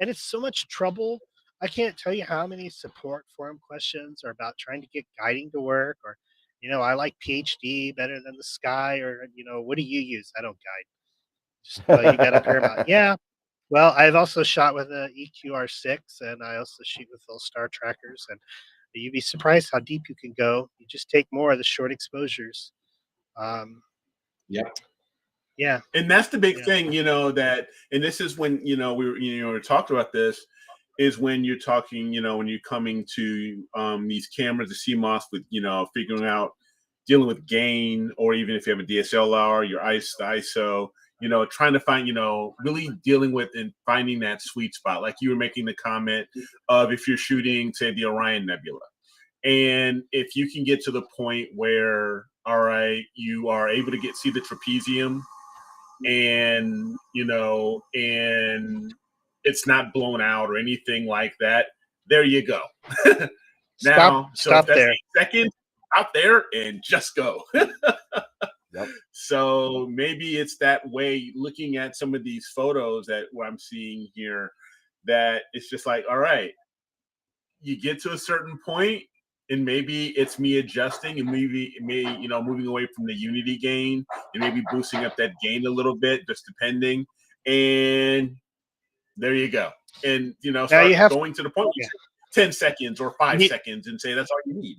and it's so much trouble. I can't tell you how many support forum questions are about trying to get guiding to work, or, I like PhD better than the sky, or, what do you use? I don't guide. Just, you got a Paramount. Yeah. Well, I've also shot with a EQR6, and I also shoot with those star trackers, and you'd be surprised how deep you can go. You just take more of the short exposures. Yeah. And that's the big thing, that, and this is when, we talked about this, is when you're talking, when you're coming to these cameras, the CMOS, with, figuring out, dealing with gain, or even if you have a DSLR, your the ISO, trying to find, really dealing with and finding that sweet spot. Like you were making the comment of, if you're shooting, say, the Orion Nebula, and if you can get to the point where, all right, you are able to see the trapezium, and and it's not blown out or anything like that, there you go. Now, stop there. 8 seconds out there and just go. Yep. So maybe it's that way, looking at some of these photos that what I'm seeing here, that it's just like, all right, you get to a certain point, and maybe it's me adjusting, and maybe moving away from the unity gain, and maybe boosting up that gain a little bit, just depending. And there you go. And start going to the point, 10 seconds or 5 seconds, and say that's all you need.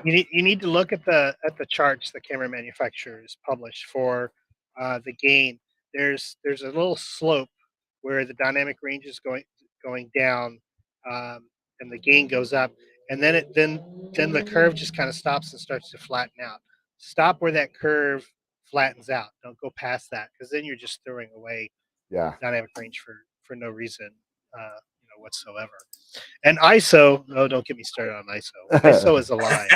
You need to look at the charts the camera manufacturers publish for the gain. There's a little slope where the dynamic range is going down, and the gain goes up, and then the curve just kind of stops and starts to flatten out. Stop where that curve flattens out. Don't go past that, because then you're just throwing away dynamic range for no reason whatsoever. And ISO, don't get me started on ISO. ISO is a lie.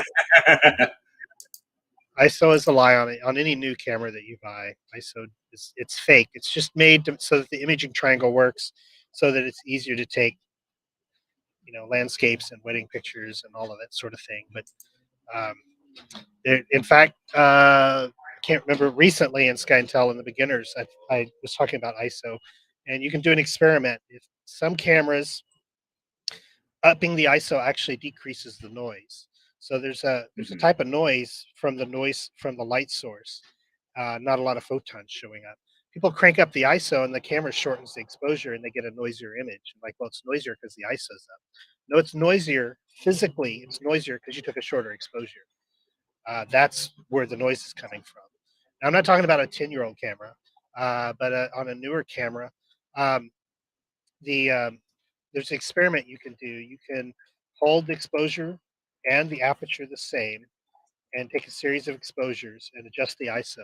ISO is a lie on any new camera that you buy. ISO it's fake. It's just made so that the imaging triangle works, so that it's easier to take landscapes and wedding pictures and all of that sort of thing. But in fact, can't remember, recently in SkyTel in the beginners, I was talking about ISO, and you can do an experiment. If some cameras, upping the ISO actually decreases the noise. So there's a type of noise from the light source. Not a lot of photons showing up. People crank up the ISO and the camera shortens the exposure and they get a noisier image. Like, well, it's noisier because the ISO's up. No, it's noisier physically. It's noisier because you took a shorter exposure. That's where the noise is coming from. Now, I'm not talking about a 10-year-old camera, but on a newer camera, there's an experiment you can do. You can hold the exposure and the aperture the same and take a series of exposures and adjust the ISO,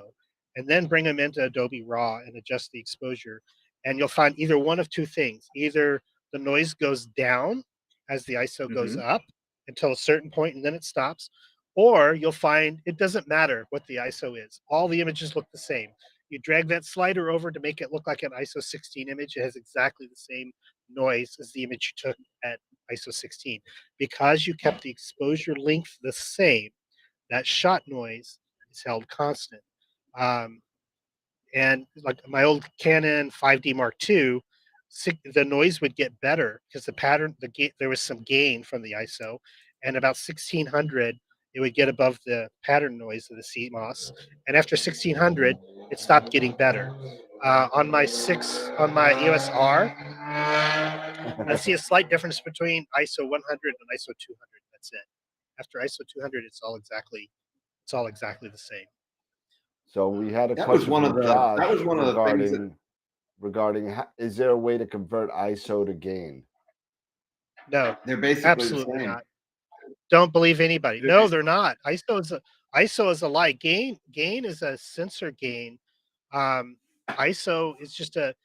and then bring them into Adobe RAW and adjust the exposure. And you'll find either one of two things. Either the noise goes down as the ISO goes up until a certain point and then it stops, or you'll find it doesn't matter what the ISO is. All the images look the same. You drag that slider over to make it look like an ISO 16 image. It has exactly the same noise as the image you took at ISO 16. Because you kept the exposure length the same, that shot noise is held constant. And like my old Canon 5D Mark II, the noise would get better because there was some gain from the ISO, and about 1600, it would get above the pattern noise of the CMOS. And after 1600, it stopped getting better. On my EOS R, I see a slight difference between ISO 100 and ISO 200. That's it. After ISO 200, it's all exactly the same. So we had a question from Josh regarding is there a way to convert ISO to gain? No, they're basically absolutely the same. not. Don't believe anybody. No, they're not. ISO is a lie. Gain is a sensor gain. ISO is just it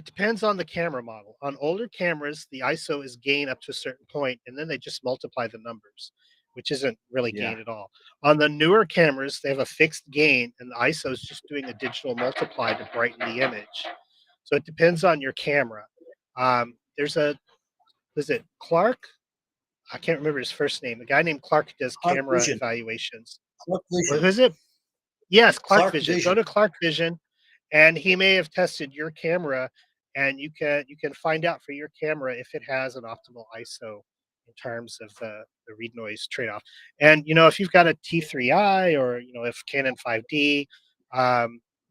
depends on the camera model. On older cameras, the ISO is gain up to a certain point, and then they just multiply the numbers, which isn't really gain at all. On the newer cameras, they have a fixed gain, and the ISO is just doing a digital multiply to brighten the image. So it depends on your camera. There's Clark? I can't remember his first name. A guy named Clark does camera evaluations. Clark Vision. Who is it? Yes, Clark Vision. Vision. Go to Clark Vision, and he may have tested your camera, and you can find out for your camera if it has an optimal ISO in terms of the read noise trade-off. And if you've got a T3i or if Canon 5D,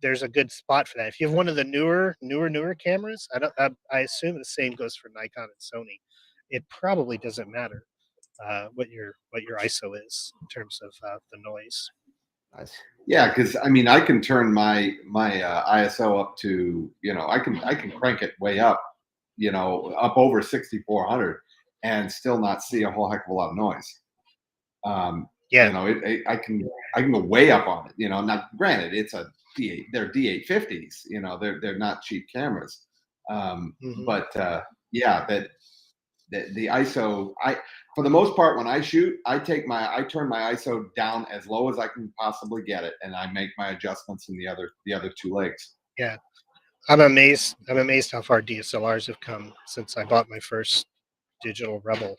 there's a good spot for that. If you have one of the newer cameras, I assume the same goes for Nikon and Sony. It probably doesn't matter what your ISO is in terms of the noise. Nice. Yeah, because I can turn my ISO up to I can crank it way up, up over 6400, and still not see a whole heck of a lot of noise. I can go way up on it. Now granted, it's a D8. They're D850s. They're not cheap cameras. But the ISO, for the most part, when I shoot, I turn my ISO down as low as I can possibly get it, and I make my adjustments in the other two legs. Yeah, I'm amazed how far DSLRs have come since I bought my first digital Rebel.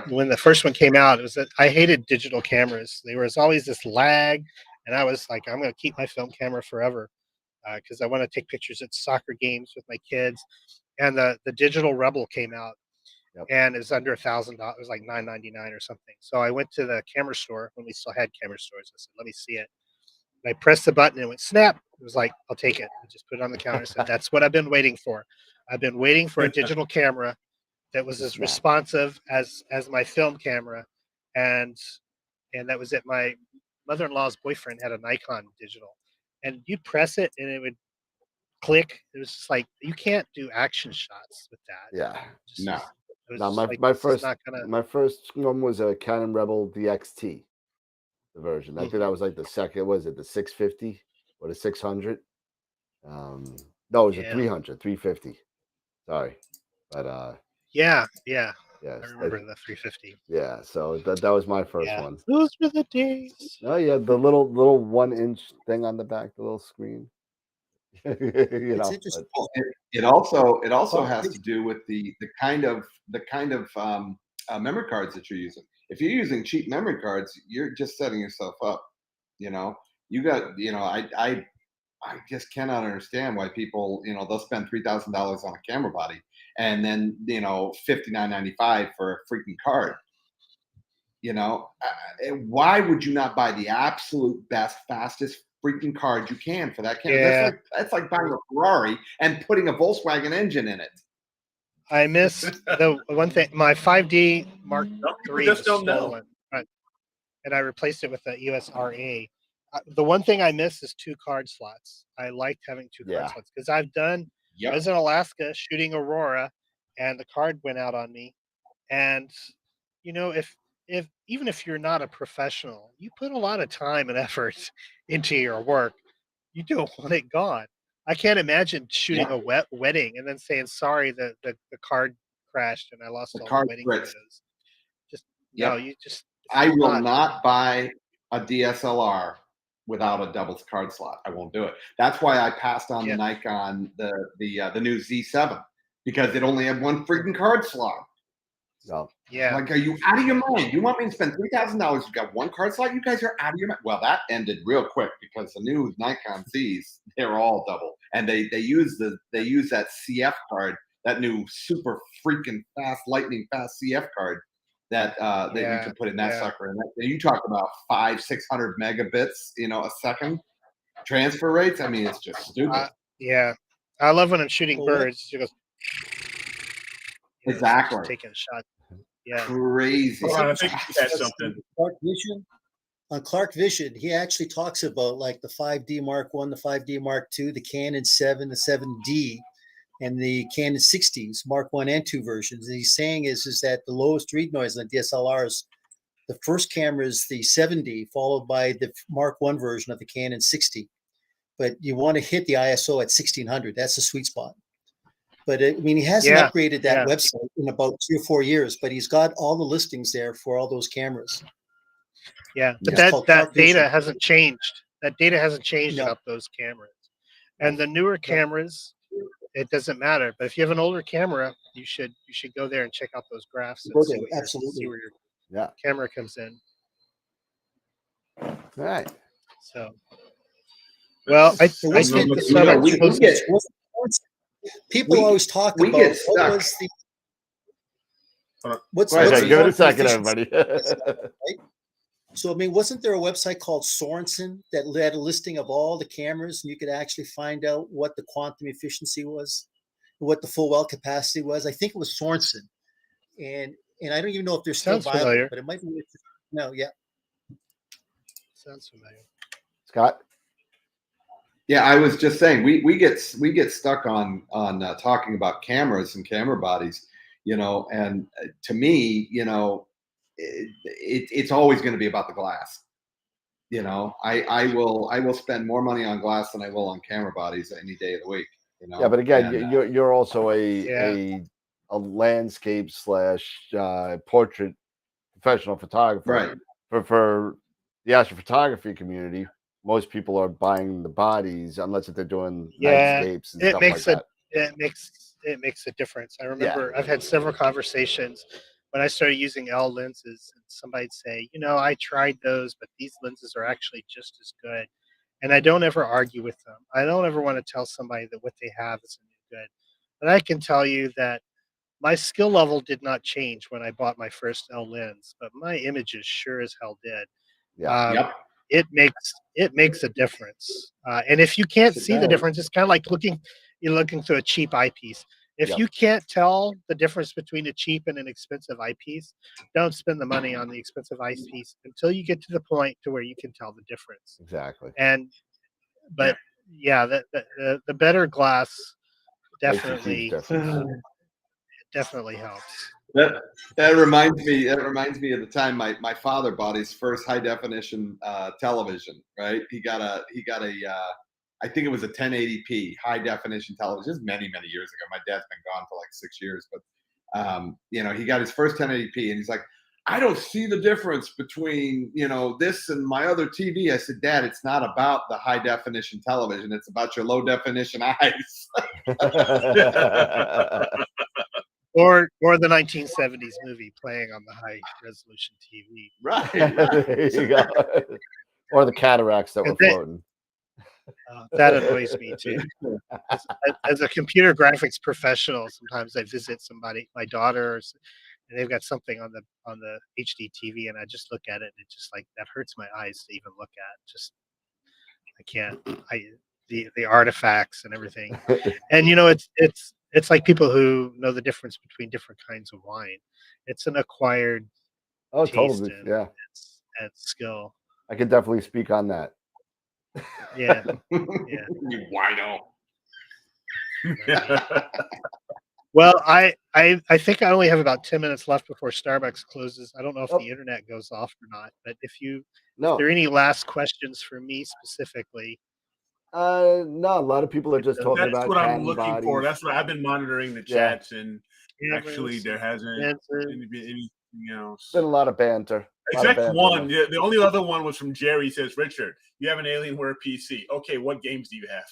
When the first one came out, it was that I hated digital cameras. There was always this lag, and I was like, I'm going to keep my film camera forever because I want to take pictures at soccer games with my kids. And the digital Rebel came out, and it was under $1,000. It was like $999 or something. So I went to the camera store when we still had camera stores. I said, "Let me see it." And I pressed the button, and it went snap. It was like, "I'll take it." I just put it on the counter. I said, "That's what I've been waiting for. I've been waiting for a digital camera that was as responsive as my film camera," and that was it. My mother-in-law's boyfriend had a Nikon digital, and you'd press it, and it would click. It was just like you can't do action shots with that. Yeah, my first one was a Canon Rebel DXT, the version. I think that was like the second. Was it the 650 or the 600? No, it was a 300, 350. Sorry, but yeah. Yes, I remember the 350. Yeah, so that was my first one. Those were the days. Oh yeah, the little 1-inch thing on the back, the little screen. It's interesting. It also has to do with the kind of memory cards that you're using. If you're using cheap memory cards, you're just setting yourself up. You got I just cannot understand why people they'll spend $3,000 on a camera body and then $59.95 for a freaking card. Why would you not buy the absolute best, fastest freaking card you can for that camera? Yeah. That's like buying a Ferrari and putting a Volkswagen engine in it. I missed the one thing. My 5D Mark III was stolen, and I replaced it with a USRA. The one thing I miss is 2 card slots. I liked having 2 card slots because I was in Alaska shooting Aurora, and the card went out on me. And if even if you're not a professional, you put a lot of time and effort into your work. You don't want it gone. I can't imagine shooting a wedding and then saying sorry that the card crashed and I lost all the wedding photos. Just no, you just. I will not buy a DSLR without a double card slot. I won't do it. That's why I passed on the Nikon the new Z7 because it only had 1 freaking card slot. So like, are you out of your mind? You want me to spend $3,000? You got 1 card slot? You guys are out of your mind. Well, that ended real quick because the new Nikon Zs, they're all double, and they use that CF card, that new super freaking fast, lightning fast CF card that you can put in that sucker. And you talk about 500-600 megabits, a second transfer rates. I mean, it's just stupid. I love when I'm shooting birds. It goes. Exactly. Taking a shot. Yeah. Crazy. I think you had something. On Clark Vision, he actually talks about like the 5D Mark I, the 5D Mark II, the Canon 7, the 7D, and the Canon 60s, Mark I and II versions. And he's saying is that the lowest read noise on the DSLRs, the first camera is the 7D, followed by the Mark I version of the Canon 60. But you want to hit the ISO at 1600. That's the sweet spot. But he hasn't upgraded that website in about 3 or 4 years, but he's got all the listings there for all those cameras. Yeah, but that data hasn't changed. That data hasn't changed about those cameras. And the newer cameras, it doesn't matter. But if you have an older camera, you should go there and check out those graphs and see where your camera comes in. All right. So, well, I people always talk about what's give it a second, everybody. Right? So, wasn't there a website called Sorensen that had a listing of all the cameras, and you could actually find out what the quantum efficiency was, what the full well capacity was? I think it was Sorensen, and I don't even know if they're still viable, familiar. but it might be. Sounds familiar. Scott. Yeah, I was just saying we get stuck on talking about cameras and camera bodies, and to me, it's always going to be about the glass. I will spend more money on glass than I will on camera bodies any day of the week. Yeah, but again, you're also a landscape / portrait professional photographer. Right. For the astrophotography community, most people are buying the bodies unless if they're doing nightscapes and stuff like that. It makes a difference. I remember I've had several conversations when I started using L lenses, and somebody'd say, I tried those, but these lenses are actually just as good. And I don't ever argue with them. I don't ever want to tell somebody that what they have isn't good. But I can tell you that my skill level did not change when I bought my first L lens, but my images sure as hell did. It makes a difference. And if you can't see the difference, it's kind of like you're looking through a cheap eyepiece. If you can't tell the difference between a cheap and an expensive eyepiece, don't spend the money on the expensive eyepiece until you get to the point to where you can tell the difference. Exactly. But the better glass definitely helps. That reminds me of the time my father bought his first high definition television. Right, he got a I think it was a 1080p high definition television. This is many years ago. My dad's been gone for like 6 years, but he got his first 1080p, and he's like, I don't see the difference between, this and my other TV. I said, Dad, it's not about the high definition television. It's about your low definition eyes. Or the 1970s movie playing on the high resolution TV. Right. There you go. Or the cataracts that were floating. That annoys me too. As a computer graphics professional, sometimes I visit somebody, my daughters, and they've got something on the HD TV, and I just look at it, and it just like that hurts my eyes to even look at. Just I can't. The artifacts and everything, and it's like people who know the difference between different kinds of wine. It's an acquired taste totally, and skill. I could definitely speak on that. Yeah. You wino. Well, I think I only have about 10 minutes left before Starbucks closes. I don't know if the internet goes off or not, but if there are any last questions for me specifically? No, a lot of people are just talking about. That's what I'm looking for. That's what I've been monitoring the chats, and actually there hasn't been anything else. Been a lot of banter. Except one. The only other one was from Jerry. He says, Richard, you have an Alienware PC. Okay, what games do you have?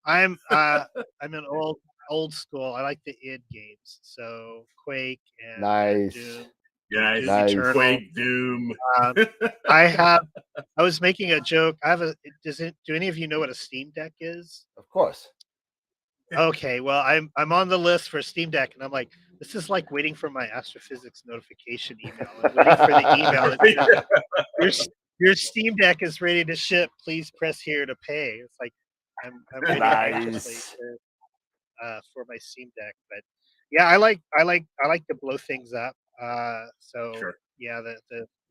I'm an old school. I like the id games. So Quake and Doom. Nice. Quake, Doom. I was making a joke. Do any of you know what a Steam Deck is? Of course. Okay, well, I'm on the list for Steam Deck, and I'm like, this is like waiting for my astrophysics notification email. I'm waiting for the email. Your Steam Deck is ready to ship. Please press here to pay. It's like I'm waiting anxiously for my Steam Deck. But yeah, I like to blow things up. Yeah,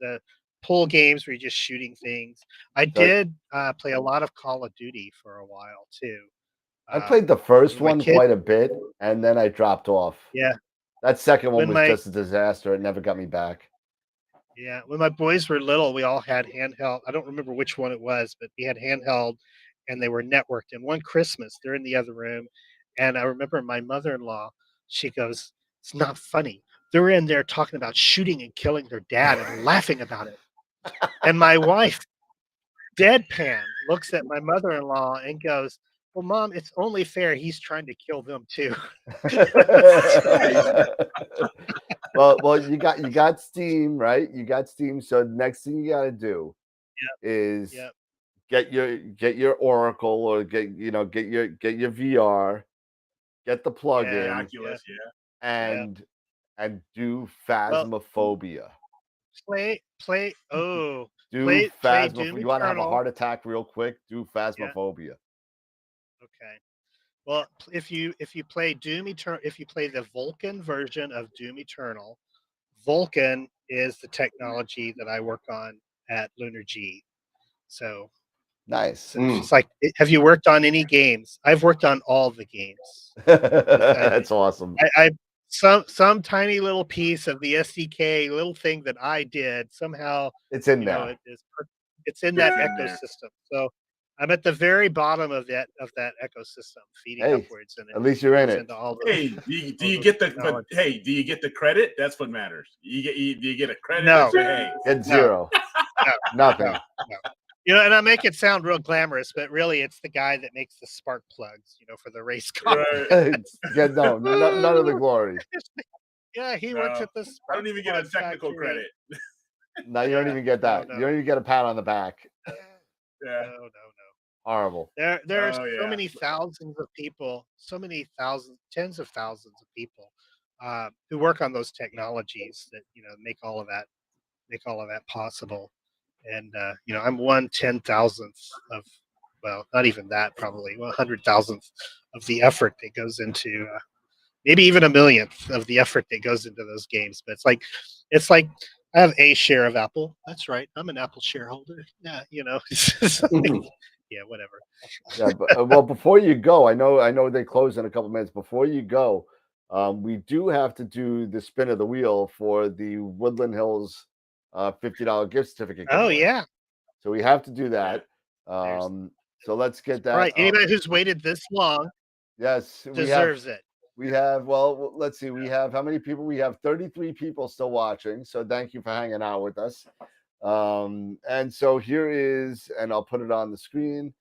the pull games where you're just shooting things. I did play a lot of Call of Duty for a while too. I played the first one quite a bit, and then I dropped off. Yeah. That second one was just a disaster. It never got me back. Yeah. When my boys were little, we all had handheld. I don't remember which one it was, but we had handheld, and they were networked. And one Christmas, they're in the other room, and I remember my mother-in-law, she goes, "It's not funny. They're in there talking about shooting and killing their dad and laughing about it." And my wife, deadpan, looks at my mother-in-law and goes, "Well, Mom, it's only fair. He's trying to kill them too." Well, you got Steam, right? You got Steam. So the next thing you got to do is get your Oracle, or get your VR, get the plugin, and do Phasmophobia. Play. Do Phasmophobia. You want to have a heart attack real quick? Do Phasmophobia. Okay. Well, if you play Doom Eternal, if you play the Vulkan version of Doom Eternal, Vulkan is the technology that I work on at Lunar G. So nice. It's like, have you worked on any games? I've worked on all the games. That's awesome. I some tiny little piece of the SDK, little thing that I did somehow. It's in there. It's in that ecosystem. So I'm at the very bottom of that ecosystem, feeding upwards, and at least you're in it. Do you get the credit? That's what matters. Do you get a credit? No, get zero. Nothing. No. And I make it sound real glamorous, but really, it's the guy that makes the spark plugs, for the race car. Right. None of the glory. Yeah, he works at this. I don't even get a technical credit. No, you don't even get that. No. You don't even get a pat on the back. Yeah. No. Horrible. There are so many thousands of people, tens of thousands of people who work on those technologies that make all of that possible. And I'm 1/10,000th of, well, not even that, probably 100,000th of the effort that goes into, maybe even a millionth of the effort that goes into those games. But it's like I have a share of Apple. That's right. I'm an Apple shareholder. Yeah, yeah, whatever. Yeah, but well, before you go, I know they close in a couple minutes. Before you go, we do have to do the spin of the wheel for the Woodland Hills $50 gift certificate. Oh yeah. So we have to do that. So let's get that. Right. Anybody who's waited this long, yes, deserves it. We have, well, let's see. We have how many people? We have 33 people still watching. So thank you for hanging out with us. And so here is, and I'll put it on the screen.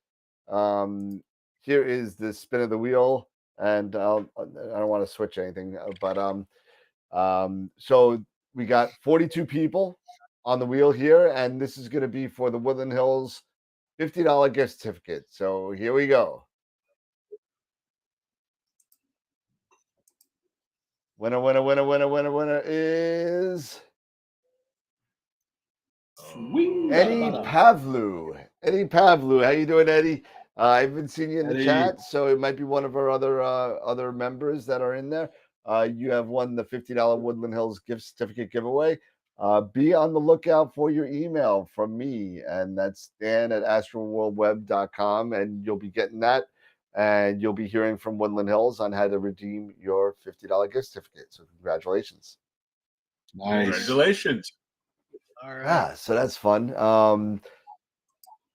Here is the spin of the wheel, and I don't want to switch anything, but so we got 42 people on the wheel here, and this is going to be for the Woodland Hills $50 gift certificate. So here we go. Winner is Eddie Pavlou. Eddie Pavlou. How you doing, Eddie? I haven't seen you in the chat, so it might be one of our other members that are in there. You have won the $50 Woodland Hills gift certificate giveaway. Be on the lookout for your email from me, and that's dan@astroworldweb.com, and you'll be getting that, and you'll be hearing from Woodland Hills on how to redeem your $50 gift certificate. So congratulations. Nice. Congratulations. All right. Yeah, so that's fun.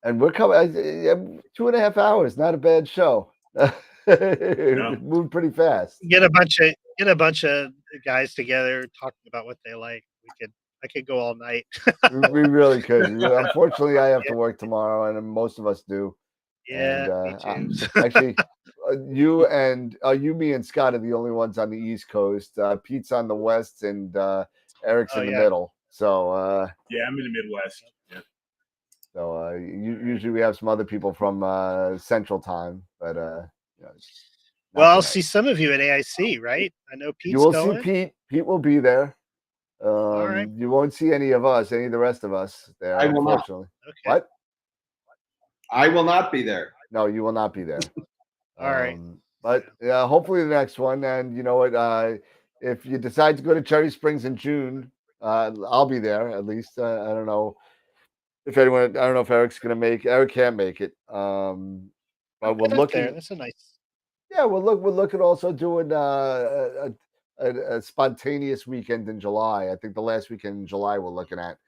And we're coming 2.5 hours, not a bad show. It moved pretty fast. Get a bunch of guys together talking about what they like. I could go all night. We really could. Unfortunately, I have to work tomorrow, and most of us do. Yeah, and, me too. Actually, you, me, and Scott are the only ones on the East Coast. Pete's on the West, and Eric's in the middle. So yeah, I'm in the Midwest. Yeah. So usually we have some other people from Central Time, but well, I'll see some of you at AIC, right? I know Pete's You will going. see Pete. Pete will be there. All right. You won't see any of us, any of the rest of us there, I will unfortunately. Not. Okay. What? I will not be there. No, you will not be there. All right. But hopefully the next one. And you know what? If you decide to go to Cherry Springs in June, I'll be there at least. I don't know if anyone. I don't know if Eric's going to make. Eric can't make it. But we're looking. There. That's a nice. Yeah, we're looking also doing a spontaneous weekend in July. I think the last weekend in July we're looking at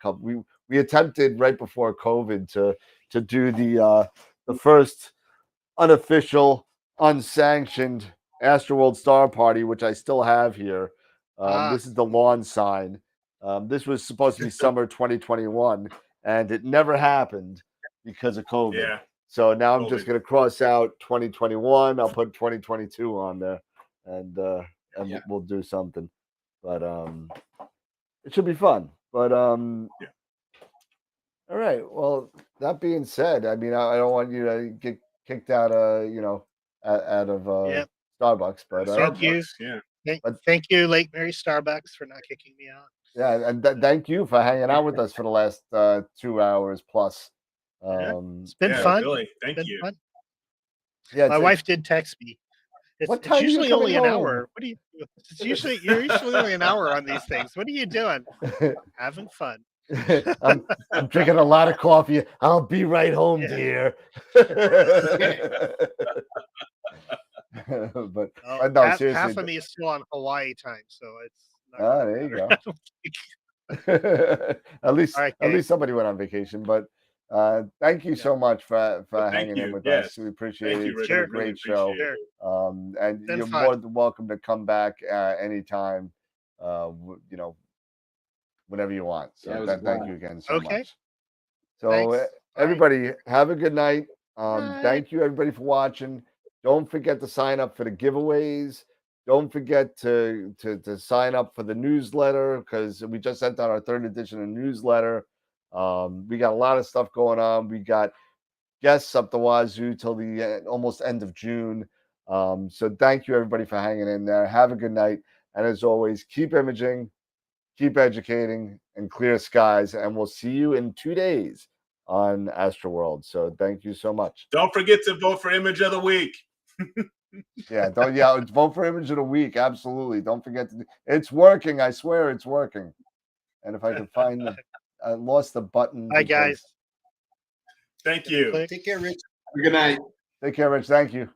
couple. We attempted right before COVID to do the first unofficial, unsanctioned AstroWorld Star Party, which I still have here. This is the lawn sign. This was supposed to be summer 2021, and it never happened because of COVID. Yeah. So now I'm just going to cross out 2021. I'll put 2022 on there, and we'll do something. But it should be fun. But all right. Well, that being said, I mean, I don't want you to get kicked out of Starbucks. But thank you. Yeah. Thank you, Lake Mary Starbucks, for not kicking me out. Yeah, and thank you for hanging out with us for the last 2 hours plus. It's been fun. Really, thank you. Fun. Yeah, my wife did text me. It's usually only an hour. What do you? You're usually only an hour on these things. What are you doing? Having fun. I'm drinking a lot of coffee. I'll be right home, dear. But no, seriously, half of me is still on Hawaii time, so it's. There you go. At least somebody went on vacation. But thank you so much for hanging in with us. We appreciate it. It's been a great show. And you're more than welcome to come back anytime. Whenever you want. So thank you again so much. So everybody, have a good night. Thank you everybody for watching. Don't forget to sign up for the giveaways. Don't forget to sign up for the newsletter, because we just sent out our 3rd edition of newsletter. We got a lot of stuff going on. We got guests up the wazoo till the almost end of June. So thank you everybody for hanging in there. Have a good night. And as always, keep imaging, keep educating, and clear skies. And we'll see you in 2 days on AstroWorld. So thank you so much. Don't forget to vote for Image of the Week. Vote for Image of the Week. Absolutely. Don't forget to. It's working. I swear it's working. And if I can find I lost the button. Bye, guys. Thank you. Take care, Rich. Good night. Take care, Rich. Thank you.